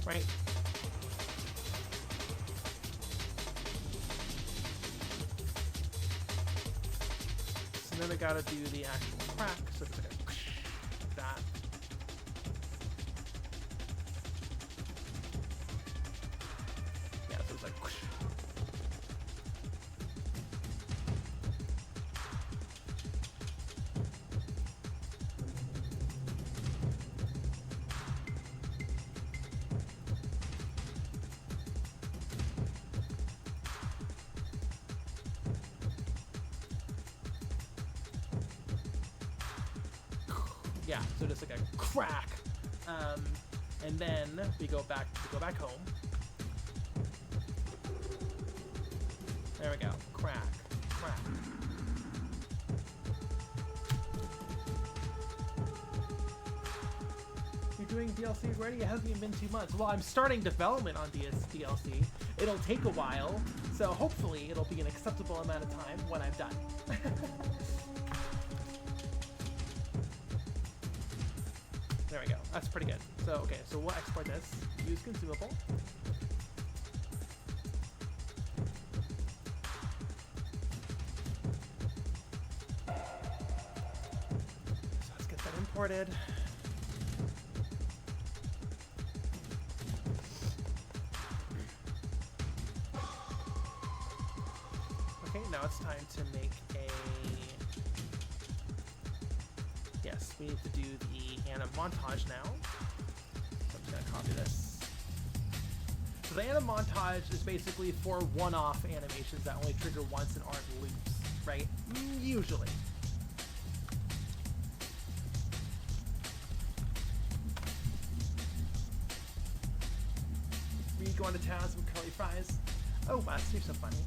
Right? And then I gotta do the actual crack, so it's like like that. Yeah, so it's like yeah, so just like a crack, and then we go back home. There we go, crack, crack. You're doing DLC already? It hasn't even been 2 months. Well, I'm starting development on DLC. It'll take a while, so hopefully it'll be an acceptable amount of time when I'm done. There we go. That's pretty good. So, okay, so we'll export this. Use consumable. So let's get that imported. Okay, now it's time to make a... Yes, we need to do the anim montage now. So I'm just gonna copy this. So the anim montage is basically for one-off animations that only trigger once and aren't loops, right? Usually. We going to town, some curly fries. Oh, Wes, you're so funny.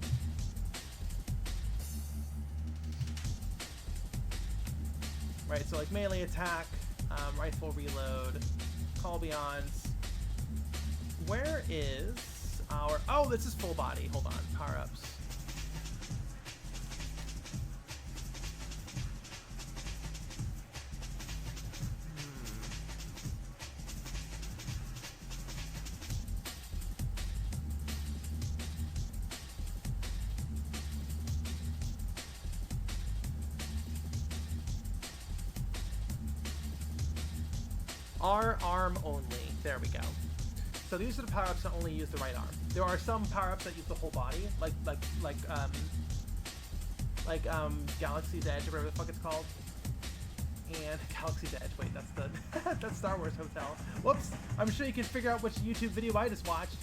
Right, so like melee attack, rifle reload, call beyonds. Where is our... Oh, this is full body. Hold on. Power-ups. R arm only. There we go. So these are the power-ups that only use the right arm. There are some power-ups that use the whole body, like Galaxy's Edge, or whatever the fuck it's called. And Galaxy's Edge. Wait, that's the that's Star Wars Hotel. Whoops. I'm sure you can figure out which YouTube video I just watched.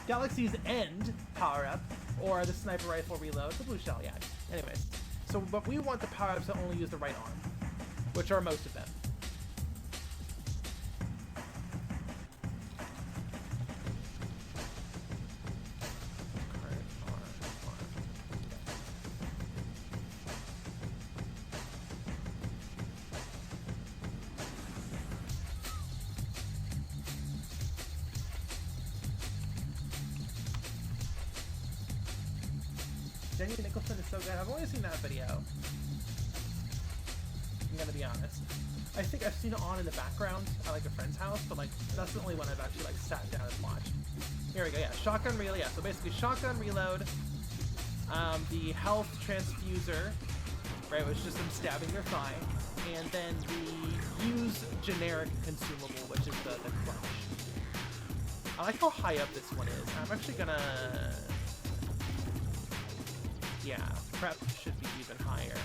Galaxy's End power-up, or the sniper rifle reload, the blue shell. Yeah. Anyways, so but we want the power-ups that only use the right arm, which are most of them. Jenny Nicholson is so good. I've only seen that video. I'm gonna be honest. I think I've seen it on in the background at like a friend's house, but like that's the only one I've actually like sat down and watched. Here we go. Yeah, shotgun reload. Yeah, so basically shotgun reload. The health transfuser, right, which is just them stabbing their thigh, and then the use generic consumable, which is the clutch. I like how high up this one is. I'm actually gonna. Yeah, prep should be even higher.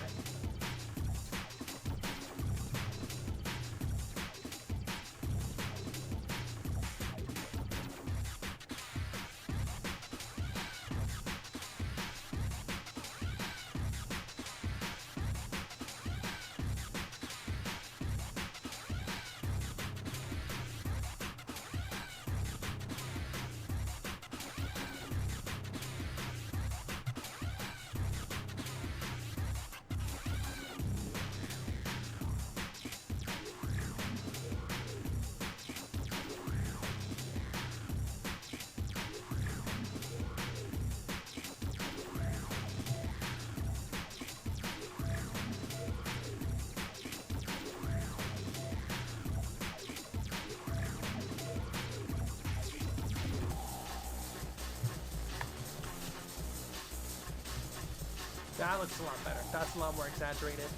That looks a lot better. That's a lot more exaggerated.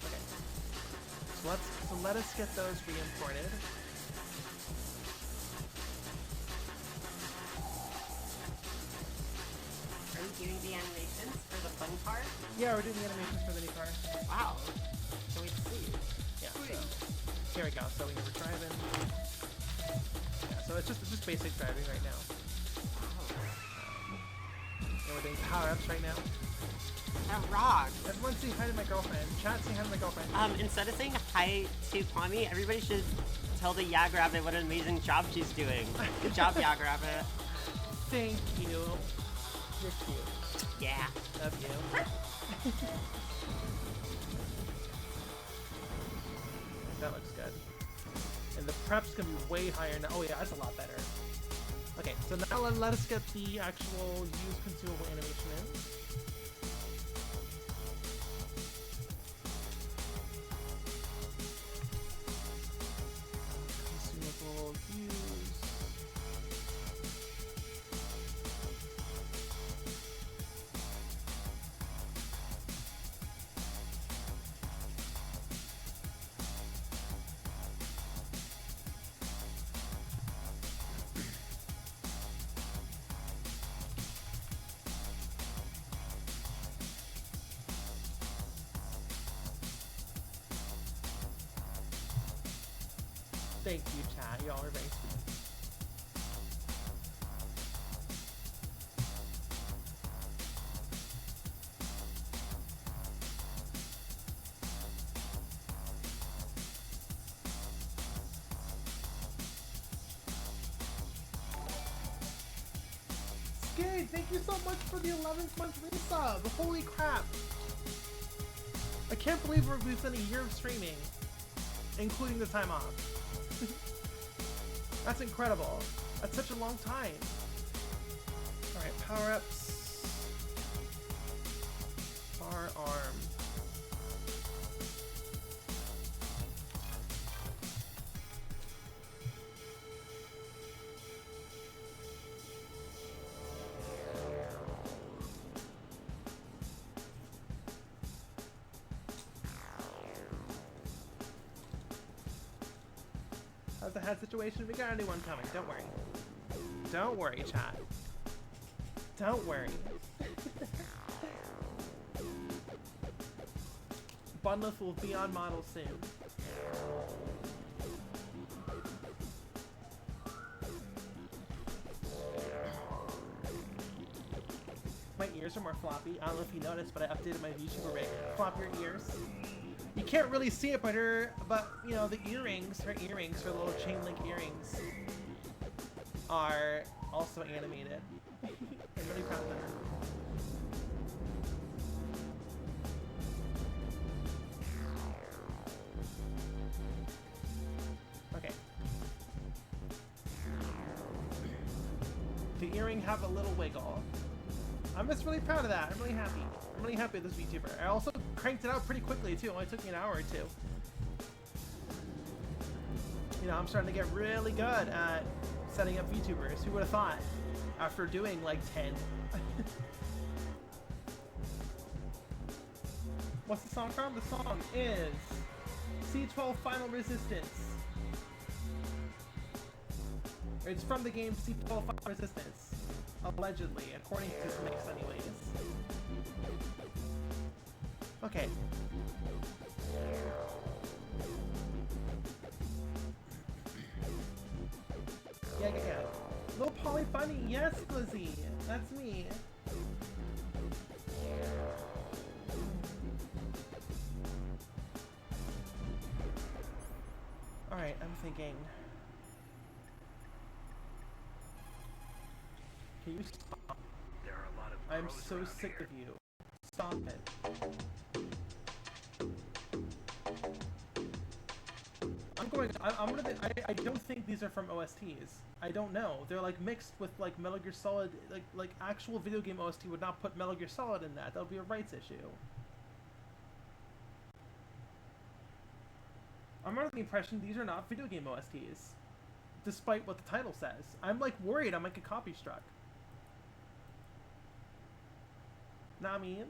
Okay. So let us get those re-imported. Are we doing the animations for the fun part? Yeah, we're doing the animations for the new car. Wow. Can't wait to see. Yeah. So, here we go. So we're driving. Yeah. So it's just basic driving right now. And we're doing power-ups right now. That rocks. Everyone say hi to my girlfriend. Chat, say hi to my girlfriend. Instead of saying hi to Kwame, everybody should tell the Yag Rabbit what an amazing job she's doing. Good job, Yag Rabbit. Thank you. You're cute. Yeah. Love you. That looks good. And the prep's gonna be way higher now. Oh yeah, that's a lot better. Okay, so now let us get the actual use consumable animation in. Consumable use. Thank you, chat. Y'all are very sweet. Skid, thank you so much for the 11th month resub. Holy crap. I can't believe we've done a year of streaming, including the time off. That's incredible. That's such a long time. Alright, power-ups. Bar arm. How's the head situation? We got a new one coming. Don't worry. Don't worry, chat. Don't worry. Bunless will be on model soon. My ears are more floppy. I don't know if you noticed, but I updated my VTuber rig. Flop your ears. You can't really see it, but you know, the earrings, her little chain link earrings, are also animated. I'm really proud of her. Okay. The earring have a little wiggle. I'm just really proud of that. I'm really happy. I'm really happy with this VTuber. I also cranked it out pretty quickly too. It only took me an hour or two. You know, I'm starting to get really good at setting up VTubers. Who would have thought? After doing like 10. What's the song from? The song is C12 Final Resistance. It's from the game C12 Final Resistance. Allegedly, according to this mix anyways. Okay. Yeah. Little Polly Bunny, yes, Glizzy. That's me. Alright, I'm thinking. Can you stop? There are a lot of I'm pros so around sick here. of you. Stop it. I don't think these are from OSTs. I don't know. They're like mixed with like Metal Gear Solid, like actual video game OST would not put Metal Gear Solid in that. That would be a rights issue. I'm under the impression these are not video game OSTs, despite what the title says. I'm like worried I might get copy struck. Nah, I mean.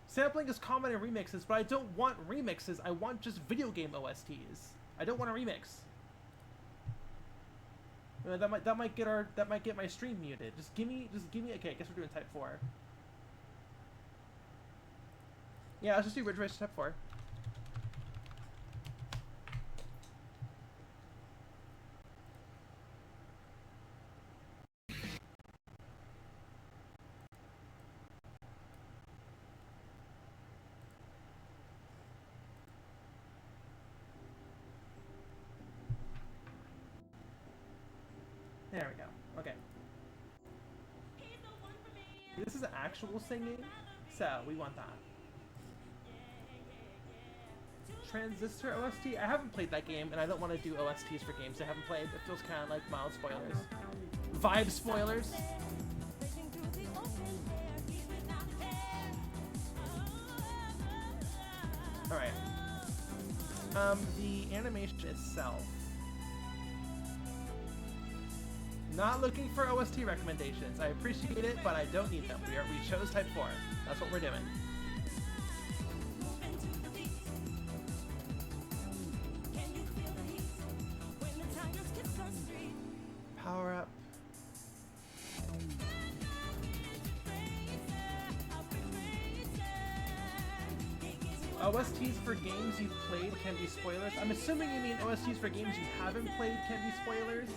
Sampling is common in remixes, but I don't want remixes. I want just video game OSTs. I don't want a remix. That might get my stream muted. Just give me. Okay, I guess we're doing Type 4. Yeah, let's just do Ridge Racer Type 4. There we go. Okay. This is actual singing, so we want that. Transistor OST? I haven't played that game, and I don't want to do OSTs for games I haven't played. It feels kind of like mild spoilers. Vibe spoilers. Alright. The animation itself. Not looking for OST recommendations. I appreciate it, but I don't need them. We chose Type 4. That's what we're doing. Power up. OSTs for games you've played can be spoilers. I'm assuming you mean OSTs for games you haven't played can be spoilers.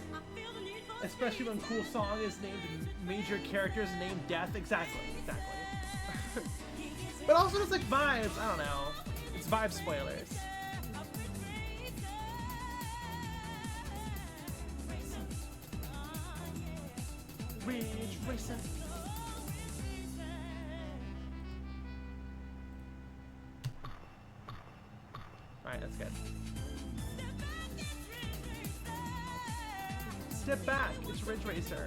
Especially when cool song is named major characters named Death. Exactly. But also it's like vibes. I don't know. It's vibe spoilers. Ridge Racer. Alright, that's good. Step back, it's Ridge Racer.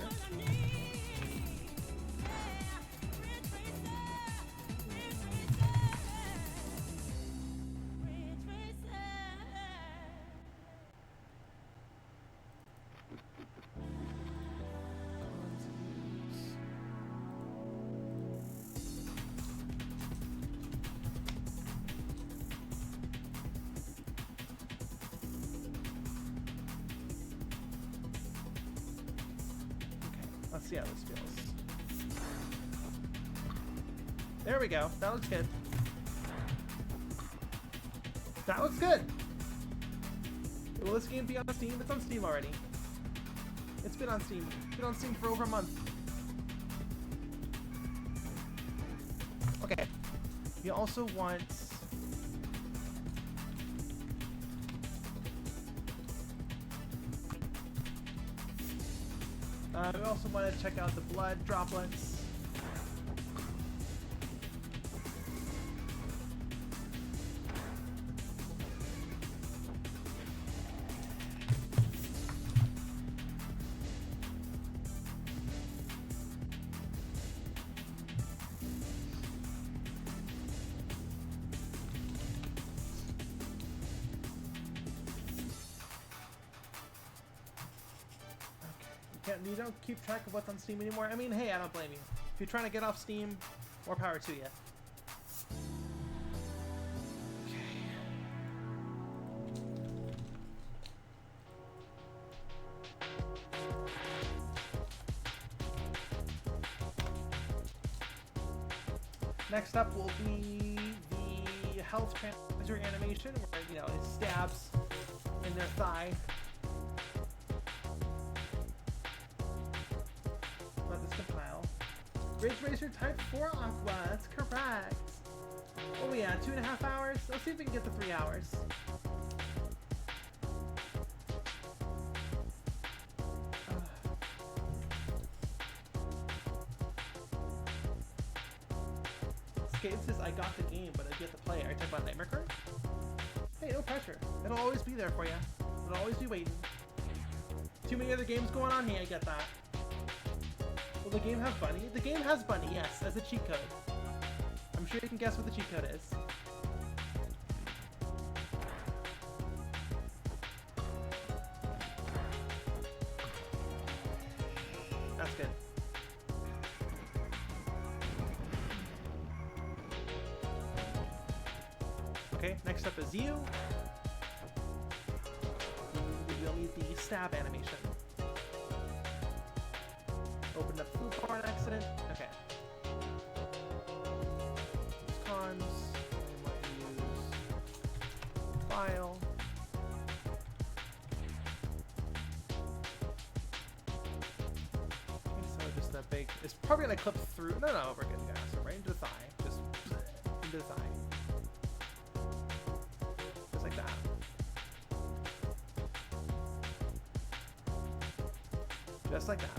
Let's see how this feels. There we go. That looks good. That looks good. Will this game be on Steam? It's on Steam already. It's been on Steam. It's been on Steam for over a month. Okay. You also want... we also want to check out the blood droplets. You don't keep track of what's on Steam anymore. I mean, hey, I don't blame you. If you're trying to get off Steam, more power to you. Okay. Next up will be the health transfer animation, where, you know, it stabs in their thigh. Ridge Racer Type 4 Aqua, that's correct. Oh yeah, 2.5 hours? Let's see if we can get to 3 hours. Escape says, I got the game, but I get to play it. Are you talking about Nightmare Card? Hey, no pressure. It'll always be there for you. It'll always be waiting. Too many other games going on here, I get that. Will the game have Bunny? The game has Bunny, yes, as a cheat code. I'm sure you can guess what the cheat code is. That's good. Okay, next up is you. We'll need the stab animation. Opened up food barn accident. Okay. Use cons. We might use file. Okay, so just that big. It's probably gonna clip through. No, we're good, guys. So right into the thigh. Just into the thigh. Just like that. Just like that.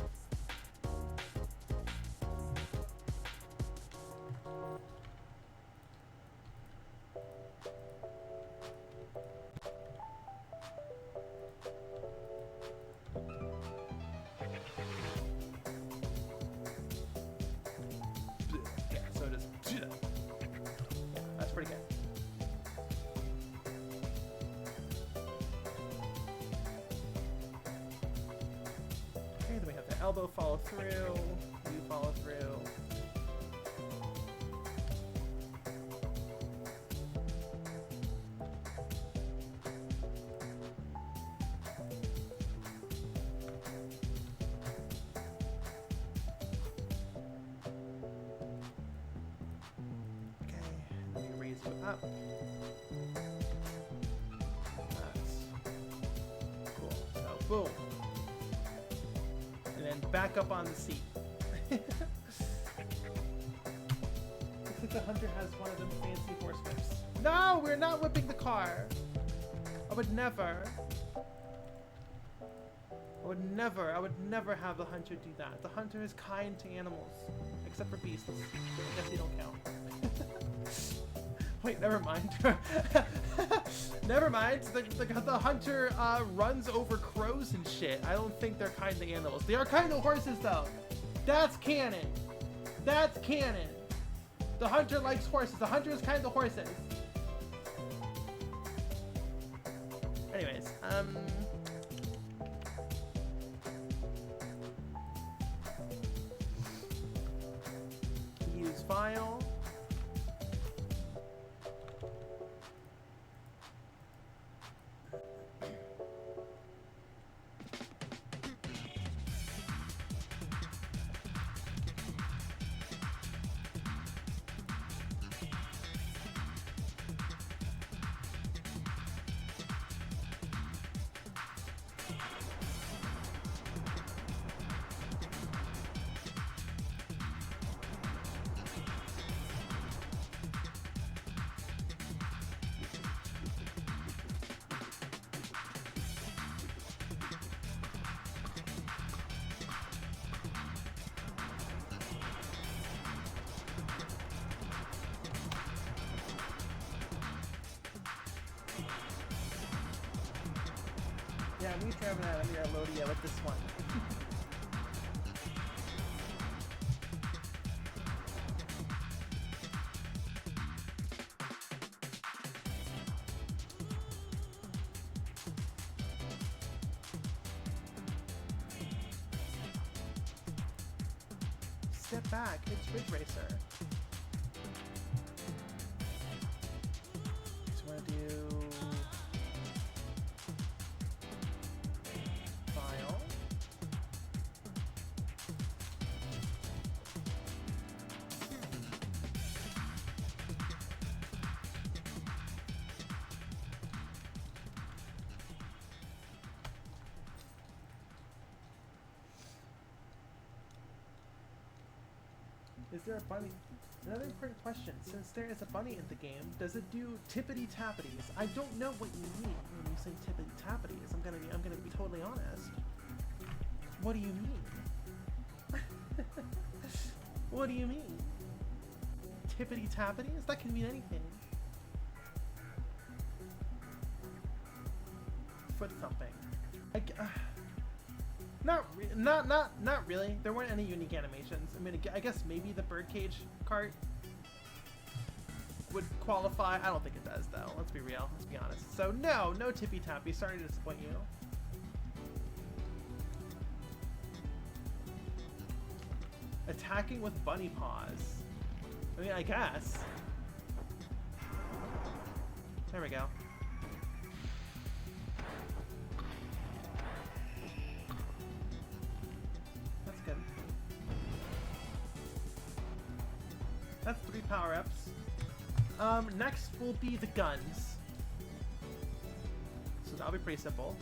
Yeah, so just yeah, that's pretty good. Okay, then we have the elbow follow through, you follow through. Okay, let me raise you up. That's cool. So boom. And then back up on the seat. Looks like the hunter has one of them fancy horse whips. No, we're not whipping the car. I would never. I would never have the hunter do that. The hunter is kind to animals, except for beasts. I guess they don't count. Wait, never mind. Never mind. The hunter runs over crows and shit. I don't think they're kind to animals. They are kind to horses, though. That's canon. That's canon. The hunter likes horses. The hunter is kind to horses. Anyways, use file. Yeah, we traveling out of here, Lodia, with this one. Step back, it's Ridge Racer. Just wanna do file. Is there a bunny? Another important question. Since there is a bunny in the game, does it do tippity tappities? I don't know what you mean when you say tippity tappities. I'm gonna be totally honest. What do you mean? What do you mean? Tippity tappities? That can mean anything. Foot thumping. Not really. There weren't any unique animations. I mean, I guess maybe the birdcage cart would qualify. I don't think it does, though. Let's be real. Let's be honest. So no tippy tappy. Sorry to disappoint you. Attacking with bunny paws. I mean, I guess. There we go. That's good. That's 3 power-ups. Next will be the guns. So that'll be pretty simple.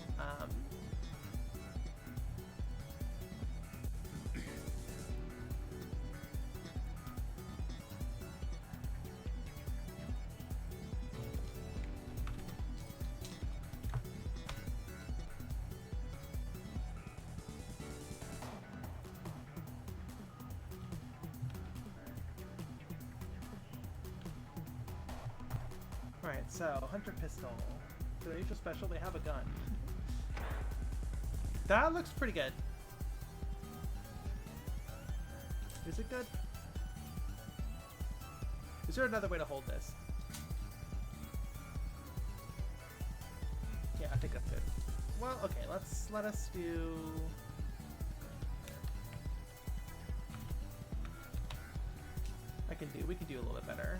Alright, so Hunter Pistol. For the Asia Special, they have a gun. That looks pretty good. Is it good? Is there another way to hold this? Yeah, I think that's good. Well, okay, let us do... we can do a little bit better.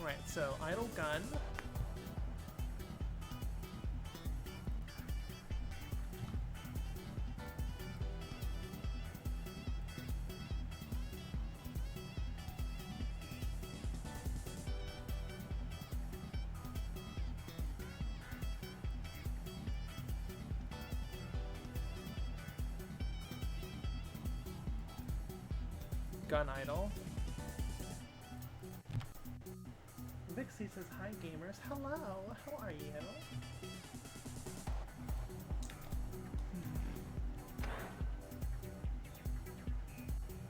Right, so idle gun. Gun idle. Vixie says, hi gamers. Hello, how are you?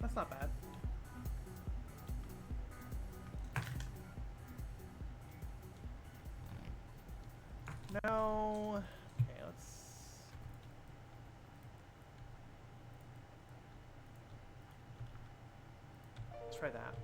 That's not bad. No. Okay, let's try that.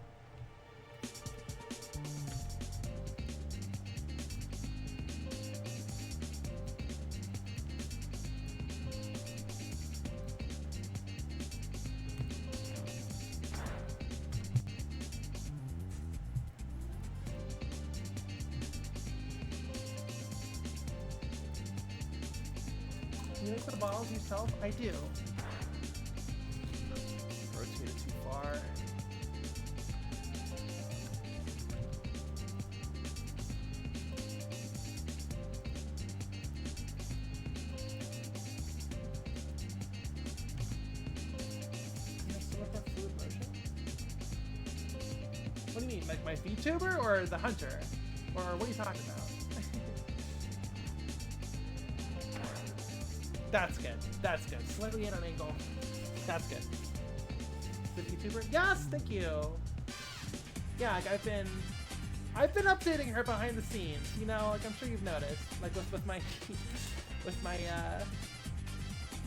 You make the bottles yourself? I do. Rotated too far. What do you mean? Like my VTuber or the hunter? Or what are you talking about? That's good. That's good. Slightly at an angle. That's good. The VTuber? Yes, thank you. Yeah, like I've been updating her behind the scenes. You know, like I'm sure you've noticed. Like with my with my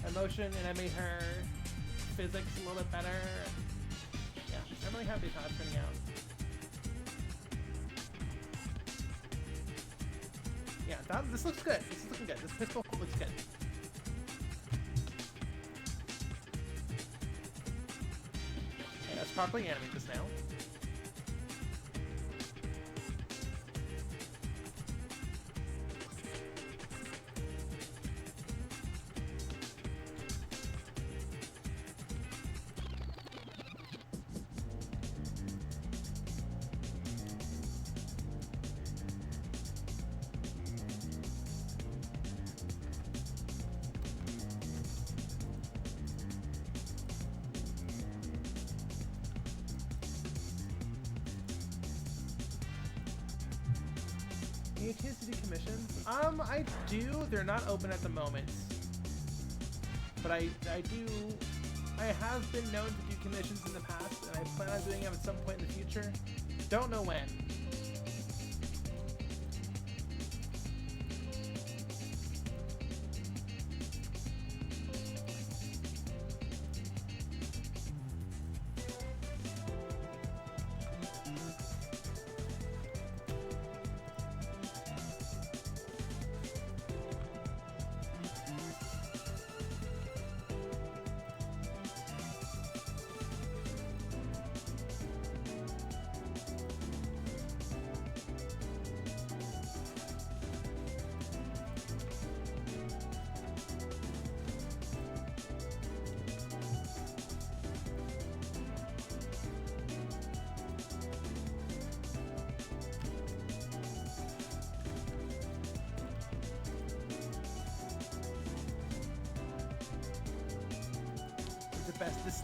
emotion, and I made her physics a little bit better. Yeah, I'm really happy how it's turning out. Yeah, this looks good. This is looking good. This pistol looks good. Let's properly animate this now. TSD commissions? I do. They're not open at the moment. But I do I have been known to do commissions in the past, and I plan on doing them at some point in the future. Don't know when.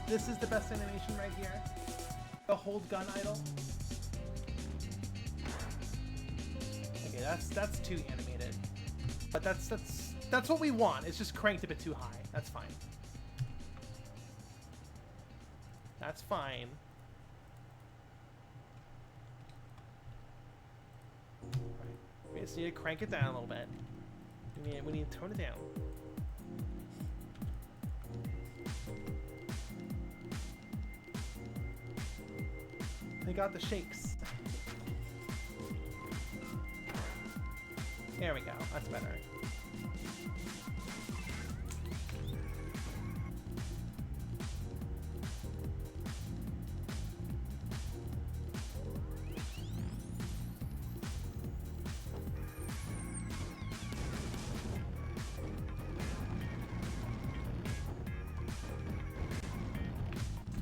This is the best animation right here. The hold gun idle. Okay, that's too animated. But that's what we want. It's just cranked a bit too high. That's fine. That's fine. Right. We just need to crank it down a little bit. We need to tone it down. They got the shakes. There we go. That's better.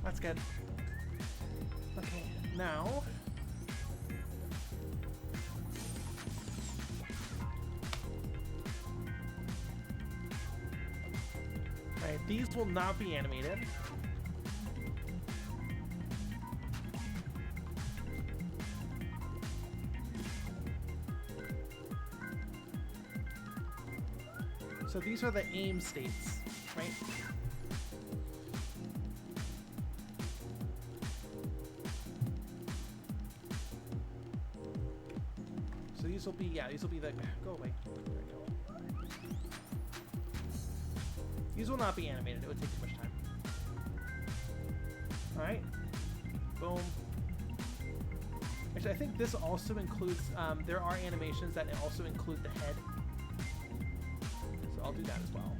That's good. Okay, now alright, these will not be animated. So these are the aim states, right? These will be, yeah, these will be the, go away. There we go. These will not be animated, it would take too much time. Alright. Boom. Actually, I think this also includes, there are animations that also include the head. So I'll do that as well.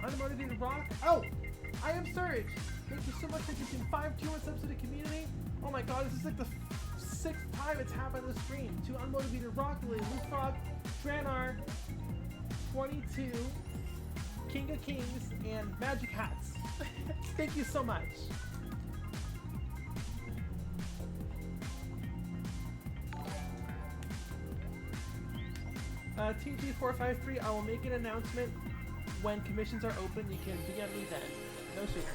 Unmotivated Rock? Oh! I am Surge! Thank you so much for giving 5 2 subs to the community. Oh my god, this is like the 6th time it's happened on the stream. To Unmotivated Rock, Lily, Frog, Dranar, 22, King of Kings, and Magic Hats. Thank you so much. TG453, I will make an announcement when commissions are open. You can DM me then. No sooner.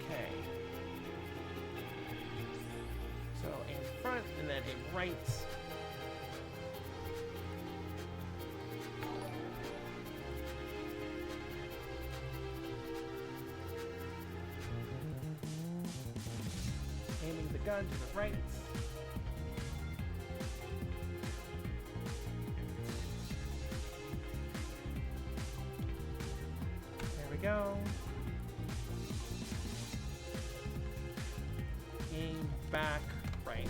Okay. So aim front and then aim right. Aiming the gun to the right. Go. Aim back right.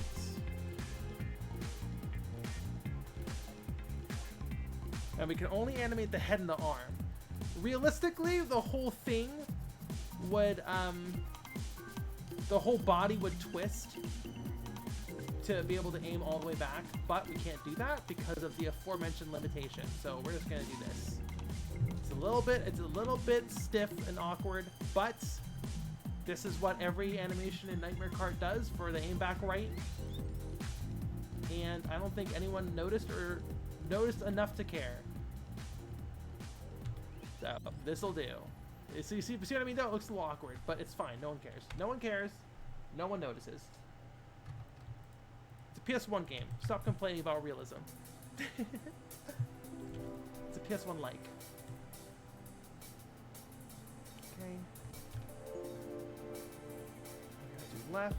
And we can only animate the head and the arm. Realistically, the whole thing would, the whole body would twist to be able to aim all the way back, but we can't do that because of the aforementioned limitation. So we're just gonna do this. It's a little bit stiff and awkward, but this is what every animation in Nightmare Kart does for the aim back right. And I don't think anyone noticed enough to care. So this'll do. So you see what I mean? Though it looks a little awkward, but it's fine. No one cares. No one cares. No one notices. It's a PS1 game. Stop complaining about realism. It's a PS1 like. Okay. I'm gonna do left.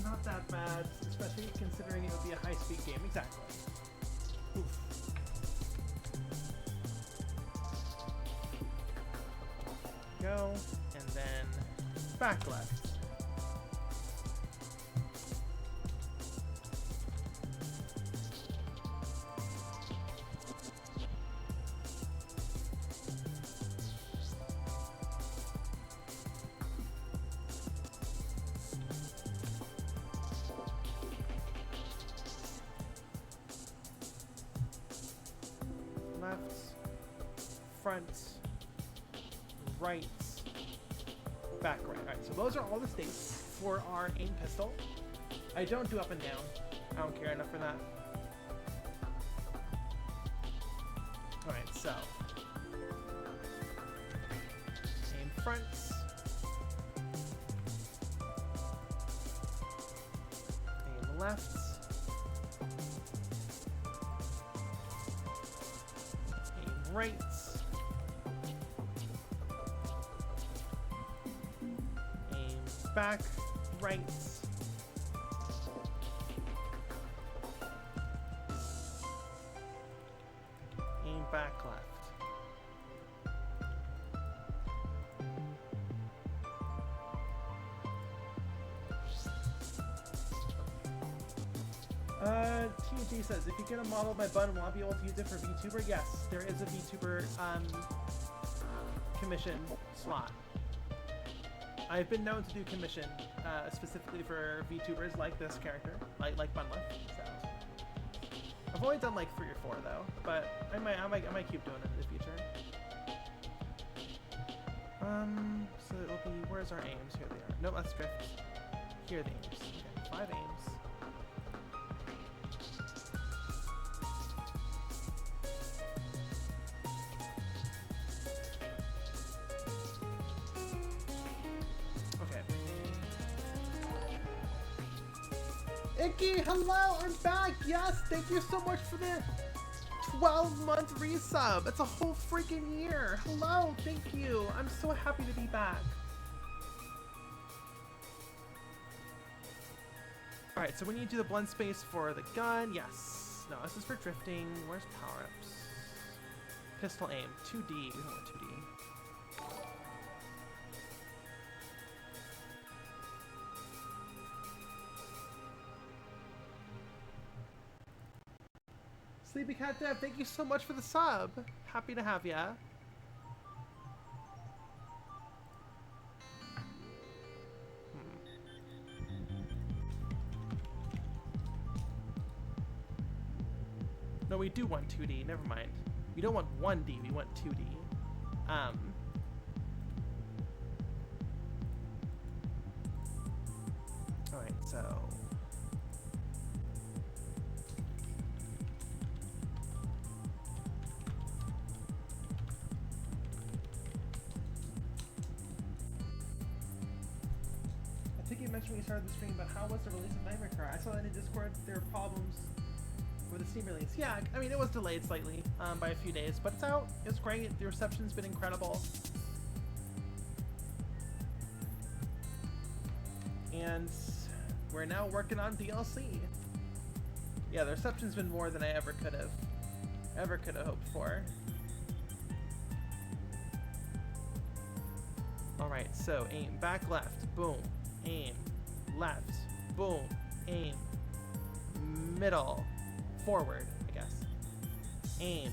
Not that bad, especially considering it would be a high-speed game. Exactly. Oof. Go, and then back left. Left, front, right, back, right. Alright, so those are all the states for our aim pistol. I don't do up and down. I don't care enough for that. Alright, so aim front. Aim left. Right, aim back, right, aim back, left. TNT says, if you get a model of my button, will I be able to use it for VTuber? Yes, there is a VTuber commission slot. I've been known to do commission specifically for VTubers like this character, like Bunlift. So I've only done like 3 or 4 though, but I might keep doing it in the future. So it'll be, where's our aims? Here they are. No, that's drift. Here are the aims. Okay, 5 aims. Icky, hello, I'm back. Yes, thank you so much for the 12-month resub. It's a whole freaking year. Hello, thank you. I'm so happy to be back. Alright, so when you do the blend space for the gun, yes. No, this is for drifting. Where's power-ups? Pistol aim, 2D. We don't want 2D. Sleepy Cat Dev, thank you so much for the sub. Happy to have ya. No, we do want 2D. Never mind. We don't want 1D. We want 2D. All right, so. I think you mentioned when you started the stream, but how was the release of Nightmare Car? I saw that in Discord. There were problems with the Steam release. Yeah, I mean, it was delayed slightly by a few days, but it's out. It's great. The reception's been incredible. And we're now working on DLC. Yeah, the reception's been more than I ever could have hoped for. Alright, so aim back left, boom, aim left, boom, aim middle, forward, I guess. Aim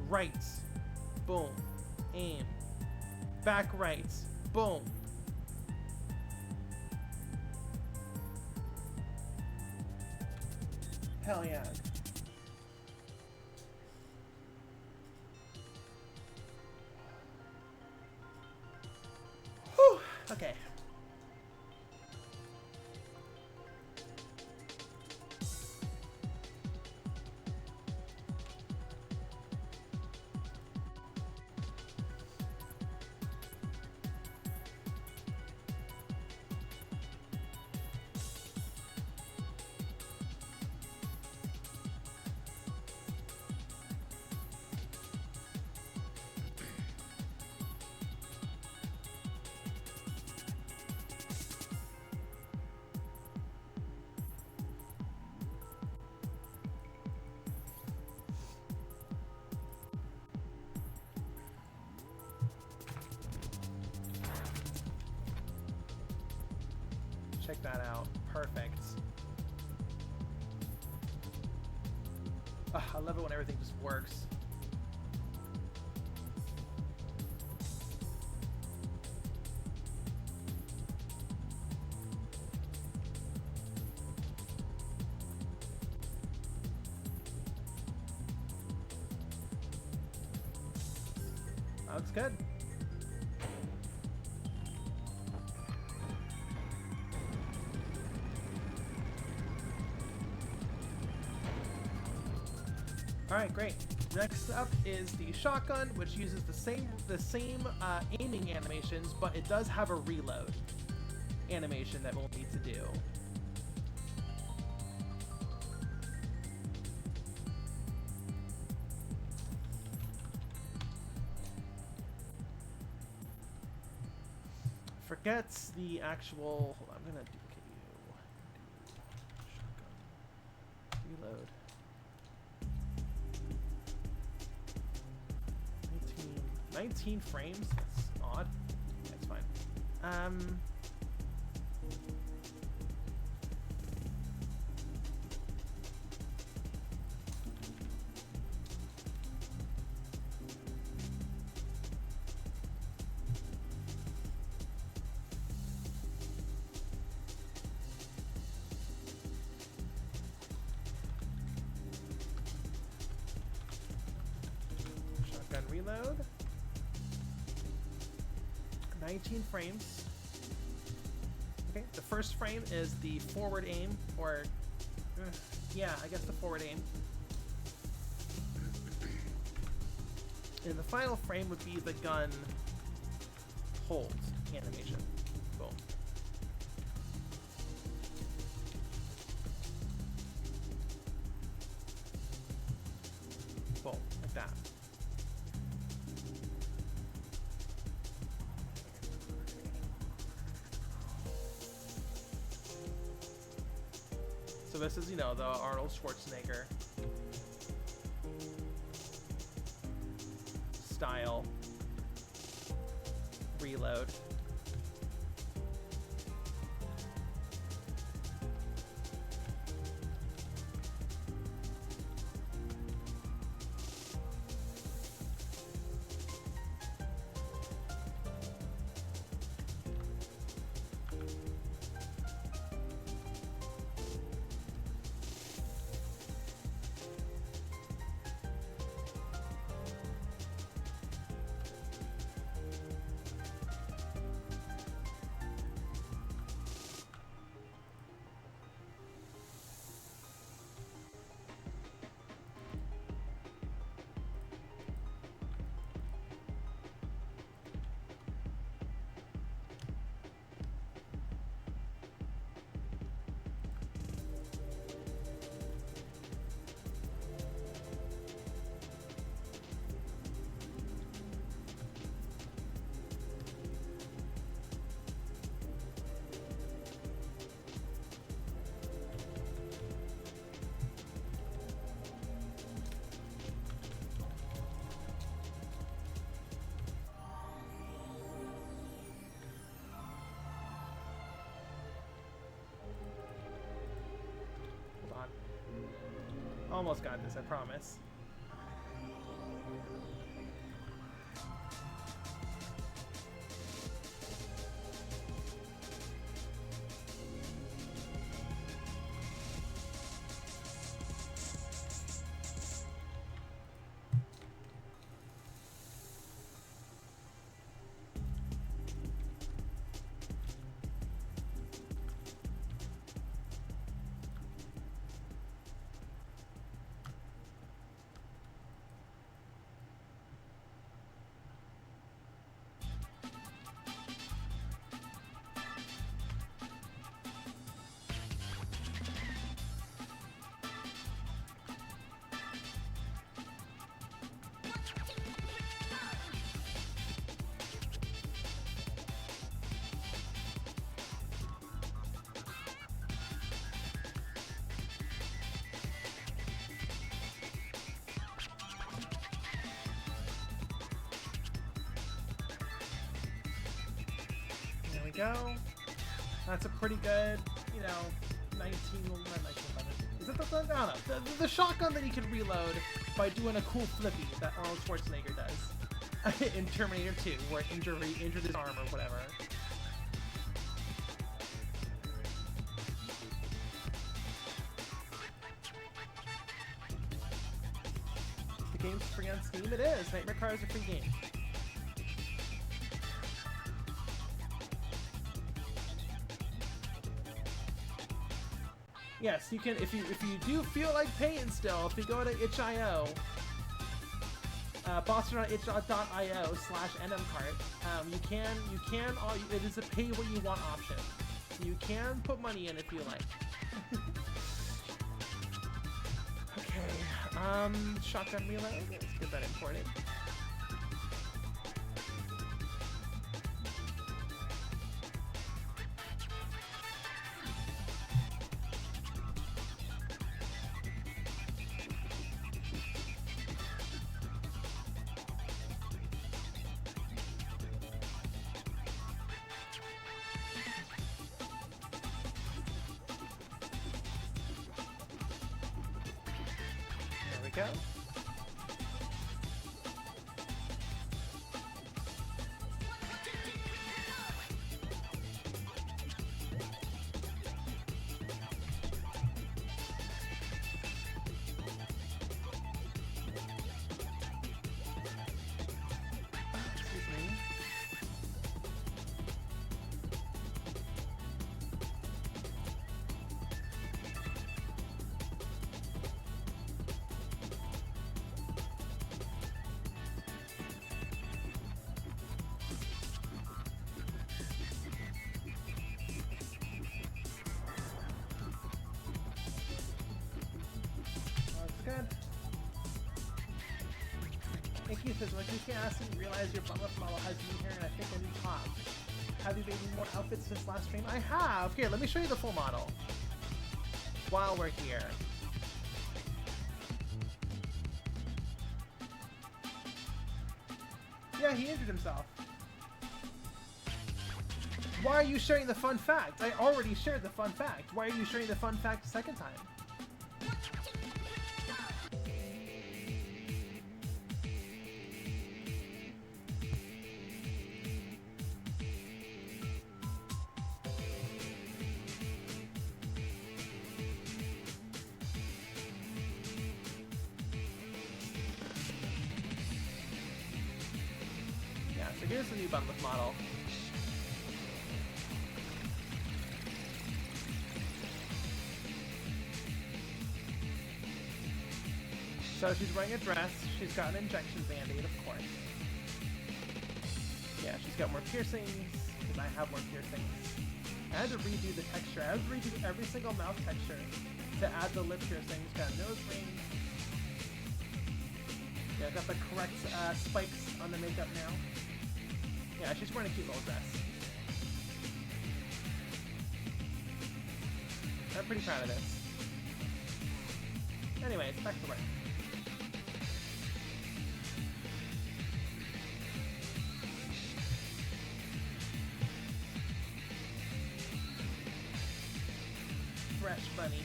right, boom, aim back right, boom. Hell yeah. Whew. Okay. Check that out. Perfect. Ugh, I love it when everything just works. That looks good. Alright, great. Next up is the shotgun, which uses the same aiming animations, but it does have a reload animation that we'll need to do. Forgets the actual. Hold on, I'm gonna duplicate you. Shotgun. Reload. 19 frames? That's odd. That's fine. Shotgun reload. 19 frames. Okay, the first frame is the forward aim, or yeah, I guess the forward aim. And the final frame would be the gun hold animation. Boom. Boom, like that. So this is, you know, the Arnold Schwarzenegger style reload. Almost got this, I promise. go. That's a pretty good, you know, 1911. Is it the I don't know. The shotgun that you can reload by doing a cool flippy that Arnold Schwarzenegger does in Terminator 2, where it injured his arm or whatever. The game's free on Steam. It is. Nightmare Car is a free game. Yes, you can. If you do feel like paying still, if you go to itch.io, boston.itch.io/nmcart, you can. It is a pay what you want option. You can put money in if you like. Okay. Shotgun reload. Let's get that imported. Go. Excuse me. Good. Thank you, says, like, you can't ask and realize your bump model has new hair and I think a new top. Have you made more outfits since last stream? I have! Here, let me show you the full model. While we're here. Yeah, he injured himself. Why are you sharing the fun fact? I already shared the fun fact. Why are you sharing the fun fact a second time? So here's the new Bunless model. So she's wearing a dress, she's got an injection band-aid, of course. Yeah, she's got more piercings, because I have more piercings. I had to redo the texture. I had to redo every single mouth texture to add the lip piercings. Got a nose ring. Yeah, I got the correct spikes on the makeup now. Yeah, she's wearing a cute little dress. I'm pretty proud of this. Anyways, back to work. Fresh bunny.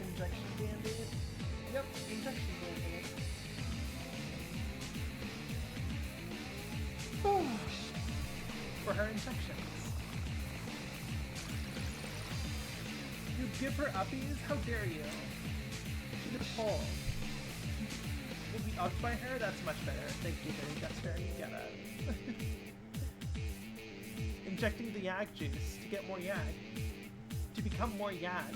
Injection band-aid. Yep, injection band-aid. For her injections. You give her uppies? How dare you? She did a poll. Will be upped by her? That's much better. Thank you, Harry Jester. You get that. Injecting the Yag juice to get more Yag. To become more Yag.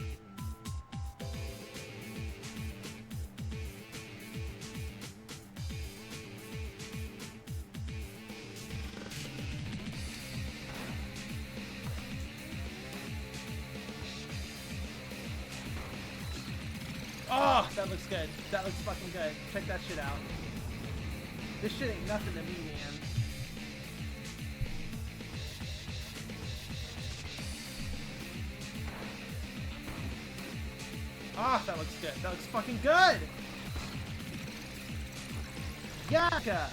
Oh, that looks good. That looks fucking good. Check that shit out. This shit ain't nothing to me, man. Ah, that looks good. That looks fucking good! Yaga!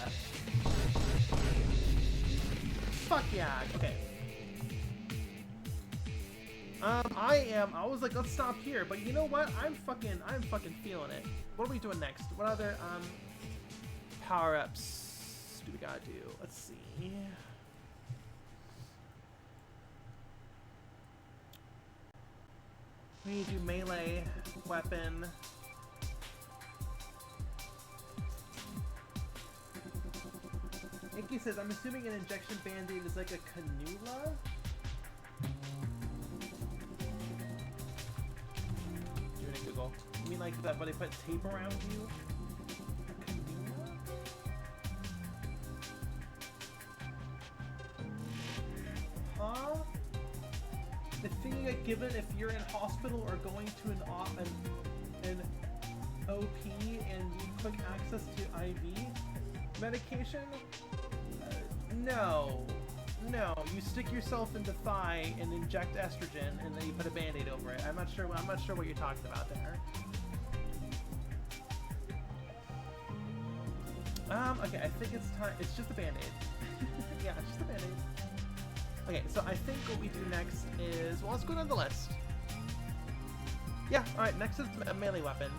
Fuck yeah. Okay. I was like, let's stop here, but you know what? I'm fucking feeling it. What are we doing next? What other, power-ups do we gotta do? Let's see. We need to do melee weapon. Inky says, I'm assuming an injection band-aid is like a cannula? Doing it, Google. You mean like that, but they put tape around you? A cannula? Huh? The thing you get given if you're in hospital or going to an OP and need quick access to IV medication? No. No, you stick yourself in the thigh and inject estrogen and then you put a band-aid over it. I'm not sure what you're talking about there. Okay, I think it's time. It's just a band-aid. Yeah, it's just a band-aid. Okay, so I think what we do next is, well, let's go down the list. Yeah, alright, next is a melee weapon.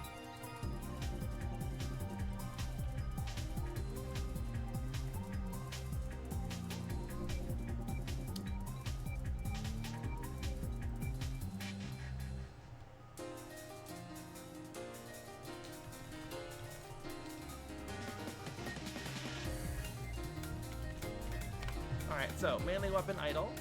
Alright, so melee weapon idle.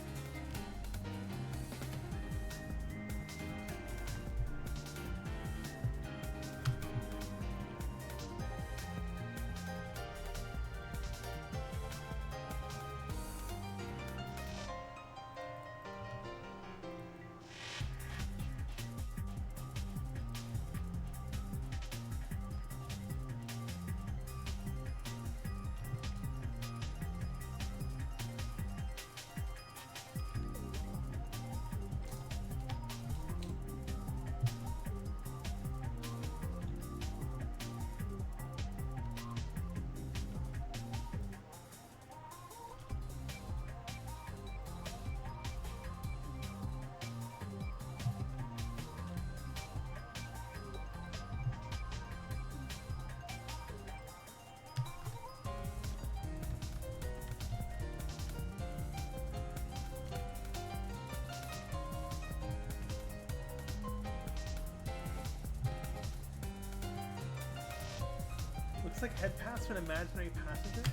Looks like head pass for an imaginary passenger.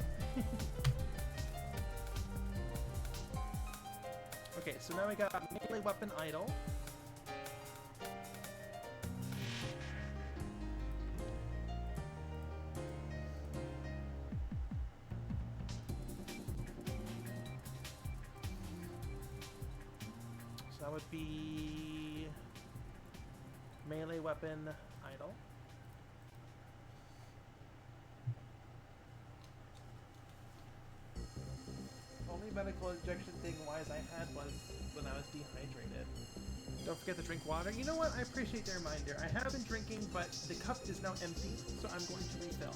Okay, so now we got melee weapon idle. So that would be melee weapon idle. Only medical injection thing wise I had was when I was dehydrated. Don't forget to drink water. You know what? I appreciate the reminder. I have been drinking, but the cup is now empty, so I'm going to refill.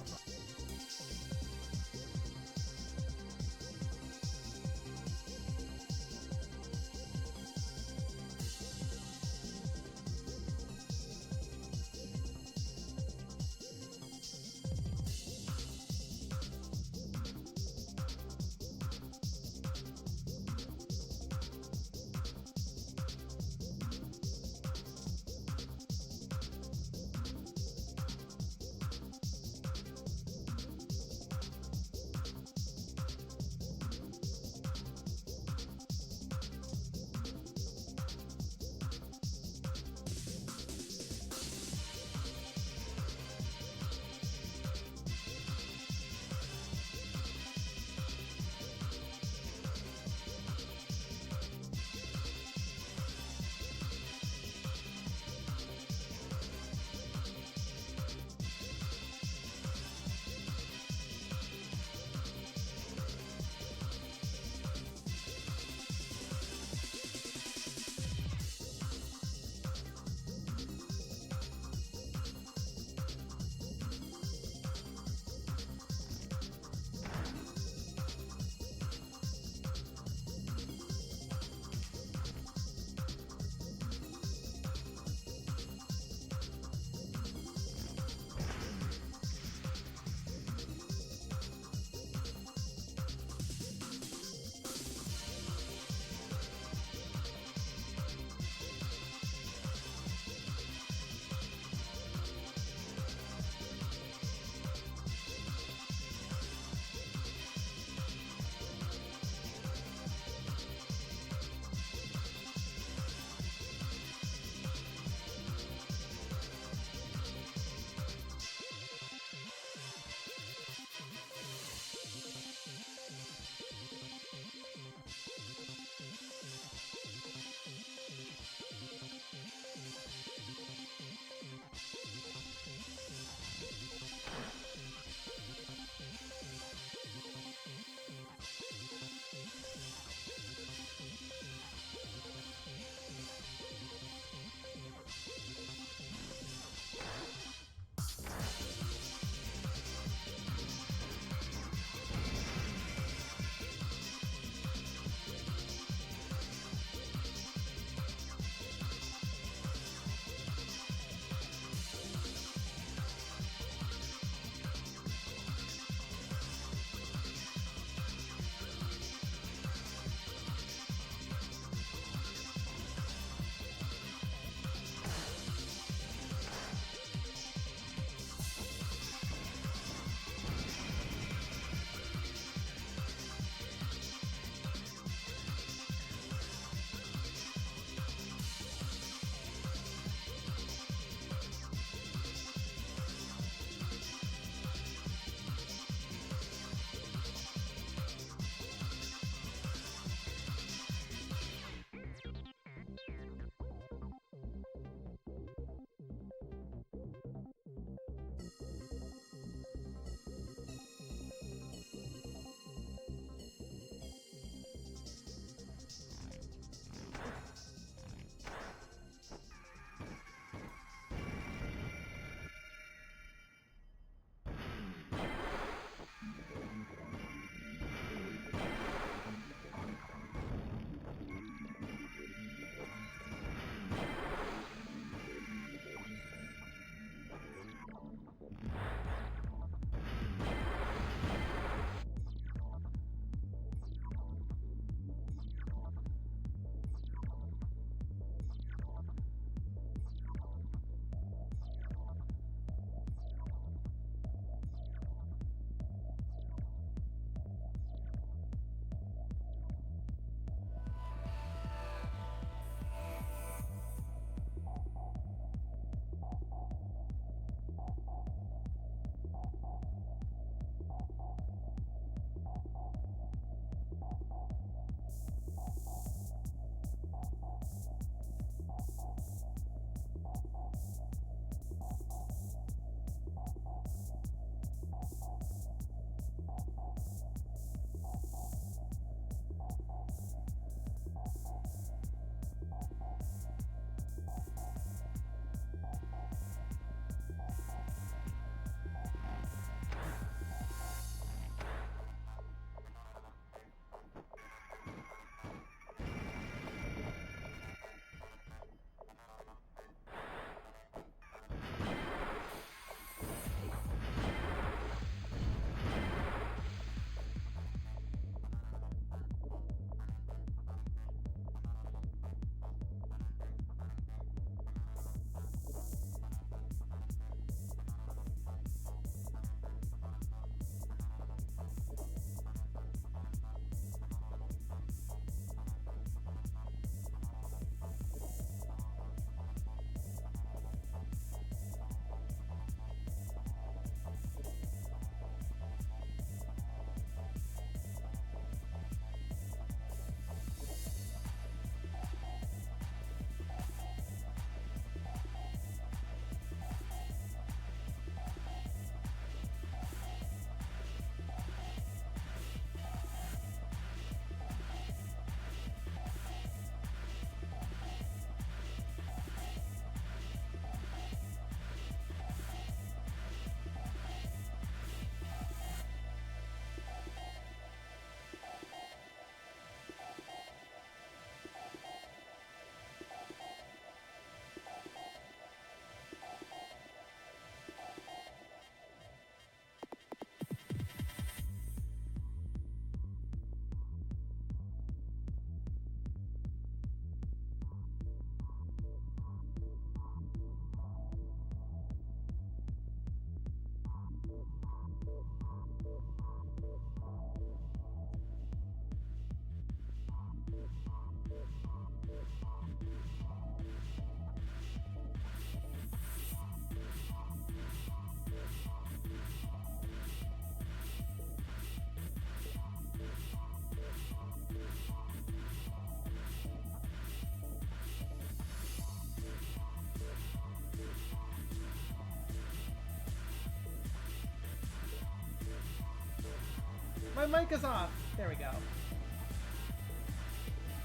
My mic is off. There we go.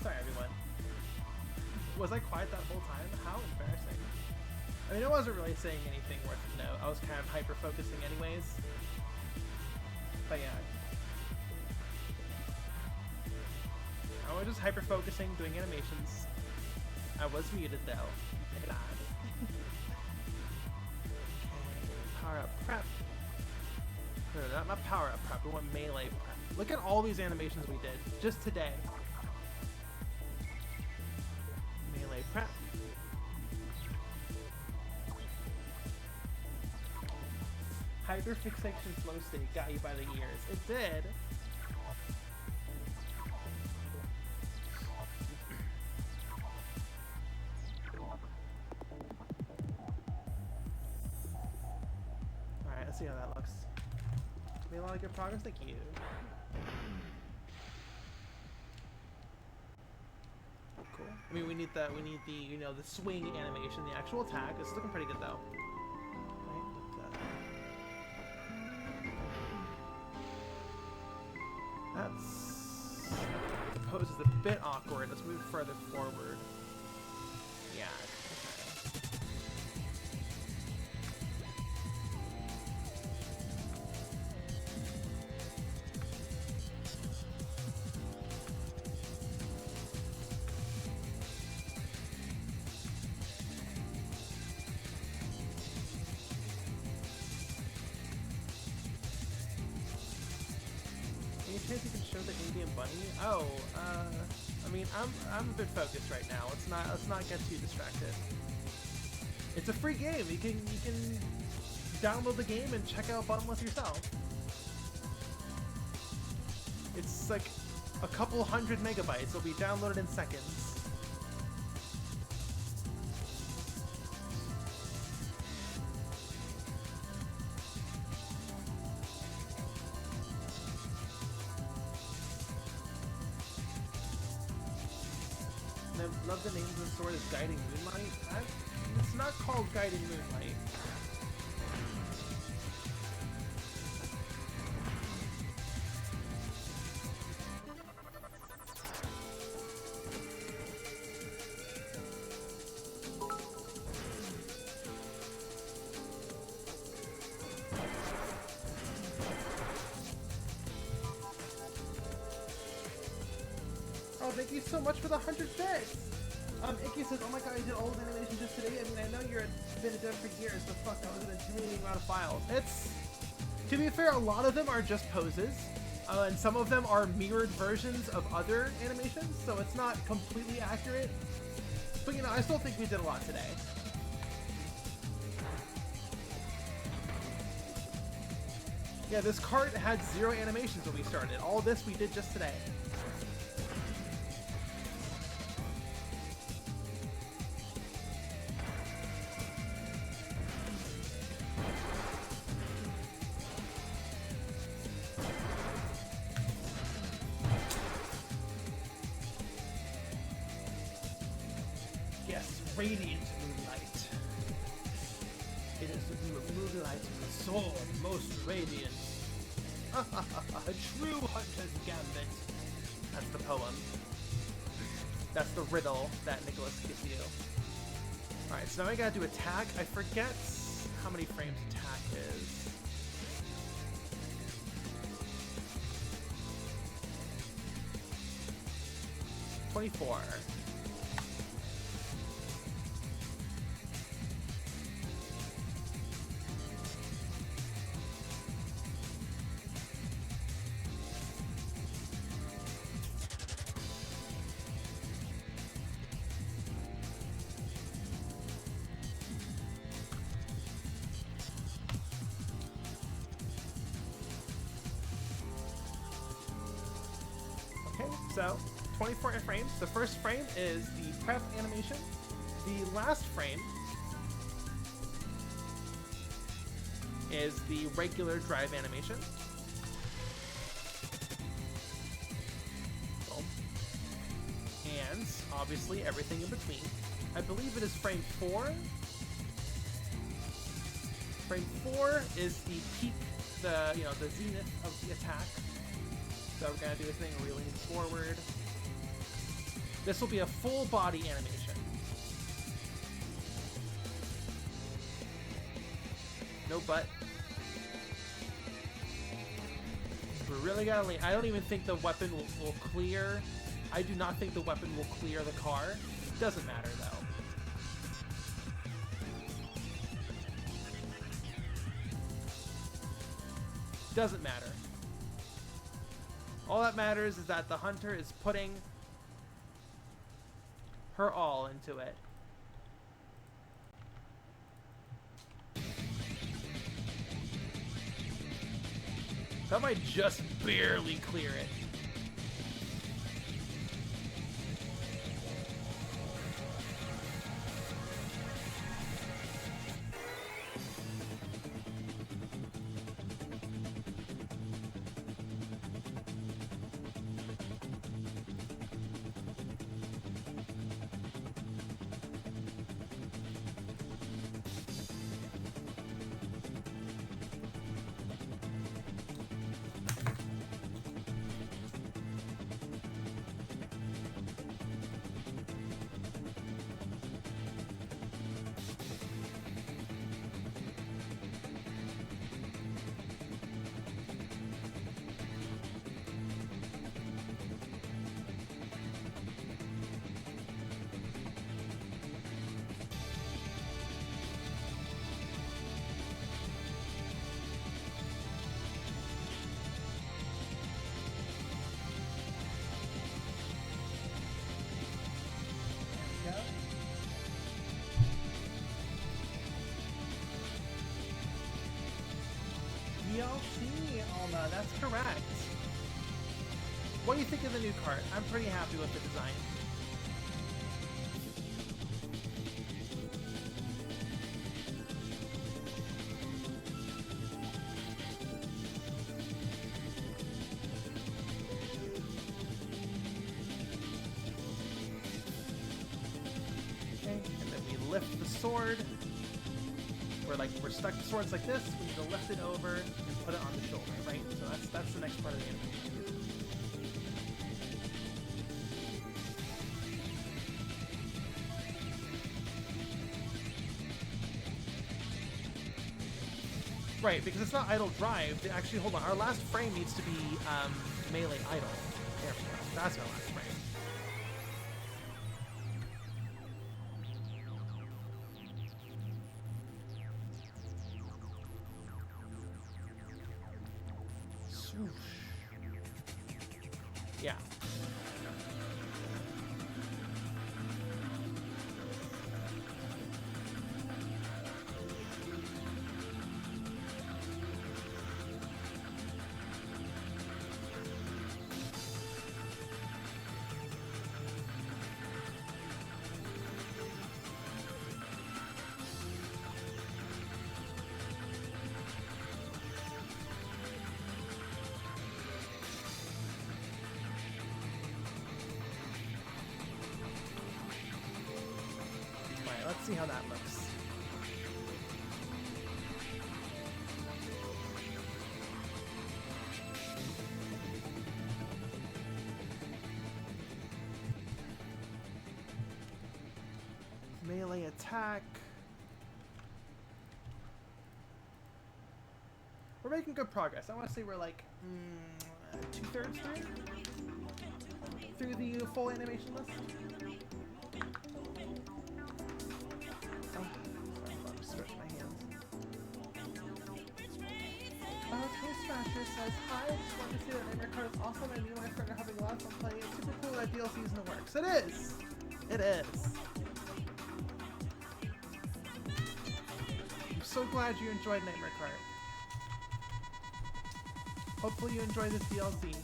Sorry, everyone. Was I quiet that whole time? How embarrassing. I mean, I wasn't really saying anything worth a note. I was kind of hyper-focusing anyways. But yeah. I was just hyper-focusing, doing animations. I was muted though. Okay, power up prep. No, not power up prep, we want melee prep. Look at all these animations we did just today. Melee prep. Hyperfixation flow state got you by the ears. It did. Alright, let's see how that looks. Made a lot of good progress, thank you. Cool. I mean, we need the, you know, the swing animation, the actual attack. It's looking pretty good though. That's... the pose is a bit awkward. Let's move further forward. Yeah, okay. Any chance you can show the Indian bunny? Oh, I mean, I'm a bit focused right now. Let's not get too distracted. It's a free game. You can download the game and check out Bottomless yourself. It's like a couple hundred megabytes. It'll be downloaded in seconds. I love the name of the sword is Guiding Moonlight. It's not called Guiding Moonlight. Oh, thank you so much for the 100 bits! Icky says, oh my god, I did all of animation just today. I mean, I know you're been a dev for years, but fuck, that was an intimidating amount of files. It's, to be fair, a lot of them are just poses, and some of them are mirrored versions of other animations, so it's not completely accurate. But you know, I still think we did a lot today. Yeah, this cart had 0 animations when we started. All this we did just today. Radiant moonlight. It is the moonlight of the sword, most radiant. A true hunter's gambit. That's the poem. That's the riddle that Nicholas gives you. Alright, so now I gotta do attack. I forget how many frames attack is. $24. So, 24 frames. The first frame is the prep animation. The last frame is the regular drive animation. Boom. And obviously everything in between. I believe it is frame 4. Frame 4 is the peak, the zenith of the attack. So we're gonna do this thing really forward. This will be a full body animation. No butt. We really gotta lean. I don't even think the weapon will clear. I do not think the weapon will clear the car. Doesn't matter though. Doesn't matter. All that matters is that the hunter is putting her all into it. That might just barely clear it. DLC, Alma, that's correct. What do you think of the new cart? I'm pretty happy with the design. Okay, and then we lift the sword. We're stuck to swords like this. We need to lift it over and put it on the shoulder, right? So that's the next part of the animation. Right, because it's not idle drive. Actually, hold on. Our last frame needs to be melee idle. There we go. That's our last frame. Yeah. Let's see how that looks. Melee attack. We're making good progress. I want to say we're like 2/3 through the full animation list. Toastmaster says, hi, just wanted to say that Nightmare Cart is awesome. I knew my friend are having a lot of fun playing it. Super cool that DLC is in the works. It is! It is. I'm so glad you enjoyed Nightmare Cart. Hopefully you enjoy this DLC.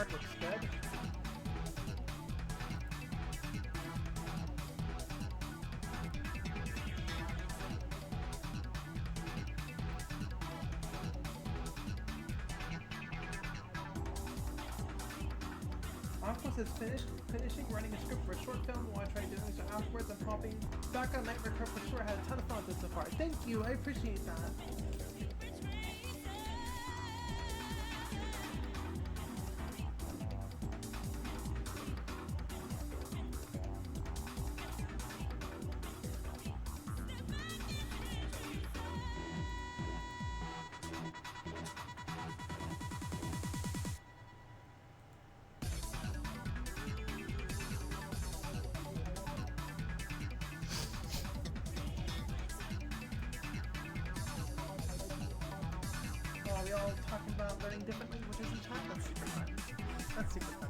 art looks good. Aqua says finishing running a script for a short film while I try doing so afterwards. I'm popping back on Nightmare Curve for sure. I had a ton of fun with this so far. Thank you, I appreciate that. Are we all talking about learning different languages in chat? That's super fun. That's super fun.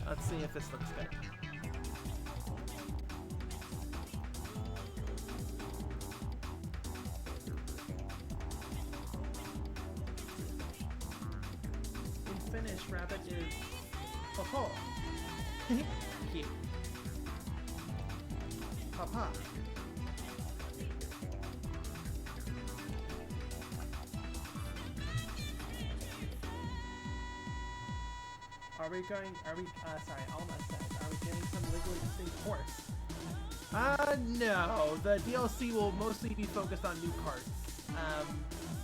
Let's see if this looks good. In Finnish, rabbit is ho. Cute. Papa. Sorry, Alma said, are we getting some legally distinct horse? No. The DLC will mostly be focused on new carts.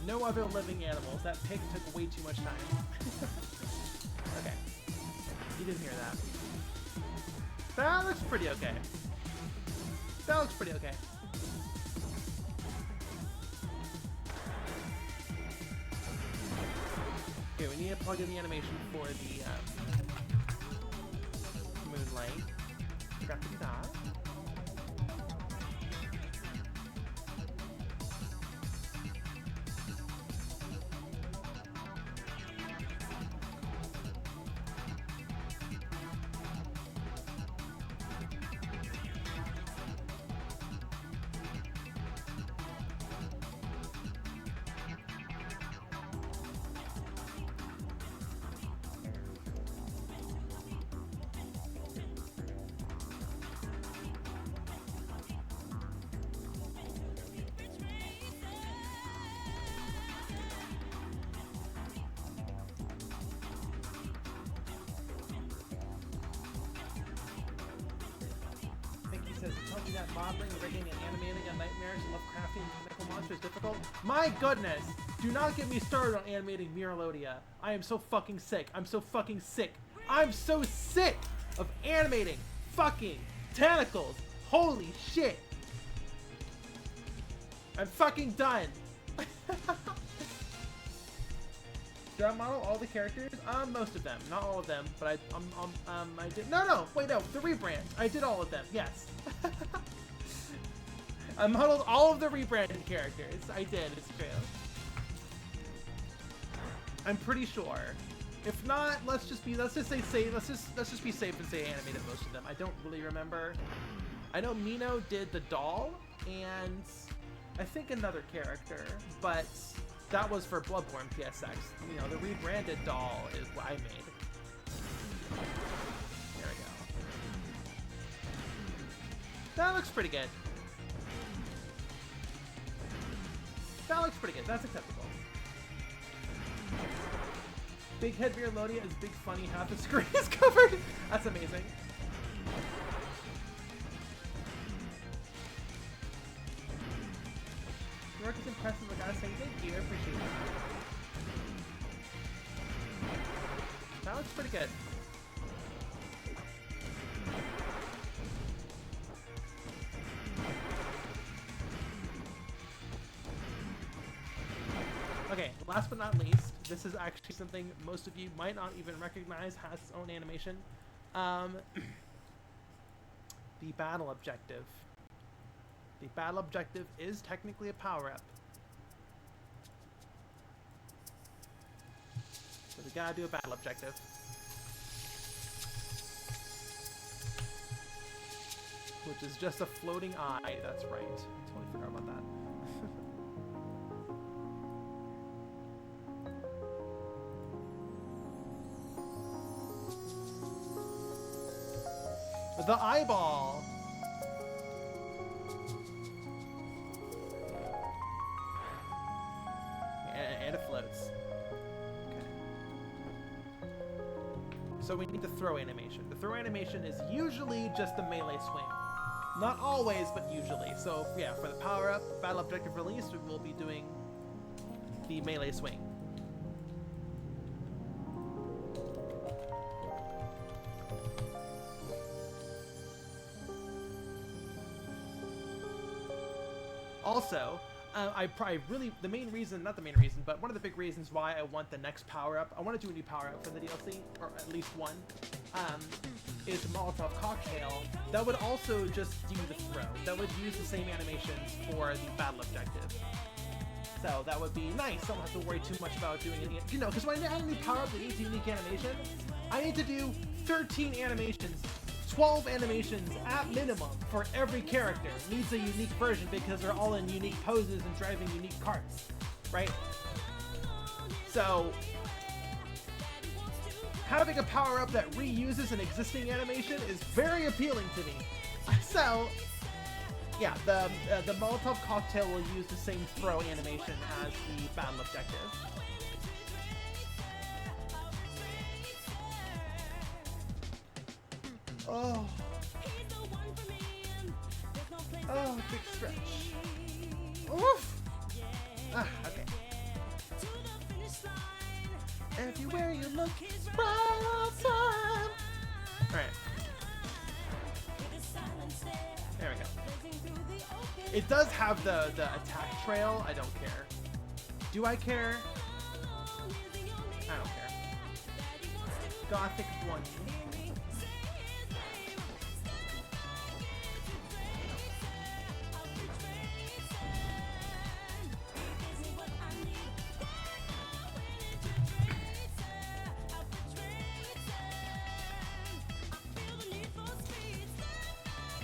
No other living animals. That pig took way too much time. Okay. You didn't hear that. That looks pretty okay. That looks pretty okay. Okay, we need to plug in the animation for the moonlight. Forgot to do that. Tell me that modeling, rigging, and animating on nightmares, Lovecraftian, chemical monsters difficult? My goodness! Do not get me started on animating Miralodia. I am so fucking sick. I'm so fucking sick. I'm so sick of animating fucking tentacles. Holy shit! I'm fucking done. Did I model all the characters? Most of them. Not all of them, but I did. No, wait, no. The rebrand. I did all of them. Yes. I modeled all of the rebranded characters. I did. It's true. I'm pretty sure. If not, let's just be safe. Let's just be safe and say animated most of them. I don't really remember. I know Mino did the doll and I think another character, but that was for Bloodborne PSX. You know, the rebranded doll is what I made. There we go. That looks pretty good. That looks pretty good. That's acceptable. Big Head Miralodia is big funny, half the screen is covered. That's amazing. Your work is impressive. I gotta say thank you. I appreciate it. That looks pretty good. Okay, last but not least, this is actually something most of you might not even recognize has its own animation. The battle objective. The battle objective is technically a power-up. So we gotta do a battle objective. Which which is just a floating eye. That's right. I totally forgot about that. The eyeball. And it floats. Okay. So we need the throw animation. The throw animation is usually just the melee swing. Not always, but usually. So yeah, for the power-up, battle objective release, we will be doing the melee swing. Also, the main reason, not the main reason, but one of the big reasons why I want the next power-up, I want to do a new power-up for the DLC, or at least one, is the Molotov Cocktail that would also just do the throw. That would use the same animations for the battle objective. So that would be nice. I don't have to worry too much about doing any, you know, because when I add a new power-up that needs a unique animation, I need to do 13 animations, 12 animations at minimum for every character. Needs a unique version because they're all in unique poses and driving unique carts, right? So having a power-up that reuses an existing animation is very appealing to me. So yeah, the Molotov Cocktail will use the same throw animation as the battle objective. Oh. Oh, big stretch. Oof. Ah, okay. Everywhere you look, it's right on time. Alright. There we go. It does have the attack trail. I don't care. Do I care? I don't care. Gothic 1.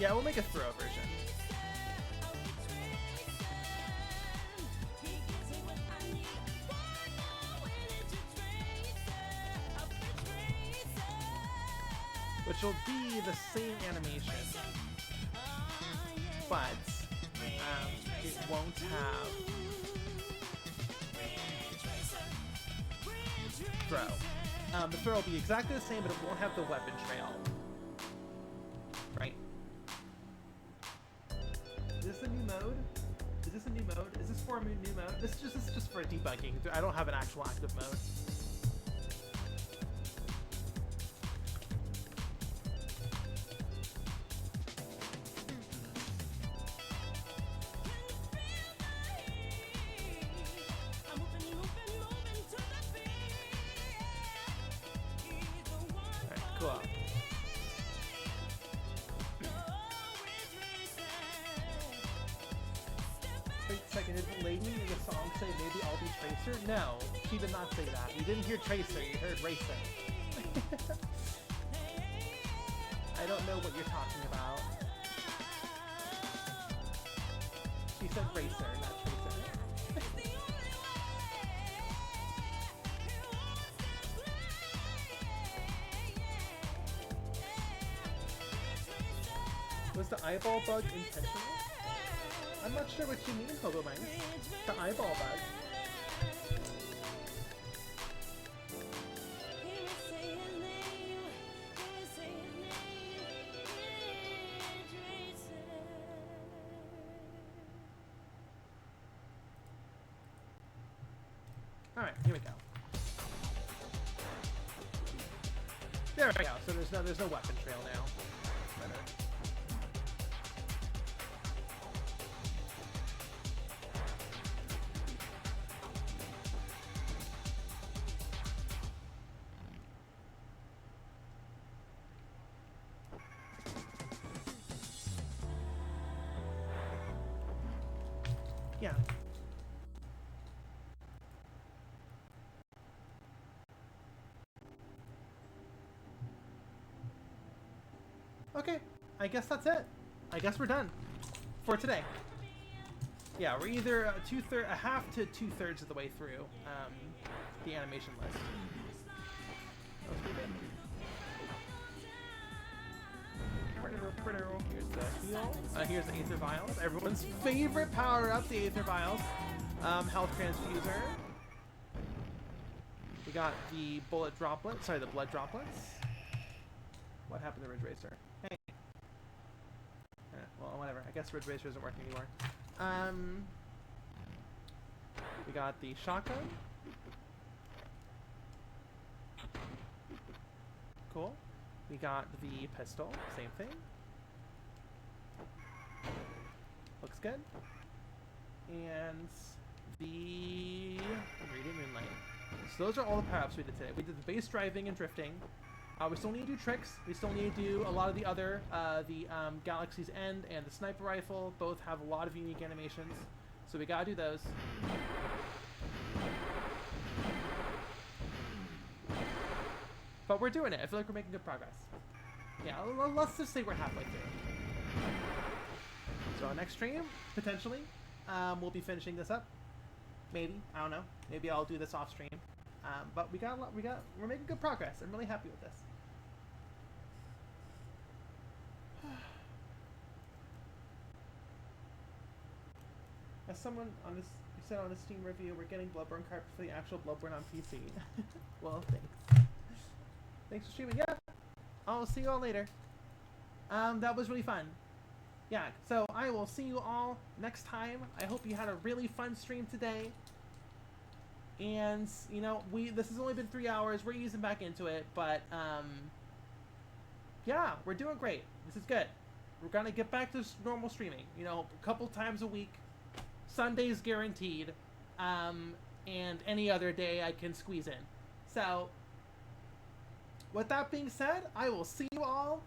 Yeah, we'll make a throw version. Which will be the same animation, but it won't have throw. The throw will be exactly the same, but it won't have the weapon trail. Right? Is this a new mode? Is this a new mode? Is this for a new mode? This is just for debugging. I don't have an actual active mode. Alright, cool. Wait a second, did the lady in the song say maybe I'll be Tracer? No, she did not say that. You didn't hear Tracer, you heard Racer. I don't know what you're talking about. She said Racer, not Tracer. Was the eyeball bug intentional? I'm not sure what you mean, Hobo Mine. The eyeball bug. Alright, here we go. There we go. So there's no weapon trail now. Better. Yeah. Okay, I guess that's it. I guess we're done for today. Yeah, we're either a half to 2/3 of the way through the animation list. That was pretty good. Here's the heal. Here's the Aether Vials. Everyone's favorite power-up, the Aether Vials. Health Transfuser. We got the Bullet Droplets. Sorry, the Blood Droplets. What happened to Ridge Racer? Hey. Well, whatever. I guess Ridge Racer isn't working anymore. We got the Shotgun. Cool. We got the Pistol. Same thing. Looks good. And the Radiant Moonlight. So those are all the power-ups we did today. We did the base driving and drifting. We still need to do tricks. We still need to do a lot of the other, Galaxy's End and the Sniper Rifle. Both have a lot of unique animations. So we gotta do those. But we're doing it. I feel like we're making good progress. Yeah, let's just say we're halfway through. So our next stream, potentially, we'll be finishing this up. Maybe, I don't know. Maybe I'll do this off stream. But we're making good progress. I'm really happy with this. As someone on this said on the Steam review, we're getting Bloodborne card for the actual Bloodborne on PC. Well, thanks. Thanks for streaming. Yeah, I'll see you all later. That was really fun. Yeah, so I will see you all next time. I hope you had a really fun stream today. And, you know, this has only been 3 hours. We're easing back into it, but, yeah, we're doing great. This is good. We're gonna get back to normal streaming, you know, a couple times a week. Sundays guaranteed, and any other day I can squeeze in. So, with that being said, I will see you all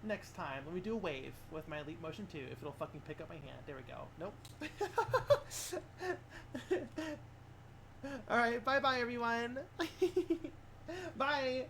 next time. Let me do a wave with my Elite Motion 2, if it'll fucking pick up my hand. There we go. Nope. Alright, bye-bye, everyone. Bye!